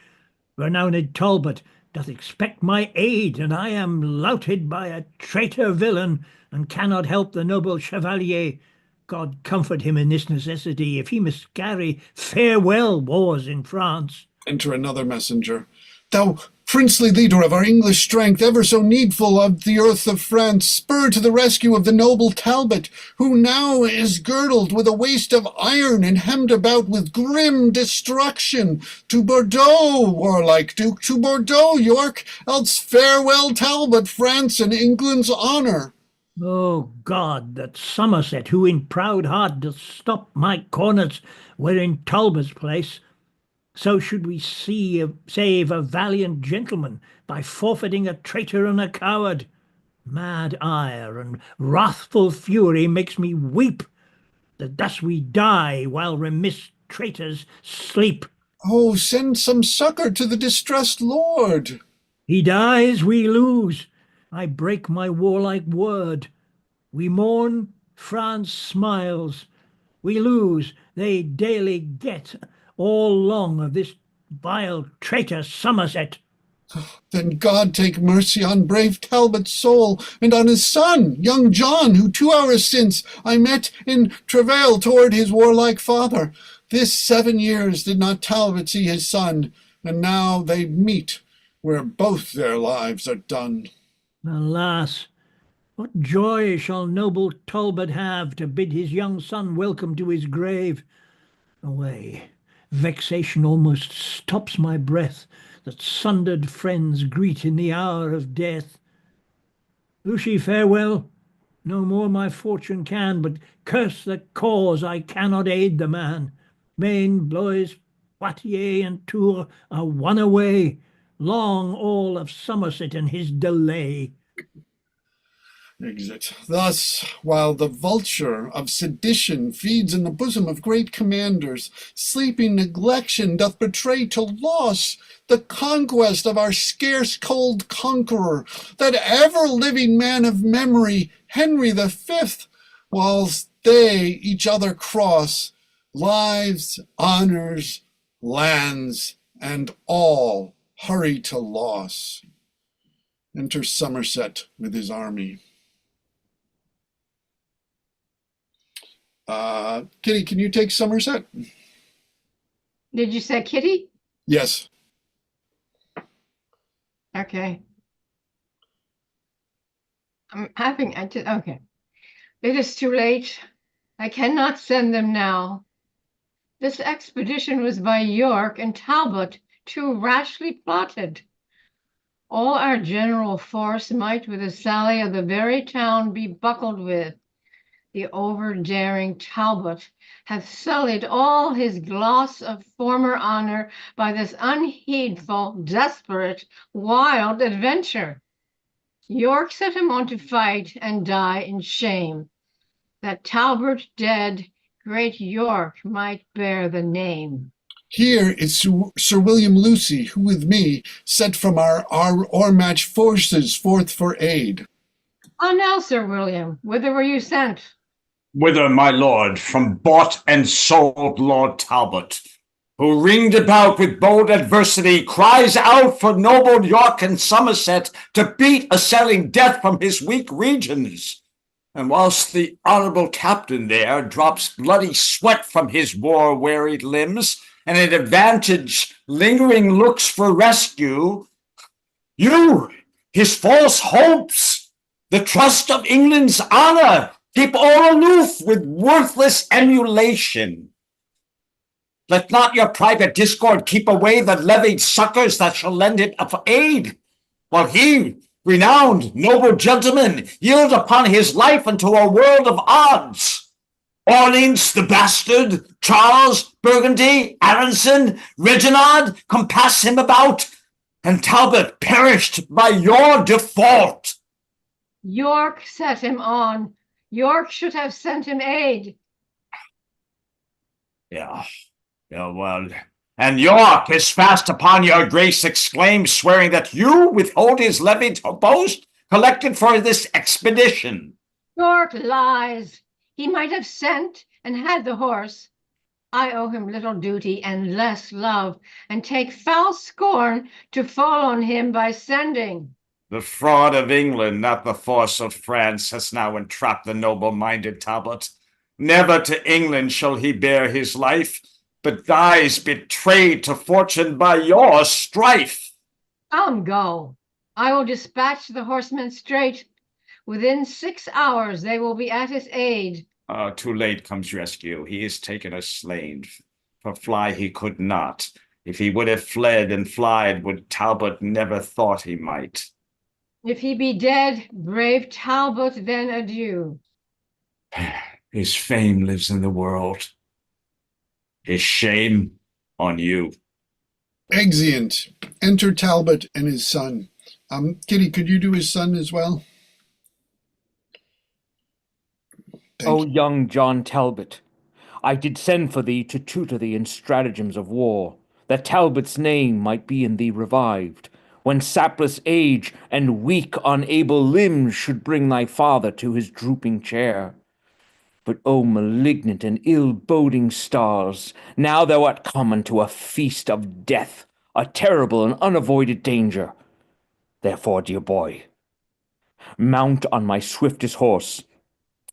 Renowned Talbot doth expect my aid, and I am louted by a traitor villain, and cannot help the noble chevalier. God comfort him in this necessity. If he miscarry, farewell wars in France. Enter another messenger. Thou Princely leader of our English strength, ever so needful of the earth of France, spur to the rescue of the noble Talbot, who now is girdled with a waist of iron and hemmed about with grim destruction. To Bordeaux, warlike Duke, to Bordeaux, York, else farewell Talbot, France and England's honour. Oh God, that Somerset, who in proud heart doth stop my corners, were in Talbot's place, so should we save a valiant gentleman by forfeiting a traitor and a coward. Mad ire and wrathful fury makes me weep, that thus we die while remiss traitors sleep. Oh, send some succour to the distressed lord. He dies, we lose. I break my warlike word. We mourn, France smiles. We lose, they daily get all long of this vile traitor Somerset. Then God take mercy on brave Talbot's soul, and on his son, young John, who 2 hours since I met in travail toward his warlike father. This 7 years did not Talbot see his son, and now they meet where both their lives are done. Alas, what joy shall noble Talbot have to bid his young son welcome to his grave? Away, vexation almost stops my breath, that sundered friends greet in the hour of death. Lucy, farewell. No more my fortune can, but curse the cause I cannot aid the man. Maine, Blois, Poitiers, and Tours are won away. Long all of Somerset and his delay. Exit. Thus, while the vulture of sedition feeds in the bosom of great commanders, sleeping neglection doth betray to loss the conquest of our scarce cold conqueror, that ever-living man of memory, Henry the Fifth, whilst they each other cross, lives, honours, lands, and all hurry to loss. Enter Somerset with his army. Kitty, can you take Somerset? Did you say Kitty? Yes. Okay. Okay. It is too late. I cannot send them now. This expedition was by York and Talbot too rashly plotted. All our general force might with a sally of the very town be buckled with. The over-daring Talbot hath sullied all his gloss of former honor by this unheedful, desperate, wild adventure. York set him on to fight and die in shame, that Talbot dead, great York might bear the name. Here is Sir William Lucy, who with me set from our o'ermatched forces forth for aid. Ah, now, Sir William, whither were you sent? Whither, my lord, from bought and sold Lord Talbot, who ringed about with bold adversity, cries out for noble York and Somerset to beat a selling death from his weak regions. And whilst the honourable captain there drops bloody sweat from his war-wearied limbs, and at advantage lingering looks for rescue, you, his false hopes, the trust of England's honour, keep all aloof with worthless emulation. Let not your private discord keep away the levied succours that shall lend it of aid, while he, renowned noble gentleman, yield upon his life unto a world of odds. Orleans the bastard, Charles, Burgundy, Aronson, Reginald compass him about, and Talbot perished by your default. York set him on. York should have sent him aid. Yeah, well, and York is fast upon your grace exclaimed, swearing that you withhold his levy to boast collected for this expedition. York lies. He might have sent and had the horse. I owe him little duty and less love, and take foul scorn to fall on him by sending. The fraud of England, not the force of France, has now entrapped the noble-minded Talbot. Never to England shall he bear his life, but dies betrayed to fortune by your strife. Go. I will dispatch the horsemen straight. Within 6 hours they will be at his aid. Too late comes rescue. He is taken as slain. For fly he could not. If he would have fled and flied, would Talbot never thought he might. If he be dead, brave Talbot, then adieu. His fame lives in the world. His shame on you. Exeunt. Enter Talbot and his son. Kitty, could you do his son as well? O young John Talbot, I did send for thee to tutor thee in stratagems of war, that Talbot's name might be in thee revived, when sapless age and weak unable limbs should bring thy father to his drooping chair. But O malignant and ill-boding stars, now thou art come unto a feast of death, a terrible and unavoided danger. Therefore, dear boy, mount on my swiftest horse,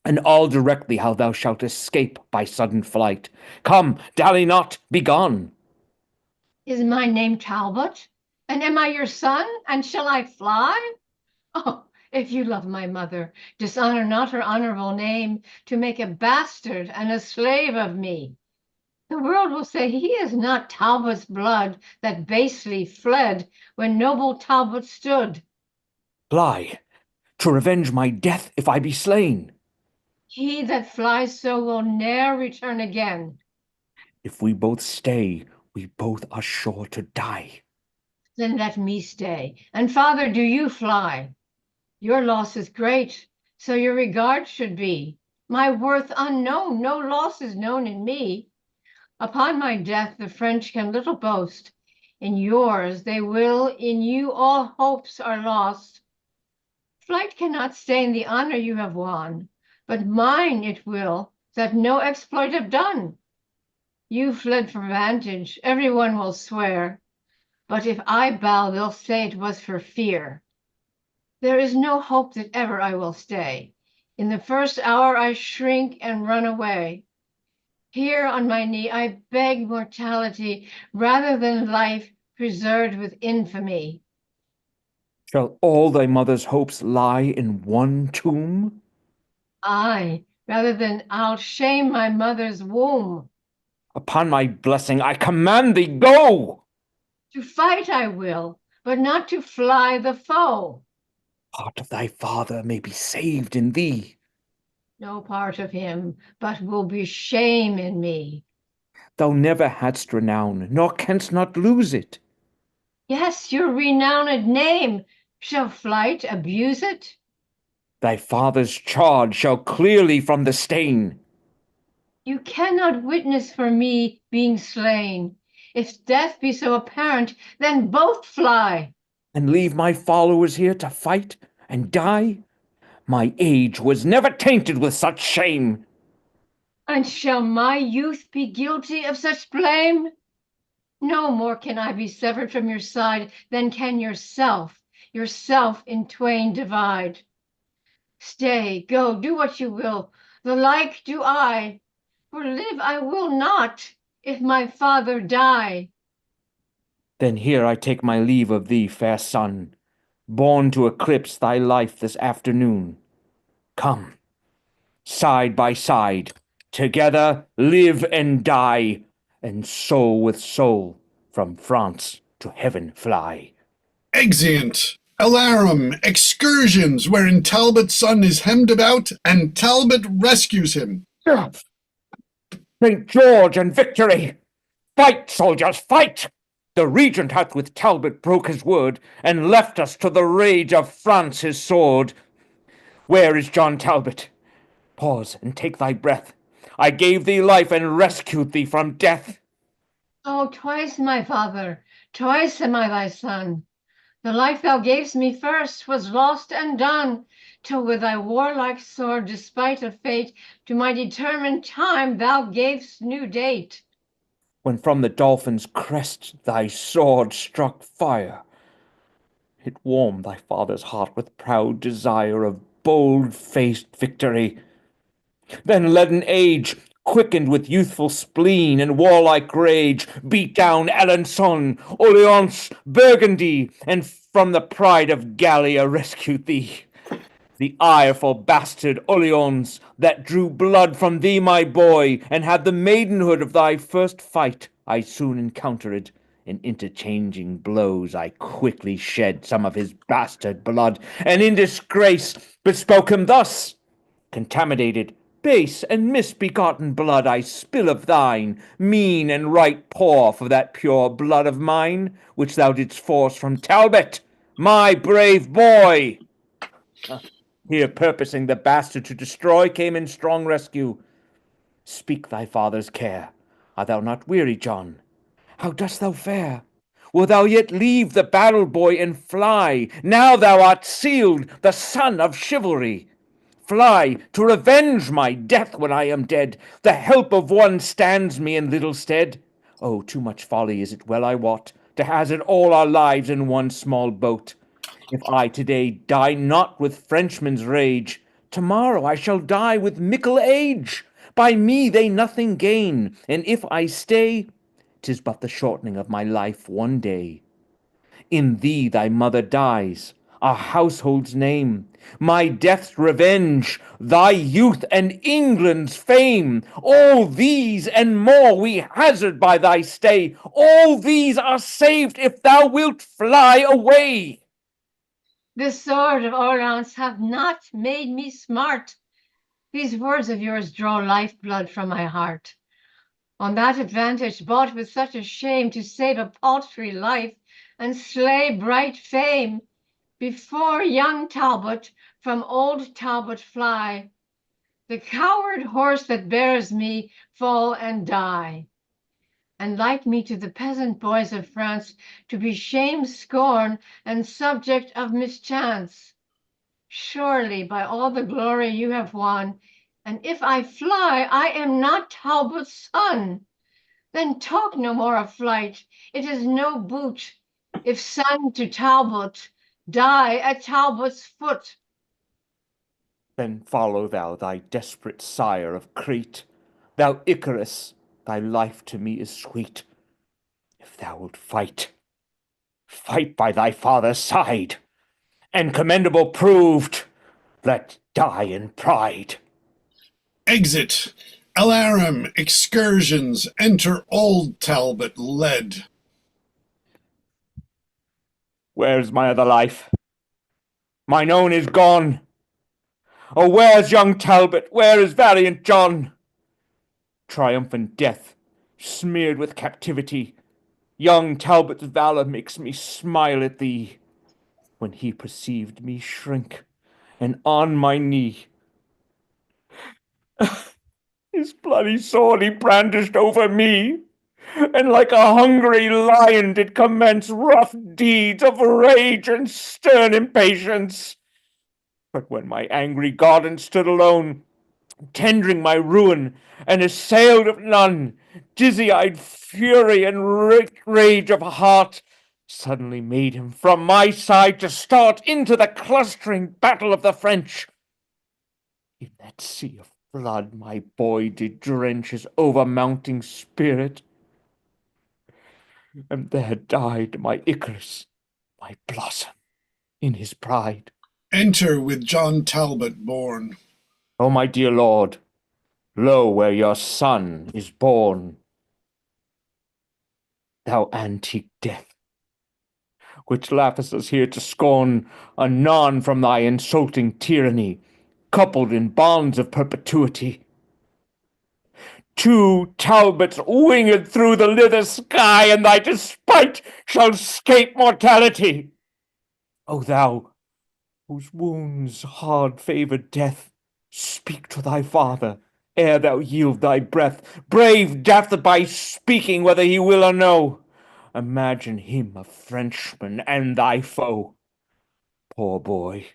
and I'll direct thee how thou shalt escape by sudden flight. Come, dally not, be gone. Is my name Talbot? And am I your son? And shall I fly? Oh, if you love my mother, dishonor not her honorable name to make a bastard and a slave of me. The world will say he is not Talbot's blood that basely fled when noble Talbot stood. Fly, to revenge my death if I be slain. He that flies so will ne'er return again. If we both stay, we both are sure to die. Then let me stay. And father, do you fly? Your loss is great, so your regard should be. My worth unknown, no loss is known in me. Upon my death the French can little boast. In yours they will, in you all hopes are lost. Flight cannot stain the honor you have won, but mine it will, that no exploit have done. You fled for vantage, every one will swear, but if I bow, they'll say it was for fear. There is no hope that ever I will stay. In the first hour I shrink and run away. Here on my knee I beg mortality rather than life preserved with infamy. Shall all thy mother's hopes lie in one tomb? Aye, rather than I'll shame my mother's womb. Upon my blessing, I command thee, go! To fight I will, but not to fly the foe. Part of thy father may be saved in thee. No part of him, but will be shame in me. Thou never hadst renown, nor canst not lose it. Yes, your renowned name. Shall flight abuse it? Thy father's charge shall clear thee from the stain. You cannot witness for me being slain. If death be so apparent, then both fly. And leave my followers here to fight and die? My age was never tainted with such shame. And shall my youth be guilty of such blame? No more can I be severed from your side than can yourself in twain divide. Stay, go, do what you will, the like do I, for live I will not, if my father die. Then here I take my leave of thee, fair son, born to eclipse thy life this afternoon. Come, side by side, together live and die, and soul with soul from France to heaven fly. Exeunt. Alarum, excursions, wherein Talbot's son is hemmed about, and Talbot rescues him. St. George and victory! Fight, soldiers, fight! The regent hath with Talbot broke his word, and left us to the rage of France his sword. Where is John Talbot? Pause and take thy breath. I gave thee life and rescued thee from death. Oh, twice my father, twice am I thy son. The life thou gavest me first was lost and done, till with thy warlike sword, despite of fate, to my determined time thou gavest new date. When from the dolphin's crest thy sword struck fire, it warmed thy father's heart with proud desire of bold-faced victory. Then leaden age, quickened with youthful spleen and warlike rage, beat down Alençon, Orleans, Burgundy, and from the pride of Gallia rescued thee. The ireful bastard Orleans, that drew blood from thee, my boy, and had the maidenhood of thy first fight, I soon encountered. In interchanging blows I quickly shed some of his bastard blood, and in disgrace bespoke him thus: contaminated, base, and misbegotten blood I spill of thine, mean and right pour for that pure blood of mine, which thou didst force from Talbot, my brave boy. Here, purposing the bastard to destroy, came in strong rescue. Speak thy father's care. Art thou not weary, John? How dost thou fare? Wilt thou yet leave the battle, boy, and fly? Now thou art sealed, the son of chivalry. Fly to revenge my death when I am dead. The help of one stands me in little stead. Oh, too much folly is it well, I wot, to hazard all our lives in one small boat. If I today die not with Frenchmen's rage, tomorrow I shall die with mickle age. By me they nothing gain, and if I stay, 'tis but the shortening of my life one day. In thee thy mother dies, our household's name, my death's revenge, thy youth and England's fame. All these and more we hazard by thy stay. All these are saved if thou wilt fly away. The sword of Orleans hath not made me smart. These words of yours draw lifeblood from my heart. On that advantage, bought with such a shame to save a paltry life and slay bright fame, before young Talbot from old Talbot fly, the coward horse that bears me fall and die. And like me to the peasant boys of France, to be shame, scorn, and subject of mischance. Surely by all the glory you have won, and if I fly, I am not Talbot's son. Then talk no more of flight, it is no boot. If son to Talbot, die at Talbot's foot. Then follow thou thy desperate sire of Crete. Thou Icarus, thy life to me is sweet. If thou wilt fight, fight by thy father's side, and commendable proved, let die in pride. Exit. Alarum, excursions, enter old Talbot led. Where's my other life? Mine own is gone. Oh, where's young Talbot? Where is valiant John? Triumphant death, smeared with captivity, young Talbot's valor makes me smile at thee. When he perceived me shrink, and on my knee, his bloody sword he brandished over me, and like a hungry lion did commence rough deeds of rage and stern impatience. But when my angry garden stood alone, tendering my ruin, and assailed of none, dizzy-eyed fury and rage of heart suddenly made him from my side to start into the clustering battle of the French. In that sea of blood my boy did drench his overmounting spirit, and there died my Icarus, my blossom, in his pride. Enter with John Talbot born. O my dear lord, lo, where your son is born. Thou antique death, which laughest us here to scorn, anon from thy insulting tyranny, coupled in bonds of perpetuity. Two Talbots winged through the lither sky, and thy despite shall scape mortality. O thou, whose wounds hard-favoured death, speak to thy father, ere thou yield thy breath. Brave death by speaking, whether he will or no. Imagine him a Frenchman and thy foe. Poor boy,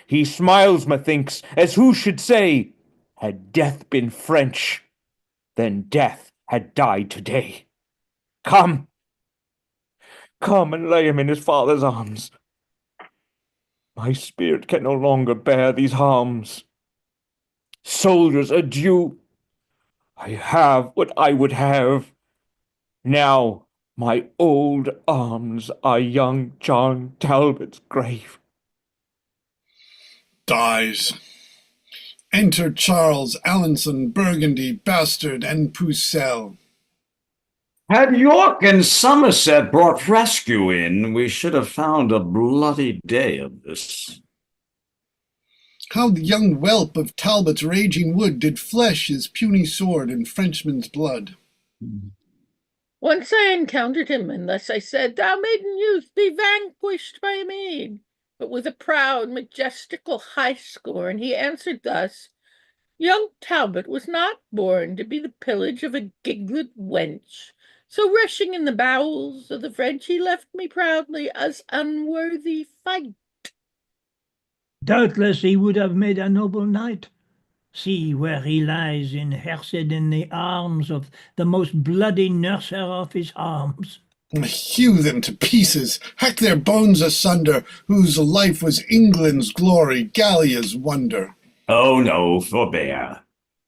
he smiles, methinks, as who should say, had death been French, then death had died today. Come, come and lay him in his father's arms. My spirit can no longer bear these harms. Soldiers, adieu. I have what I would have. Now my old arms are young John Talbot's grave. Dies. Enter Charles, Alanson, Burgundy, Bastard, and Pucelle. Had York and Somerset brought rescue in, we should have found a bloody day of this. How the young whelp of Talbot's raging wood did flesh his puny sword in Frenchman's blood. Once I encountered him, and thus I said, Thou maiden youth, be vanquished by a maid. But with a proud, majestical high scorn, he answered thus, Young Talbot was not born to be the pillage of a giglet wench. So rushing in the bowels of the French, he left me proudly as unworthy fight. Doubtless he would have made a noble knight. See where he lies inhersed in the arms of the most bloody nurser of his arms. Hew them to pieces, hack their bones asunder, whose life was England's glory, Gallia's wonder. Oh no, forbear.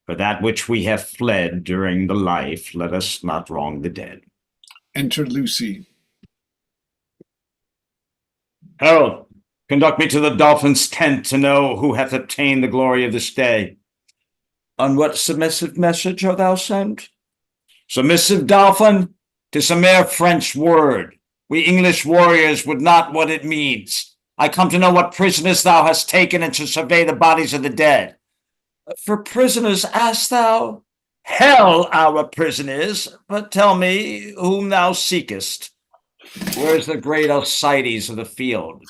For that which we have fled during the life, let us not wrong the dead. Enter Lucy. Herald, conduct me to the Dolphin's tent to know who hath obtained the glory of this day. On what submissive message art thou sent? Submissive Dolphin, 'tis a mere French word. We English warriors would not what it means. I come to know what prisoners thou hast taken and to survey the bodies of the dead. For prisoners ask thou? Hell our prisoners, but tell me whom thou seekest. Where's the great Alcides of the field?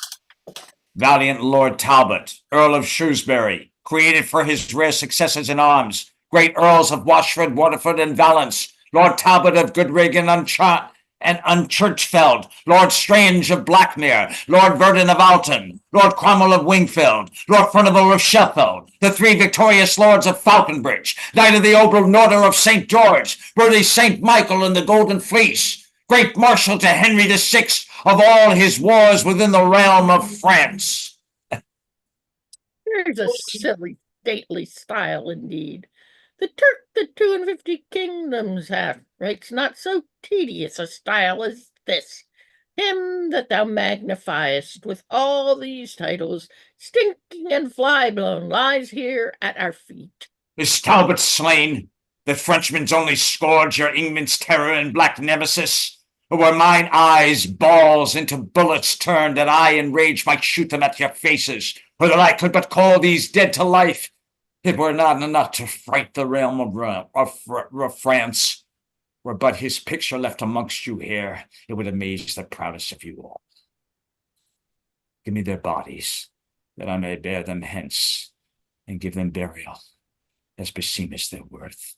Valiant Lord Talbot, Earl of Shrewsbury, created for his rare successes in arms, great Earls of Washford, Waterford, and Valence, Lord Talbot of Goodrig and Unchurchfeld, Lord Strange of Blackmere, Lord Verdon of Alton, Lord Cromwell of Wingfield, Lord Furnival of Sheffield, the three victorious lords of Falconbridge, Knight of the Oblong Order of St. George, worthy St. Michael in the Golden Fleece, great Marshal to Henry VI of all his wars within the realm of France. Here's a silly, stately style indeed. The Turk that 52 kingdoms hath writes not so tedious a style as this. Him that thou magnifiest with all these titles, stinking and fly-blown, lies here at our feet. Is Talbot slain? The Frenchman's only scourge, your England's terror and black nemesis? Or were mine eyes balls into bullets turned, that I in rage might shoot them at your faces, or that I could but call these dead to life? It were not enough to fright the realm of France. Were but his picture left amongst you here, it would amaze the proudest of you all. Give me their bodies, that I may bear them hence, and give them burial, as beseemeth their worth.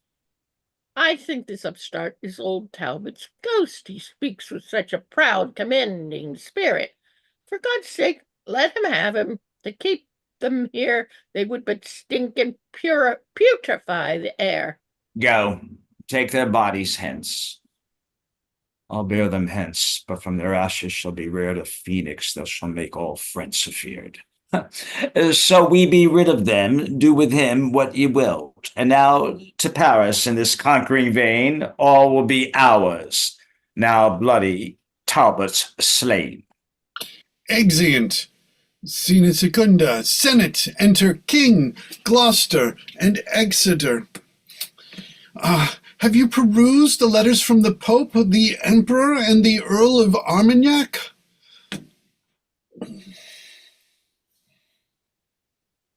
I think this upstart is old Talbot's ghost. He speaks with such a proud, commending spirit. For God's sake, let him have him. To keep them here, they would but stink and putrefy the air. Go, take their bodies hence. I'll bear them hence, but from their ashes shall be reared a phoenix that shall make all France afeard. So we be rid of them, do with him what ye will. And now to Paris in this conquering vein, all will be ours. Now bloody Talbot's slain. Exeunt. Sine secunda, Senate, enter King, Gloucester, and Exeter. Have you perused the letters from the Pope, the Emperor, and the Earl of Armagnac?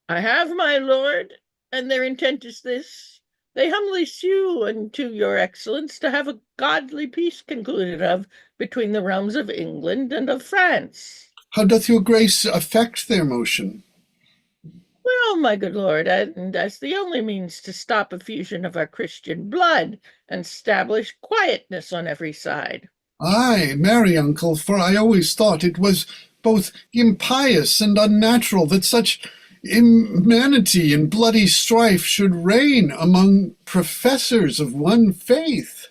I have, my lord, and their intent is this. They humbly sue unto your excellence to have a godly peace concluded of between the realms of England and of France. How doth your grace affect their motion? Well, my good lord, and as the only means to stop effusion of our Christian blood and establish quietness on every side. Ay, marry, uncle, for I always thought it was both impious and unnatural that such immanity and bloody strife should reign among professors of one faith.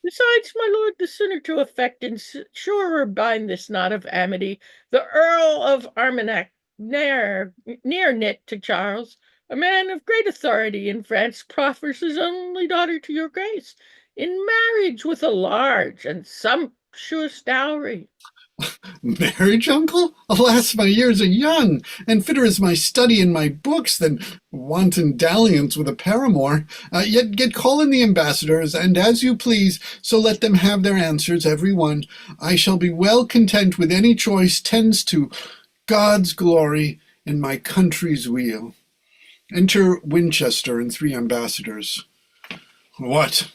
Besides, my lord, the sooner to effect and surer bind this knot of amity, the Earl of Armagnac near knit to Charles, A man of great authority in France proffers his only daughter to your grace in marriage with a large and sumptuous dowry. Marriage, uncle? Alas, my years are young, and fitter is my study and my books than wanton dalliance with a paramour. Yet get call in the ambassadors, and as you please, so let them have their answers, every one. I shall be well content with any choice tends to God's glory and my country's weal. Enter Winchester and 3 ambassadors. What?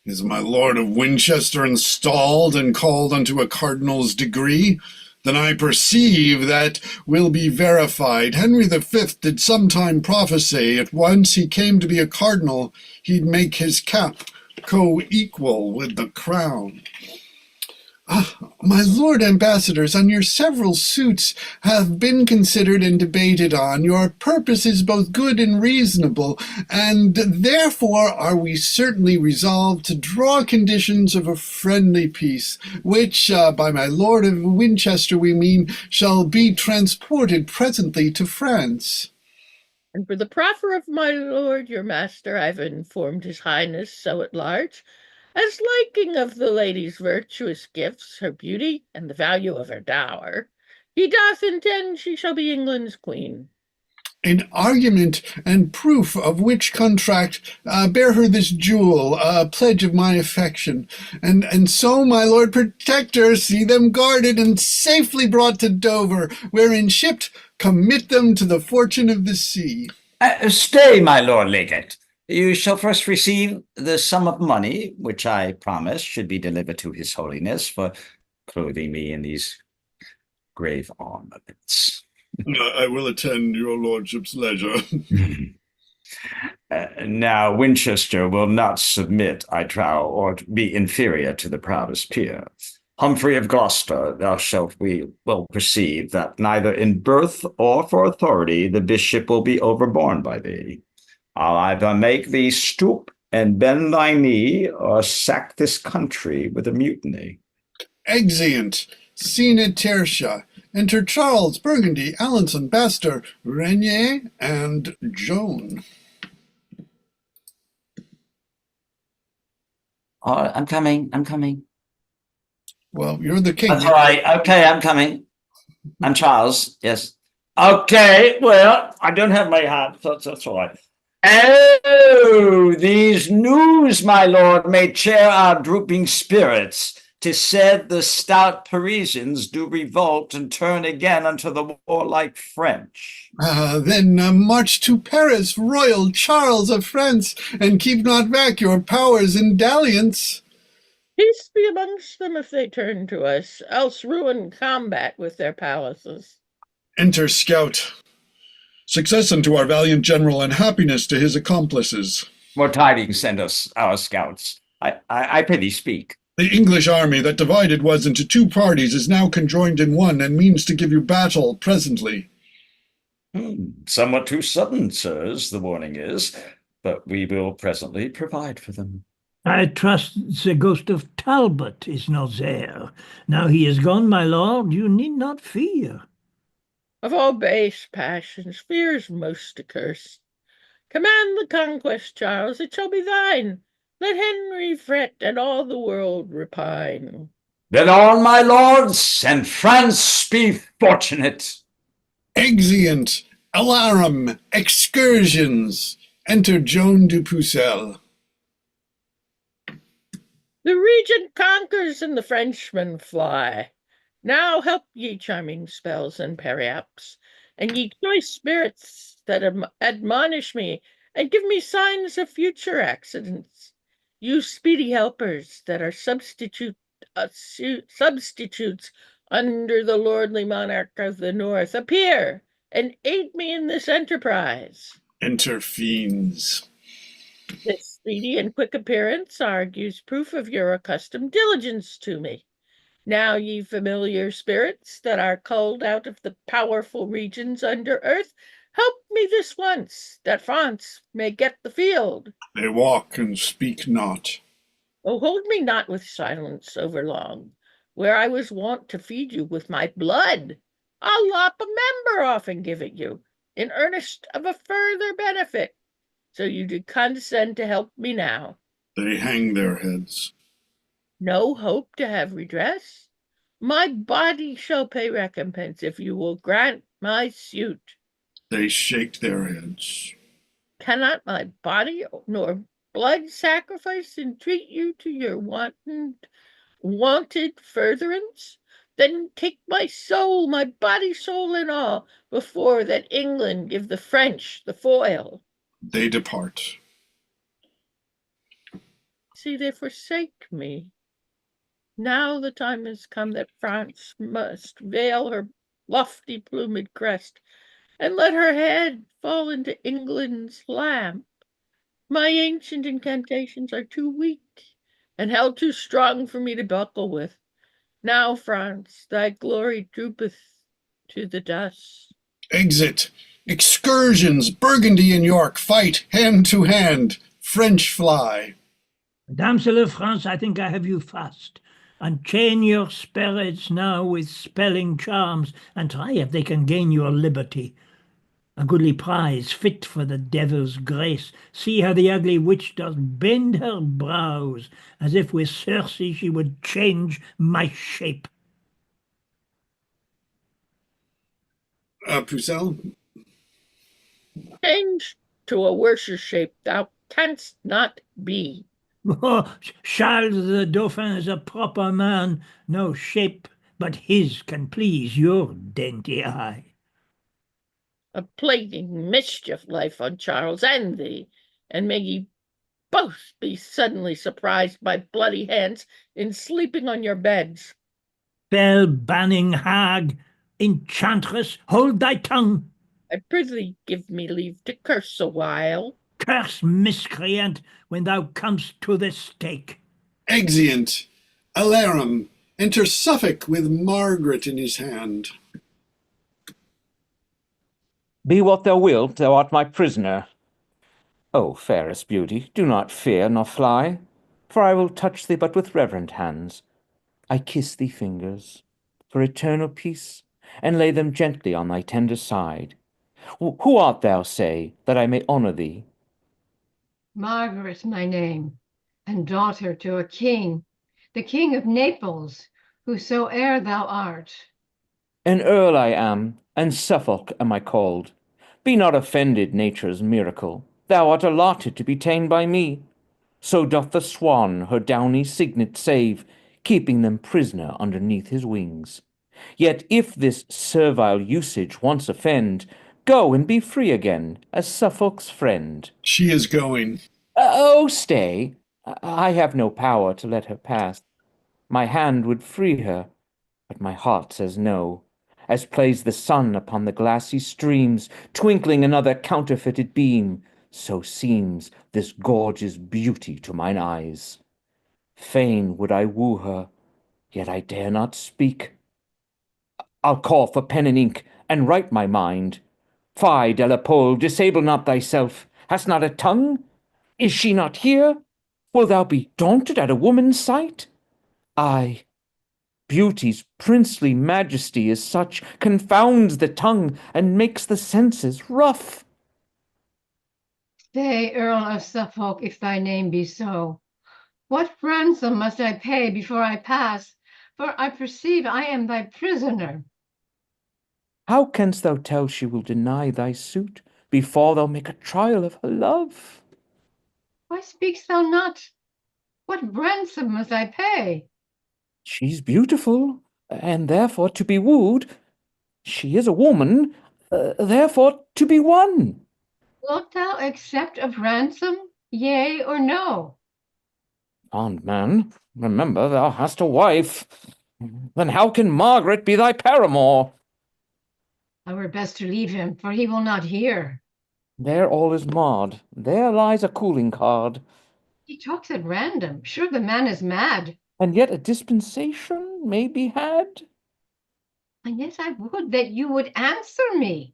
Is my Lord of Winchester installed and called unto a cardinal's degree? Then I perceive that will be verified. Henry V did sometime prophesy, if once he came to be a cardinal, he'd make his cap co-equal with the crown. My lord ambassadors, on your several suits have been considered and debated on. Your purpose is both good and reasonable, and therefore are we certainly resolved to draw conditions of a friendly peace, which, by my lord of Winchester we mean, shall be transported presently to France. And for the proffer of my lord your master, I've informed his highness so at large, as liking of the lady's virtuous gifts, her beauty, and the value of her dower, he doth intend she shall be England's queen. In argument and proof of which contract bear her this jewel, a pledge of my affection. And so, my lord protector, see them guarded and safely brought to Dover, wherein shipped, commit them to the fortune of the sea. Stay, my lord legate. You shall first receive the sum of money, which I promise should be delivered to his holiness for clothing me in these grave ornaments. I will attend your lordship's leisure. Now, Winchester will not submit, I trow, or be inferior to the proudest peer. Humphrey of Gloucester, thou shalt will perceive that neither in birth or for authority the bishop will be overborne by thee. I'll either make thee stoop and bend thy knee, or sack this country with a mutiny. Exeunt. Scene at Tertia. Enter Charles, Burgundy, Alençon, Bastor, Regnier, and Joan. Oh, I'm coming. Well, you're the king. That's all right. Okay, I'm coming. I'm Charles, yes. Okay, well, I don't have my hat, so that's all right. Oh, these news, my lord, may cheer our drooping spirits. 'Tis said the stout Parisians do revolt and turn again unto the warlike French. Then march to Paris, royal Charles of France, and keep not back your powers in dalliance. Peace be amongst them if they turn to us, else ruin combat with their palaces. Enter Scout. Success unto our valiant general, and happiness to his accomplices. More tidings send us our scouts. I pray speak. The English army that divided was into 2 parties is now conjoined in one, and means to give you battle presently. Somewhat too sudden, sirs, the warning is, but we will presently provide for them. I trust the ghost of Talbot is not there. Now he is gone, my lord, you need not fear. Of all base passions, fear is most accursed. Command the conquest, Charles, it shall be thine. Let Henry fret, and all the world repine. Then on, my lords, and France be fortunate. Exeunt. Alarum. Excursions. Enter Joan du Pucelle. The regent conquers, and the Frenchmen fly. Now help ye charming spells and periaps, and ye choice spirits that admonish me, and give me signs of future accidents. You speedy helpers that are substitutes under the lordly monarch of the north, appear and aid me in this enterprise. Enter fiends. This speedy and quick appearance argues proof of your accustomed diligence to me. Now, ye familiar spirits that are culled out of the powerful regions under earth, help me this once, that France may get the field. They walk and speak not. Oh, hold me not with silence over long, where I was wont to feed you with my blood. I'll lop a member off and give it you. in earnest of a further benefit. So you do condescend to help me now. They hang their heads. No hope to have redress? My body shall pay recompense if you will grant my suit. They shake their heads. Cannot my body nor blood sacrifice entreat you to your wanted furtherance? Then take my soul, my body, soul, and all, before that England give the French the foil. They depart. See, they forsake me. Now the time has come that France must veil her lofty plumèd crest, and let her head fall into England's lamp. My ancient incantations are too weak, and held too strong for me to buckle with. Now, France, thy glory droopeth to the dust. Exit. Excursions. Burgundy and York fight hand to hand. French fly. Damsel of France, I think I have you fast. Unchain your spirits now with spelling charms, and try if they can gain your liberty. A goodly prize, fit for the devil's grace. See how the ugly witch doth bend her brows, as if with Circe she would change my shape. Pucelle? Change to a worser shape thou canst not be. Oh, Charles the Dauphin is a proper man. No shape but his can please your dainty eye. A plaguing mischief life on Charles and thee, and may ye both be suddenly surprised by bloody hands in sleeping on your beds. Spell-banning hag, enchantress, hold thy tongue. I prithee give me leave to curse a while. Curse, miscreant, when thou comest to the stake. Exeunt. Alarum. Enter Suffolk with Margaret in his hand. Be what thou wilt, thou art my prisoner. O fairest beauty, do not fear nor fly, for I will touch thee but with reverent hands. I kiss thee fingers for eternal peace, and lay them gently on thy tender side. Who art thou, say, that I may honor thee? Margaret, my name, and daughter to a king, the king of Naples, whosoe'er thou art. An earl I am, and Suffolk am I called. Be not offended, nature's miracle. Thou art allotted to be ta'en by me. So doth the swan her downy cygnet save, keeping them prisoner underneath his wings. Yet if this servile usage once offend, go and be free again, as Suffolk's friend. She is going. Oh, stay! I have no power to let her pass. My hand would free her, but my heart says no. As plays the sun upon the glassy streams, twinkling another counterfeited beam, so seems this gorgeous beauty to mine eyes. Fain would I woo her, yet I dare not speak. I'll call for pen and ink, and write my mind. Fie, Delapole, disable not thyself. Hast not a tongue? Is she not here? Wilt thou be daunted at a woman's sight? Aye, beauty's princely majesty is such, confounds the tongue, and makes the senses rough. Stay, Earl of Suffolk, if thy name be so. What ransom must I pay before I pass? For I perceive I am thy prisoner. How canst thou tell she will deny thy suit before thou make a trial of her love? Why speakst thou not? What ransom must I pay? She's beautiful, and therefore to be wooed. She is a woman, therefore to be won. Wilt thou accept of ransom, yea or no? Fond man, remember thou hast a wife. Then how can Margaret be thy paramour? I were best to leave him, for he will not hear. There all is marred. There lies a cooling card. He talks at random. Sure the man is mad. And yet a dispensation may be had. And yes, I would that you would answer me.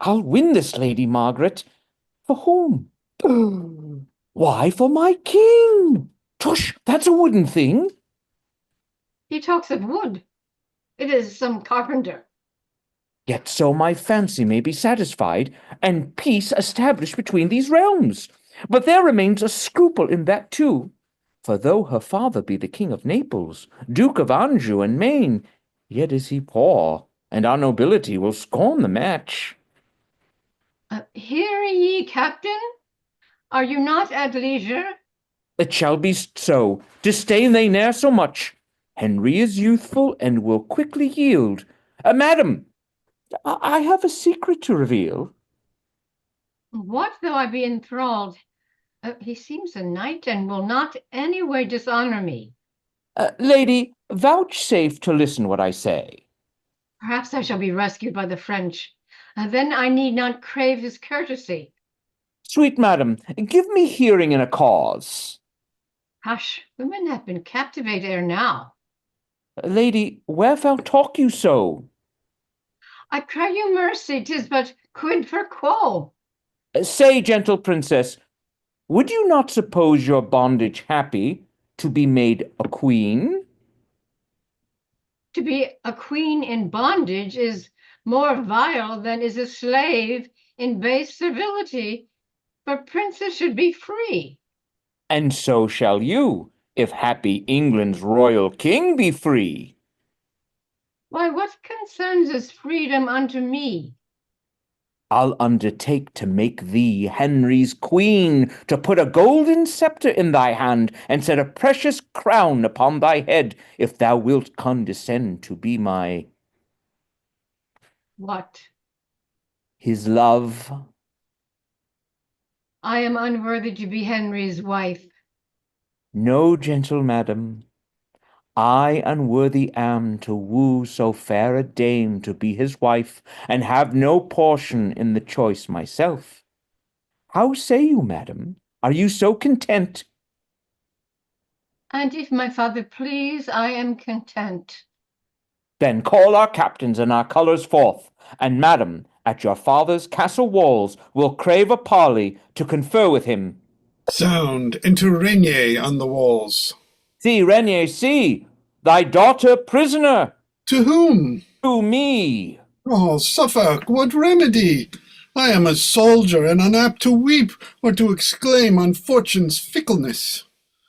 I'll win this lady, Margaret. For whom? Why, for my king. Tush, that's a wooden thing. He talks of wood. It is some carpenter. Yet so my fancy may be satisfied, and peace established between these realms. But there remains a scruple in that too. For though her father be the King of Naples, Duke of Anjou and Maine, yet is he poor, and our nobility will scorn the match. Hear ye, Captain? Are you not at leisure? It shall be so. Disdain they ne'er so much. Henry is youthful and will quickly yield. Madam, I have a secret to reveal. What though I be enthralled? He seems a knight and will not any way dishonor me. Lady, vouchsafe to listen what I say. Perhaps I shall be rescued by the French. Then I need not crave his courtesy. Sweet madam, give me hearing in a cause. Hush, women have been captivate ere now. Lady, wherefore talk you so? I cry you mercy, 'tis but quid for quo. Say, gentle princess, would you not suppose your bondage happy to be made a queen? To be a queen in bondage is more vile than is a slave in base servility, for princes should be free. And so shall you, if happy England's royal king be free. Why, what concerns is freedom unto me? I'll undertake to make thee Henry's queen, to put a golden sceptre in thy hand, and set a precious crown upon thy head, if thou wilt condescend to be What? his love. I am unworthy to be Henry's wife. No, gentle madam, I unworthy am to woo so fair a dame to be his wife, and have no portion in the choice myself. How say you, madam? Are you so content? And if my father please, I am content. Then call our captains and our colours forth, and madam, at your father's castle walls, will crave a parley to confer with him. Sound, enter Regnier on the walls. See, Regnier, see, thy daughter prisoner. To whom? To me. Oh, Suffolk, what remedy? I am a soldier, and unapt to weep, or to exclaim on fortune's fickleness.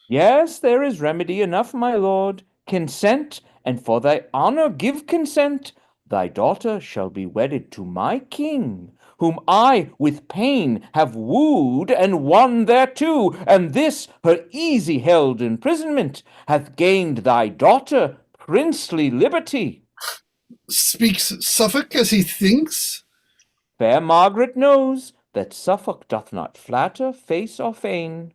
Yes, there is remedy enough, my lord. Consent, and for thy honour give consent. Thy daughter shall be wedded to my king, whom I with pain have wooed and won thereto, and this her easy held imprisonment hath gained thy daughter princely liberty. Speaks Suffolk as he thinks? Fair Margaret knows that Suffolk doth not flatter face or feign.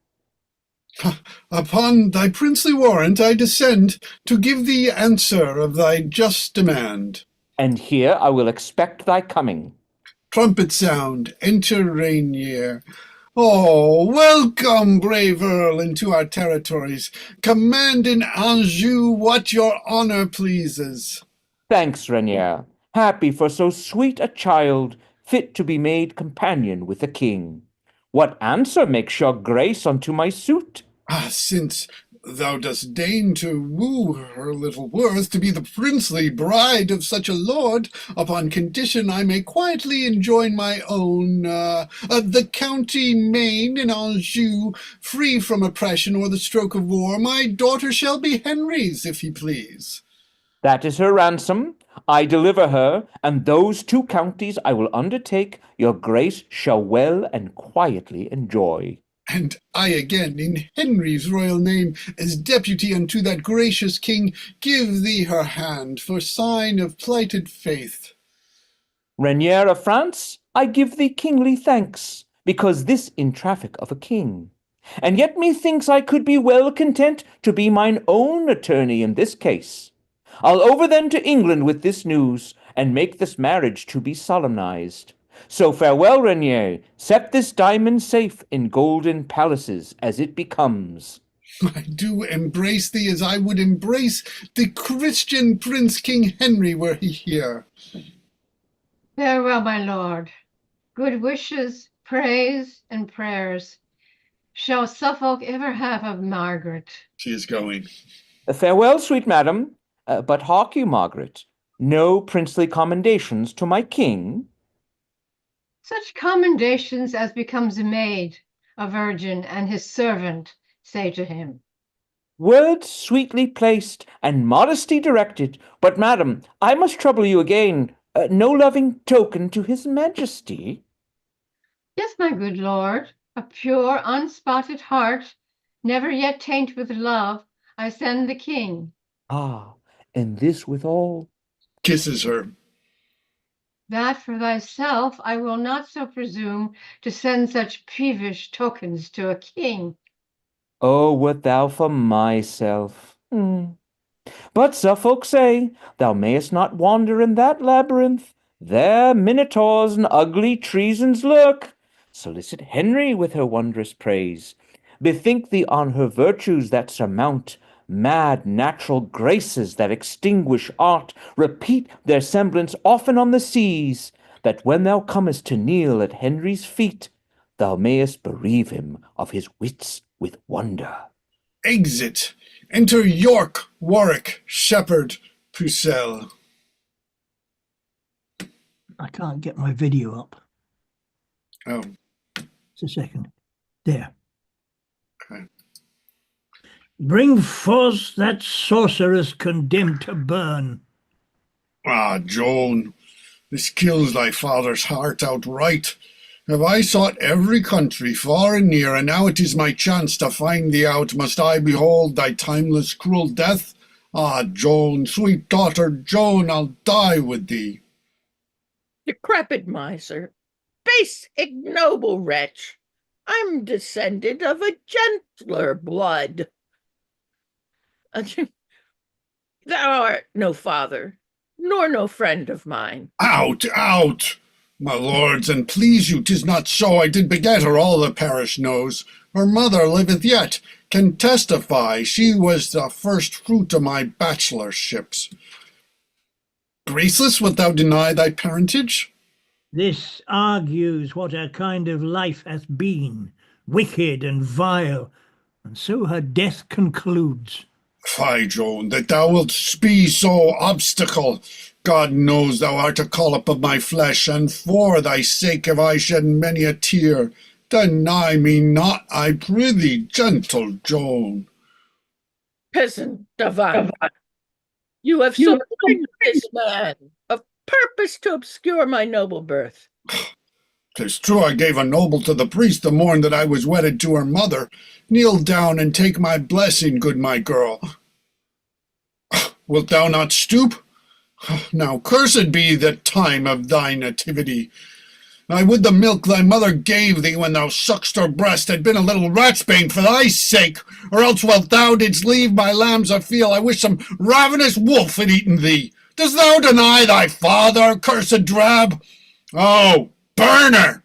Upon thy princely warrant I descend to give thee answer of thy just demand. And here I will expect thy coming. Trumpet sound, enter Rainier. Oh, welcome, brave Earl, into our territories. Command in Anjou what your honour pleases. Thanks, Regnier. Happy for so sweet a child, fit to be made companion with a king. What answer makes your grace unto my suit? Since thou dost deign to woo her little worth to be the princely bride of such a lord, upon condition I may quietly enjoin my own, the county Maine in Anjou, free from oppression or the stroke of war, my daughter shall be Henry's, if he please. That is her ransom. I deliver her, and those 2 counties I will undertake, your grace shall well and quietly enjoy. And I again, in Henry's royal name, as deputy unto that gracious king, give thee her hand for sign of plighted faith. Regnier of France, I give thee kingly thanks, because this in traffic of a king. And yet methinks I could be well content to be mine own attorney in this case. I'll over then to England with this news, and make this marriage to be solemnized. So farewell, Regnier, set this diamond safe in golden palaces as it becomes. I do embrace thee as I would embrace the Christian Prince King Henry were he here. Farewell, my lord. Good wishes, praise, and prayers shall Suffolk ever have of Margaret. She is going. Farewell, sweet madam. But hark you, Margaret, No princely commendations to my king? Such commendations as becomes a maid, a virgin, and his servant say to him. Words sweetly placed and modesty directed, but, madam, I must trouble you again. No loving token to his majesty? Yes, my good lord, a pure, unspotted heart, never yet taint with love, I send the king. Ah, and this withal? Kisses her. That for thyself I will not so presume to send such peevish tokens to a king. Oh, wert thou for myself! But Suffolk say, thou mayest not wander in that labyrinth. There minotaurs and ugly treasons lurk. Solicit Henry with her wondrous praise. Bethink thee on her virtues that surmount mad natural graces that extinguish art. Repeat their semblance often on the seas, that when thou comest to kneel at Henry's feet, thou mayest bereave him of his wits with wonder. Exit. Enter York, Warwick, Shepherd, Pucelle. I can't get my video up. Oh, Just a second. There. okay. Bring forth that sorceress condemned to burn. Ah, Joan, this kills thy father's heart outright. Have I sought every country, far and near, and now it is my chance to find thee out. Must I behold thy timeless cruel death? Ah, Joan, sweet daughter Joan, I'll die with thee. Decrepit miser, base, ignoble wretch, I'm descended of a gentler blood. Thou art no father, nor no friend of mine. Out, out! My lords, and please you, 'tis not so. I did beget her, all the parish knows. Her mother liveth yet, can testify she was the first fruit of my bachelorships. Graceless, wilt thou deny thy parentage? This argues what her kind of life hath been, wicked and vile, and so her death concludes. Fie, Joan, that thou wilt be so obstacle. God knows thou art a collop of my flesh, and for thy sake have I shed many a tear. Deny me not, I prithee, gentle Joan. Peasant divine, you have so poisoned this man of purpose to obscure my noble birth. 'Tis true I gave a noble to the priest the morn that I was wedded to her mother. Kneel down and take my blessing, good my girl. Wilt thou not stoop? Now cursed be the time of thy nativity. I would the milk thy mother gave thee when thou suck'st her breast had been a little ratsbane for thy sake, or else while thou didst leave my lambs afield, I wish some ravenous wolf had eaten thee. Dost thou deny thy father, cursed drab? Oh, burn her!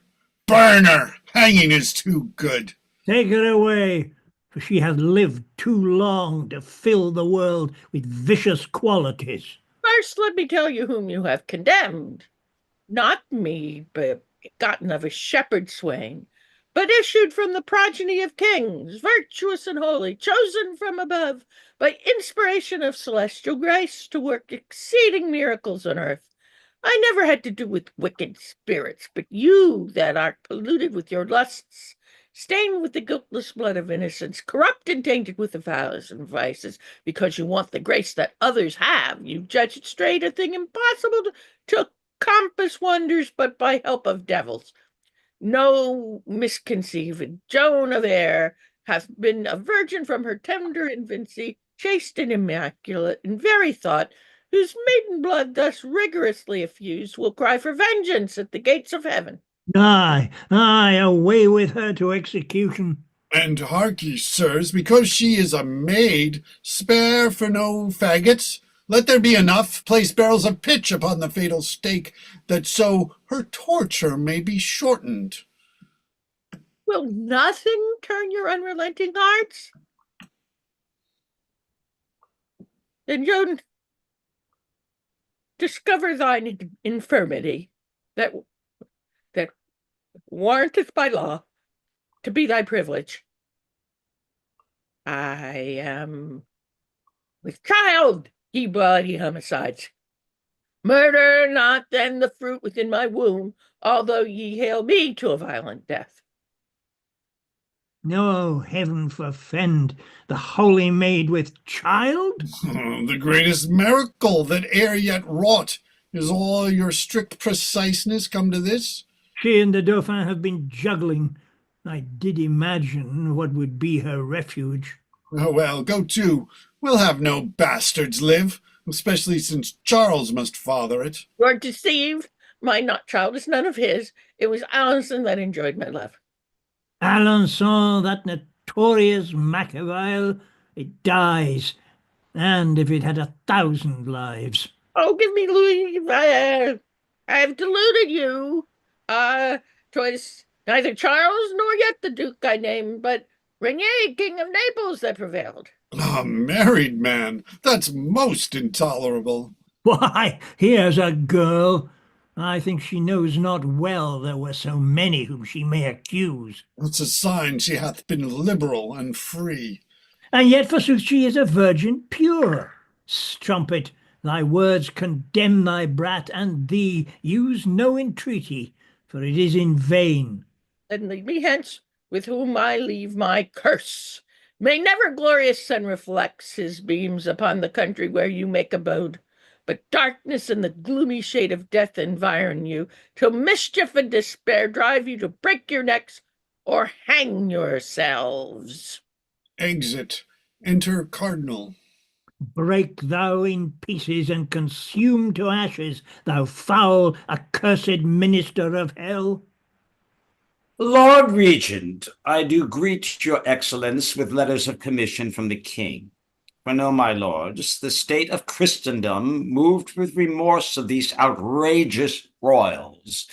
Burn her! Hanging is too good. Take her away, for she hath lived too long to fill the world with vicious qualities. First, let me tell you whom you have condemned. Not me, but gotten of a shepherd swain, but issued from the progeny of kings, virtuous and holy, chosen from above, by inspiration of celestial grace, to work exceeding miracles on earth. I never had to do with wicked spirits, but you that art polluted with your lusts, stained with the guiltless blood of innocence, corrupt and tainted with the vows and vices, because you want the grace that others have, you judge it straight a thing impossible to compass wonders but by help of devils. No misconceived Joan of Eyre hath been a virgin from her tender infancy, chaste and immaculate in very thought, whose maiden blood thus rigorously effused will cry for vengeance at the gates of heaven. Aye, aye, away with her to execution. And hark ye, sirs, because she is a maid, spare for no faggots. Let there be enough, place barrels of pitch upon the fatal stake, that so her torture may be shortened. Will nothing turn your unrelenting hearts? Then, Joan, discover thine infirmity, that warranteth by law to be thy privilege. I am with child, ye bloody homicides. Murder not then the fruit within my womb, although ye hail me to a violent death. No, heaven forfend the holy maid with child? The greatest miracle that e'er yet wrought. Is all your strict preciseness come to this? She and the Dauphin have been juggling. I did imagine what would be her refuge. Oh, well, go to. We'll have no bastards live, especially since Charles must father it. You are deceived. My not child is none of his. It was Alison that enjoyed my love. Alençon, that notorious Machiavel, it dies, and if it had 1,000 lives. Oh, give me Louis. I have deluded you. 'Twas neither Charles nor yet the Duke I named, but Regnier, King of Naples, that prevailed. A married man! That's most intolerable. Why, here's a girl. I think she knows not well there were so many whom she may accuse. It's a sign she hath been liberal and free. And yet, forsooth, she is a virgin pure. Strumpet, thy words condemn thy brat, and thee use no entreaty, for it is in vain. Then lead me hence, with whom I leave my curse. May never glorious sun reflects his beams upon the country where you make abode, but darkness and the gloomy shade of death environ you, till mischief and despair drive you to break your necks or hang yourselves. Exit. Enter Cardinal. Break thou in pieces and consume to ashes, thou foul, accursed minister of hell. Lord Regent, I do greet your excellence with letters of commission from the king. For know, my lords, the state of Christendom, moved with remorse of these outrageous royals,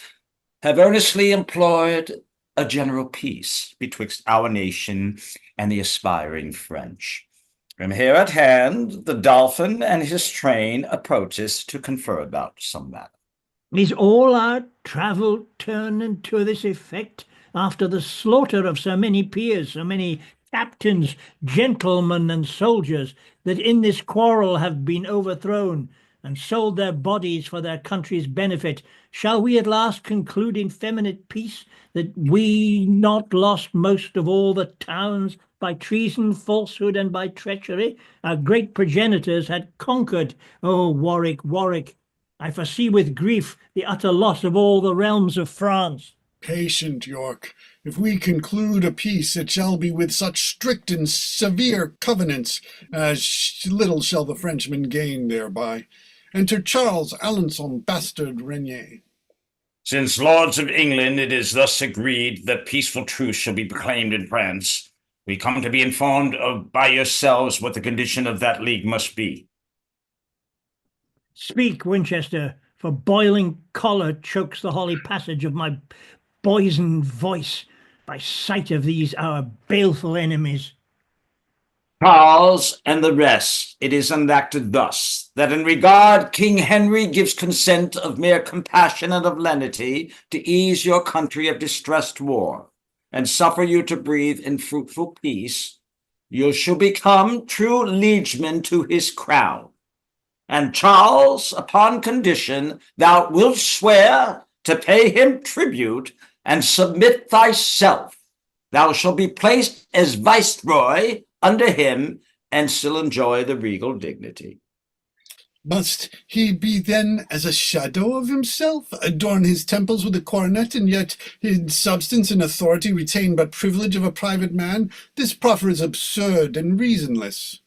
have earnestly employed a general peace betwixt our nation and the aspiring French. And here at hand, the Dauphin and his train approaches to confer about some matter. Is all our travel turned to this effect, after the slaughter of so many peers, so many captains, gentlemen, and soldiers, that in this quarrel have been overthrown, and sold their bodies for their country's benefit? Shall we at last conclude in feminine peace, that we not lost most of all the towns by treason, falsehood, and by treachery? Our great progenitors had conquered. O Warwick, Warwick, I foresee with grief the utter loss of all the realms of France. Patient, York. If we conclude a peace, it shall be with such strict and severe covenants as little shall the Frenchmen gain thereby. Enter Charles, Alençon, bastard Regnier. Since lords of England, it is thus agreed that peaceful truce shall be proclaimed in France. We come to be informed of by yourselves what the condition of that league must be. Speak, Winchester, for boiling choler chokes the holy passage of my poisoned voice by sight of these our baleful enemies. Charles and the rest, it is enacted thus, that in regard King Henry gives consent of mere compassion and of lenity to ease your country of distressed war, and suffer you to breathe in fruitful peace, you shall become true liegemen to his crown. And Charles, upon condition thou wilt swear to pay him tribute and submit thyself, thou shalt be placed as viceroy under him and still enjoy the regal dignity. Must he be then as a shadow of himself, adorn his temples with a coronet, and yet in substance and authority retain but privilege of a private man? This proffer is absurd and reasonless.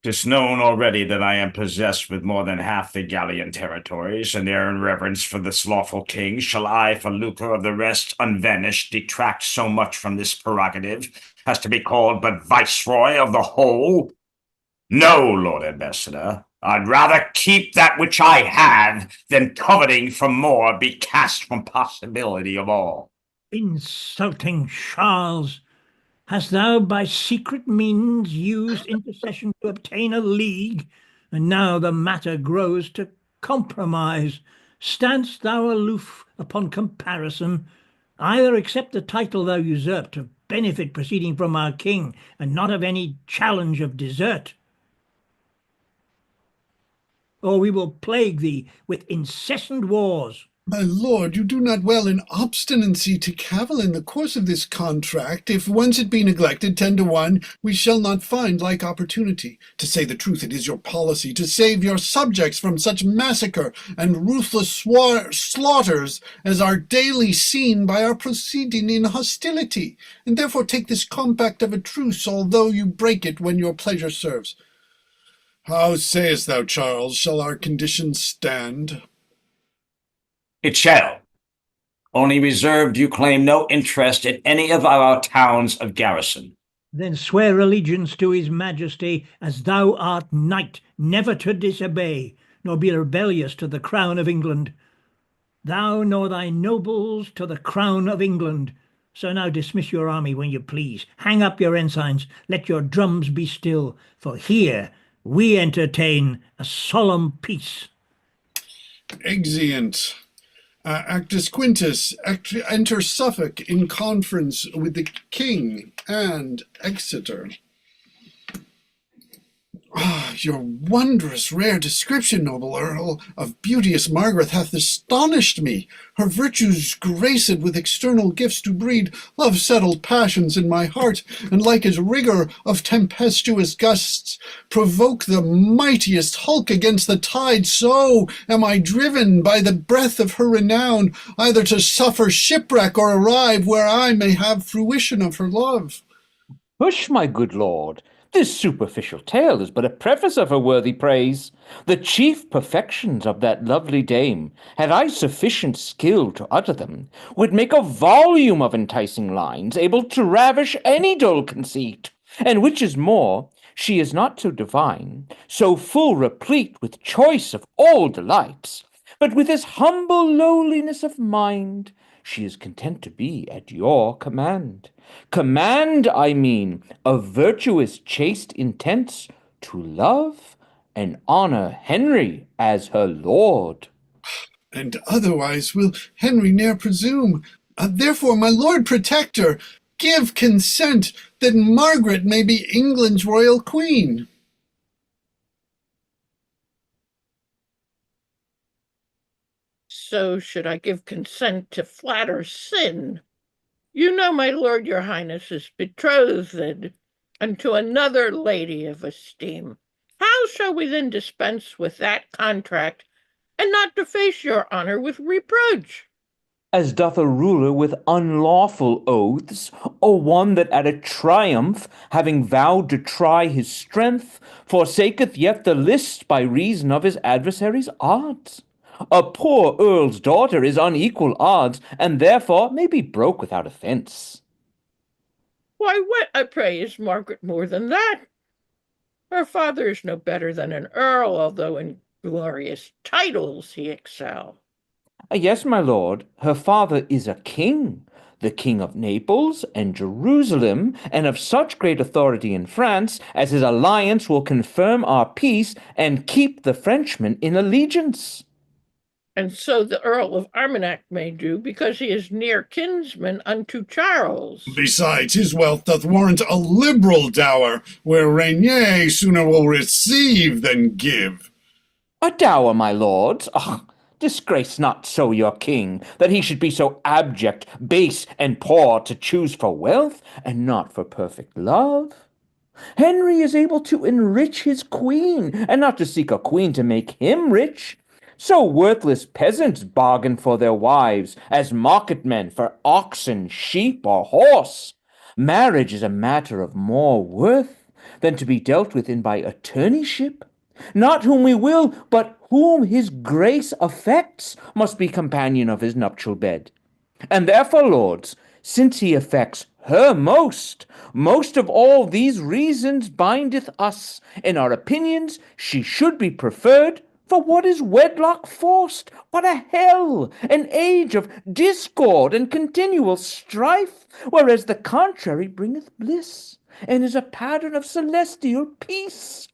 'Tis known already that I am possessed with more than half the Gallian territories, and ere in reverence for this lawful king shall I, for lucre of the rest unvanished, detract so much from this prerogative as to be called but viceroy of the whole. No, Lord Ambassador, I'd rather keep that which I have than coveting for more be cast from possibility of all. Insulting Charles! Hast thou by secret means used intercession to obtain a league? And now the matter grows to compromise. Standst thou aloof upon comparison? Either accept the title thou usurped of benefit proceeding from our king, and not of any challenge of desert. or we will plague thee with incessant wars. My lord, you do not well in obstinacy to cavil in the course of this contract. If once it be neglected 10 to 1, we shall not find like opportunity. To say the truth, it is your policy to save your subjects from such massacre and ruthless slaughters as are daily seen by our proceeding in hostility, and therefore take this compact of a truce, although you break it when your pleasure serves. How sayest thou, Charles, shall our conditions stand? It shall. Only reserved you claim no interest in any of our towns of garrison. Then swear allegiance to his majesty, as thou art knight, never to disobey, nor be rebellious to the crown of England. Thou nor thy nobles to the crown of England. So now dismiss your army when you please. Hang up your ensigns, let your drums be still, for here we entertain a solemn peace. Exeunt. Actus Quintus, enter Suffolk in conference with the king and Exeter. Your wondrous rare description, noble Earl, of beauteous Margaret hath astonished me. Her virtues graced with external gifts do breed love-settled passions in my heart, and like as rigour of tempestuous gusts provoke the mightiest hulk against the tide, so am I driven by the breath of her renown, either to suffer shipwreck or arrive where I may have fruition of her love. Hush, my good lord. This superficial tale is but a preface of her worthy praise. The chief perfections of that lovely dame, had I sufficient skill to utter them, would make a volume of enticing lines, able to ravish any dull conceit. And which is more, she is not so divine, so full replete with choice of all delights, but with this humble lowliness of mind, she is content to be at your command. Command, I mean, of virtuous chaste intents to love and honor Henry as her lord. And otherwise will Henry ne'er presume. Therefore, my lord protector, give consent that Margaret may be England's royal queen. So should I give consent to flatter sin? You know, my lord, your highness is betrothed unto another lady of esteem. How shall we then dispense with that contract, and not deface your honor with reproach? As doth a ruler with unlawful oaths, or one that at a triumph, having vowed to try his strength, forsaketh yet the list by reason of his adversary's arts. A poor earl's daughter is unequal odds, and therefore may be broke without offence. Why, what, I pray, is Margaret more than that? Her father is no better than an earl, although in glorious titles he excel. Yes, my lord, her father is a king, the king of Naples and Jerusalem, and of such great authority in France as his alliance will confirm our peace and keep the Frenchmen in allegiance. And so the Earl of Armagnac may do, because he is near kinsman unto Charles. Besides, his wealth doth warrant a liberal dower, where Rainier sooner will receive than give. A dower, my lords? Disgrace not so your king, that he should be so abject, base, and poor to choose for wealth, and not for perfect love. Henry is able to enrich his queen, and not to seek a queen to make him rich. So worthless peasants bargain for their wives, as market-men for oxen, sheep, or horse. Marriage is a matter of more worth than to be dealt with in by attorneyship. Not whom we will, but whom his grace affects, must be companion of his nuptial bed. And therefore, lords, since he affects her most of all these reasons bindeth us, in our opinions she should be preferred. For what is wedlock forced? What a hell! An age of discord and continual strife, whereas the contrary bringeth bliss, and is a pattern of celestial peace.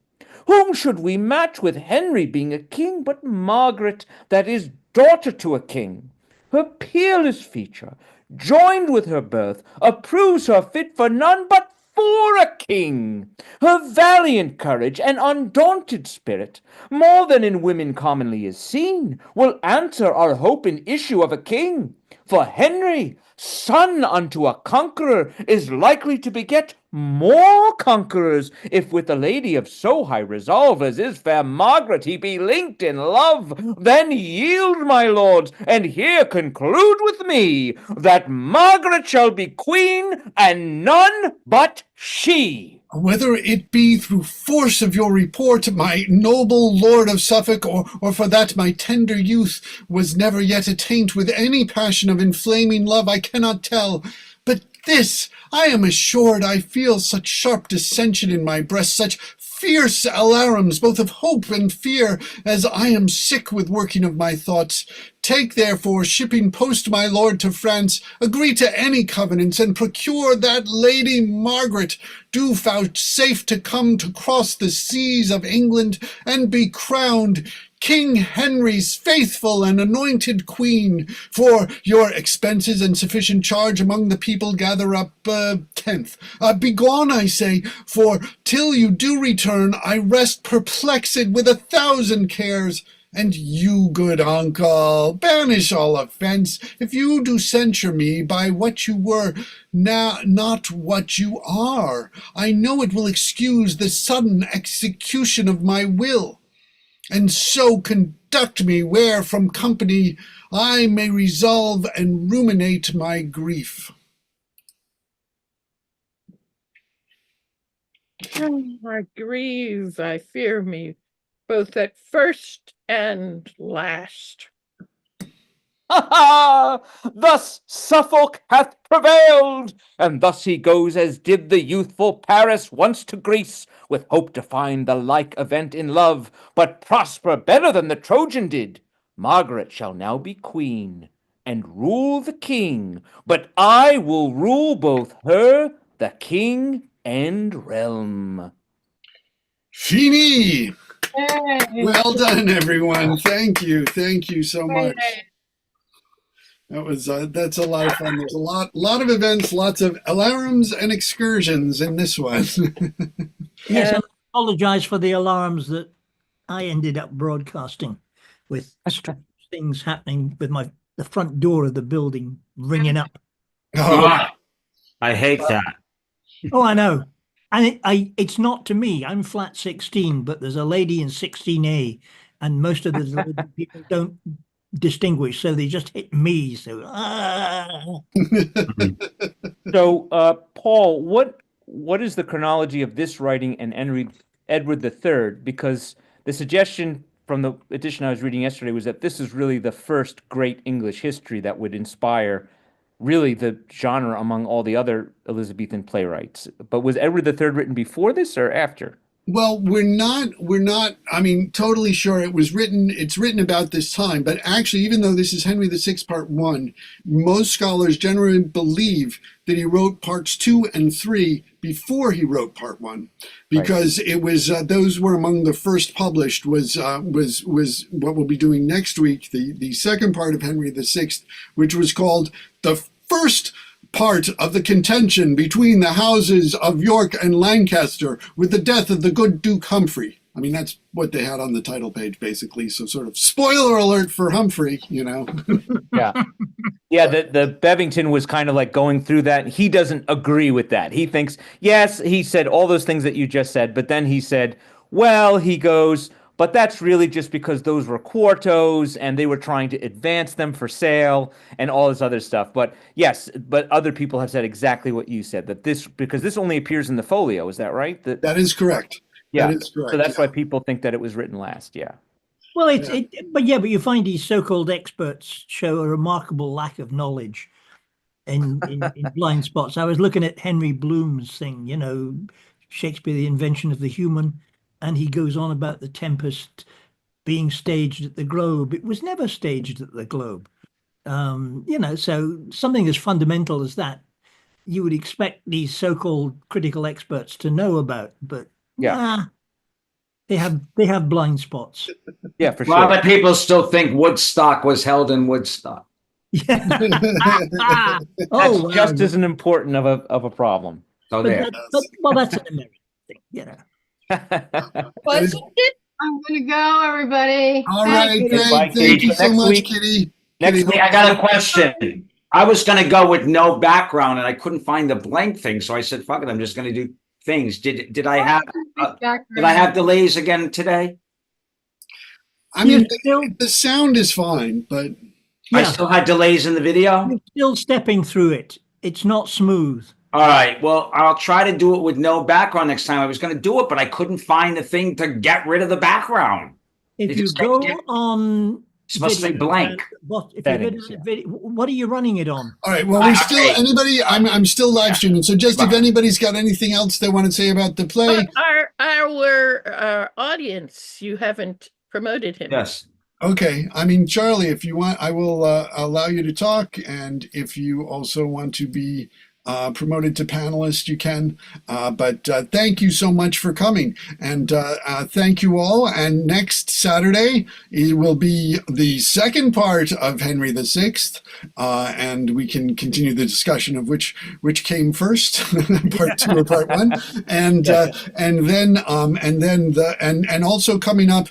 Whom should we match with Henry being a king but Margaret, that is daughter to a king? Her peerless feature, joined with her birth, approves her fit for none but for a king. Her valiant courage and undaunted spirit, more than in women commonly is seen, will answer our hope in issue of a king. For Henry, son unto a conqueror, is likely to beget more conquerors, if with a lady of so high resolve as is fair Margaret he be linked in love. Then yield, my lords, and here conclude with me, that Margaret shall be queen, and none but she. Whether it be through force of your report, my noble Lord of Suffolk, or for that my tender youth was never yet attaint with any passion of inflaming love, I cannot tell. But this, I am assured, I feel such sharp dissension in my breast, such fierce alarums, both of hope and fear, as I am sick with working of my thoughts. Take, therefore, shipping post my lord to France, agree to any covenants, and procure that Lady Margaret do vouchsafe to come to cross the seas of England, and be crowned King Henry's faithful and anointed queen. For your expenses and sufficient charge among the people gather up 10th. Begone, I say, for till you do return, I rest perplexed with 1,000 cares. And you, good uncle, banish all offence, if you do censure me by what you were, not what you are. I know it will excuse the sudden execution of my will, and so conduct me where from company I may resolve and ruminate my grief. I grieve, I fear me, both at first and last. Ha ha! Thus Suffolk hath prevailed, and thus he goes as did the youthful Paris once to Greece, with hope to find the like event in love, but prosper better than the Trojan did. Margaret shall now be queen, and rule the king, but I will rule both her, the king, and realm. Fini! Yay. Well done, everyone. Thank you so much. Yay. That was that's a lot of fun. There's a lot of events, lots of alarums and excursions in this one. Yes, I apologize for the alarms that I ended up broadcasting, with strange things happening with the front door of the building ringing up. Oh, I hate that. Oh, I know. And it's not to me. I'm flat 16, but there's a lady in 16A, and most of the people don't distinguish, so they just hit me. So, So, Paul, what is the chronology of this writing and Edward III? Because the suggestion from the edition I was reading yesterday was that this is really the first great English history that would inspire really the genre among all the other Elizabethan playwrights. But was Edward III written before this or after? well, we're not, I mean, totally sure it's written about this time, but actually, even though this is Henry VI Part 1, most scholars generally believe that he wrote parts 2 and 3 before he wrote part 1, because it was, those were among the first published, was what we'll be doing next week, the second part of Henry VI, which was called the first part of the contention between the houses of York and Lancaster with the death of the good Duke Humphrey. I mean, that's what they had on the title page, basically. So sort of spoiler alert for Humphrey, you know. Yeah. Yeah, the Bevington was kind of like going through that. He doesn't agree with that. He thinks, yes, he said all those things that you just said, but then he said, well, he goes, but that's really just because those were quartos and they were trying to advance them for sale and all this other stuff. But yes, but other people have said exactly what you said, that because this only appears in the folio. Is that right? That is correct. Yeah. That is correct. So that's why people think that it was written last. Yeah. well, but you find these so-called experts show a remarkable lack of knowledge in blind spots. I was looking at Henry Bloom's thing, Shakespeare, The Invention of the Human, and he goes on about the Tempest being staged at the Globe. It was never staged at the Globe. So something as fundamental as that, you would expect these so-called critical experts to know about, but they have blind spots. Yeah, for A lot sure. of people still think Woodstock was held in Yeah. That's Oh, wow. just as important of a problem. So But there. well, that's an American thing, you know. Wasn't it? I'm gonna go, everybody. All Thank right, you. great. Bye, Thank Kitty. you so Next much, week- Kitty. Next Kitty, week, I got a question. I was going to go with no background and I couldn't find the blank thing. So I said, fuck it, I'm just going to do things. Did I have delays again today? I mean, You're still, the sound is fine, but I yeah, still had delays in the video? you're still stepping through it. It's not smooth. All right. Well, I'll try to do it with no background next time. I was going to do it, but I couldn't find the thing to get rid of the background. If It you just go get- on It's supposed to say video, blank. what if you go Settings, to yeah. video, what are you running it on? all right. Well, we're still anybody. I'm still live streaming. So just if anybody's got anything else they want to say about the play, Our audience, you haven't promoted him. Yes. okay. I mean, Charlie, if you want, I will allow you to talk, and if you also want to be promoted to panelist, you can. But thank you so much for coming, and thank you all. And next Saturday it will be the second part of Henry VI, and we can continue the discussion of which came first, part 2 or part 1, and then also coming up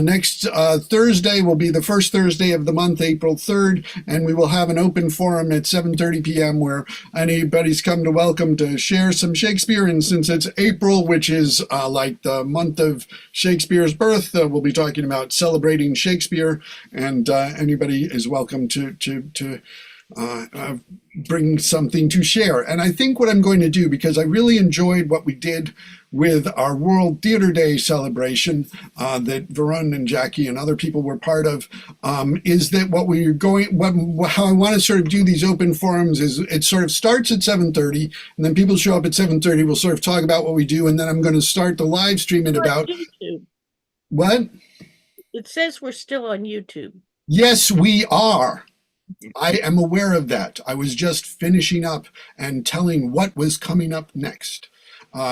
next Thursday will be the first Thursday of the month, April 3rd, and we will have an open forum at 7:30 p.m. where anybody's come to welcome to share some Shakespeare. And since it's April, which is like the month of Shakespeare's birth, we'll be talking about celebrating Shakespeare, and anybody is welcome to bring something to share. And I think what I'm going to do, because I really enjoyed what we did with our World Theater Day celebration that Varun and Jackie and other people were part of, is that how I want to sort of do these open forums is it sort of starts at 7:30, and then people show up at 7:30. We'll sort of talk about what we do, and then I'm going to start the live stream at about YouTube. what? It says we're still on YouTube. Yes, we are. I am aware of that. I was just finishing up and telling what was coming up next,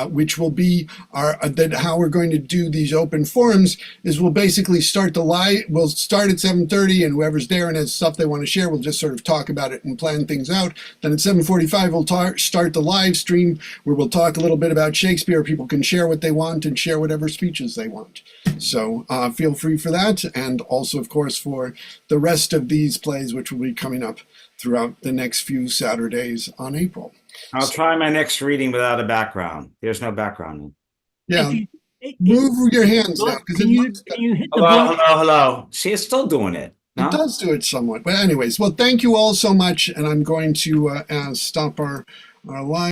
which will be how we're going to do these open forums is we'll basically start we'll start at 7:30, and whoever's there and has stuff they want to share, we'll just sort of talk about it and plan things out. Then at 7:45, we'll start the live stream where we'll talk a little bit about Shakespeare. People can share what they want and share whatever speeches they want. So feel free for that. And also, of course, for the rest of these plays, which will be coming up throughout the next few Saturdays on April. I'll try my next reading without a background. There's no background. Yeah. Move your hands now. Can you hit the Hello, blank? hello. See, it's still doing it. No? It does do it somewhat. But anyways, well, thank you all so much. And I'm going to stop our live.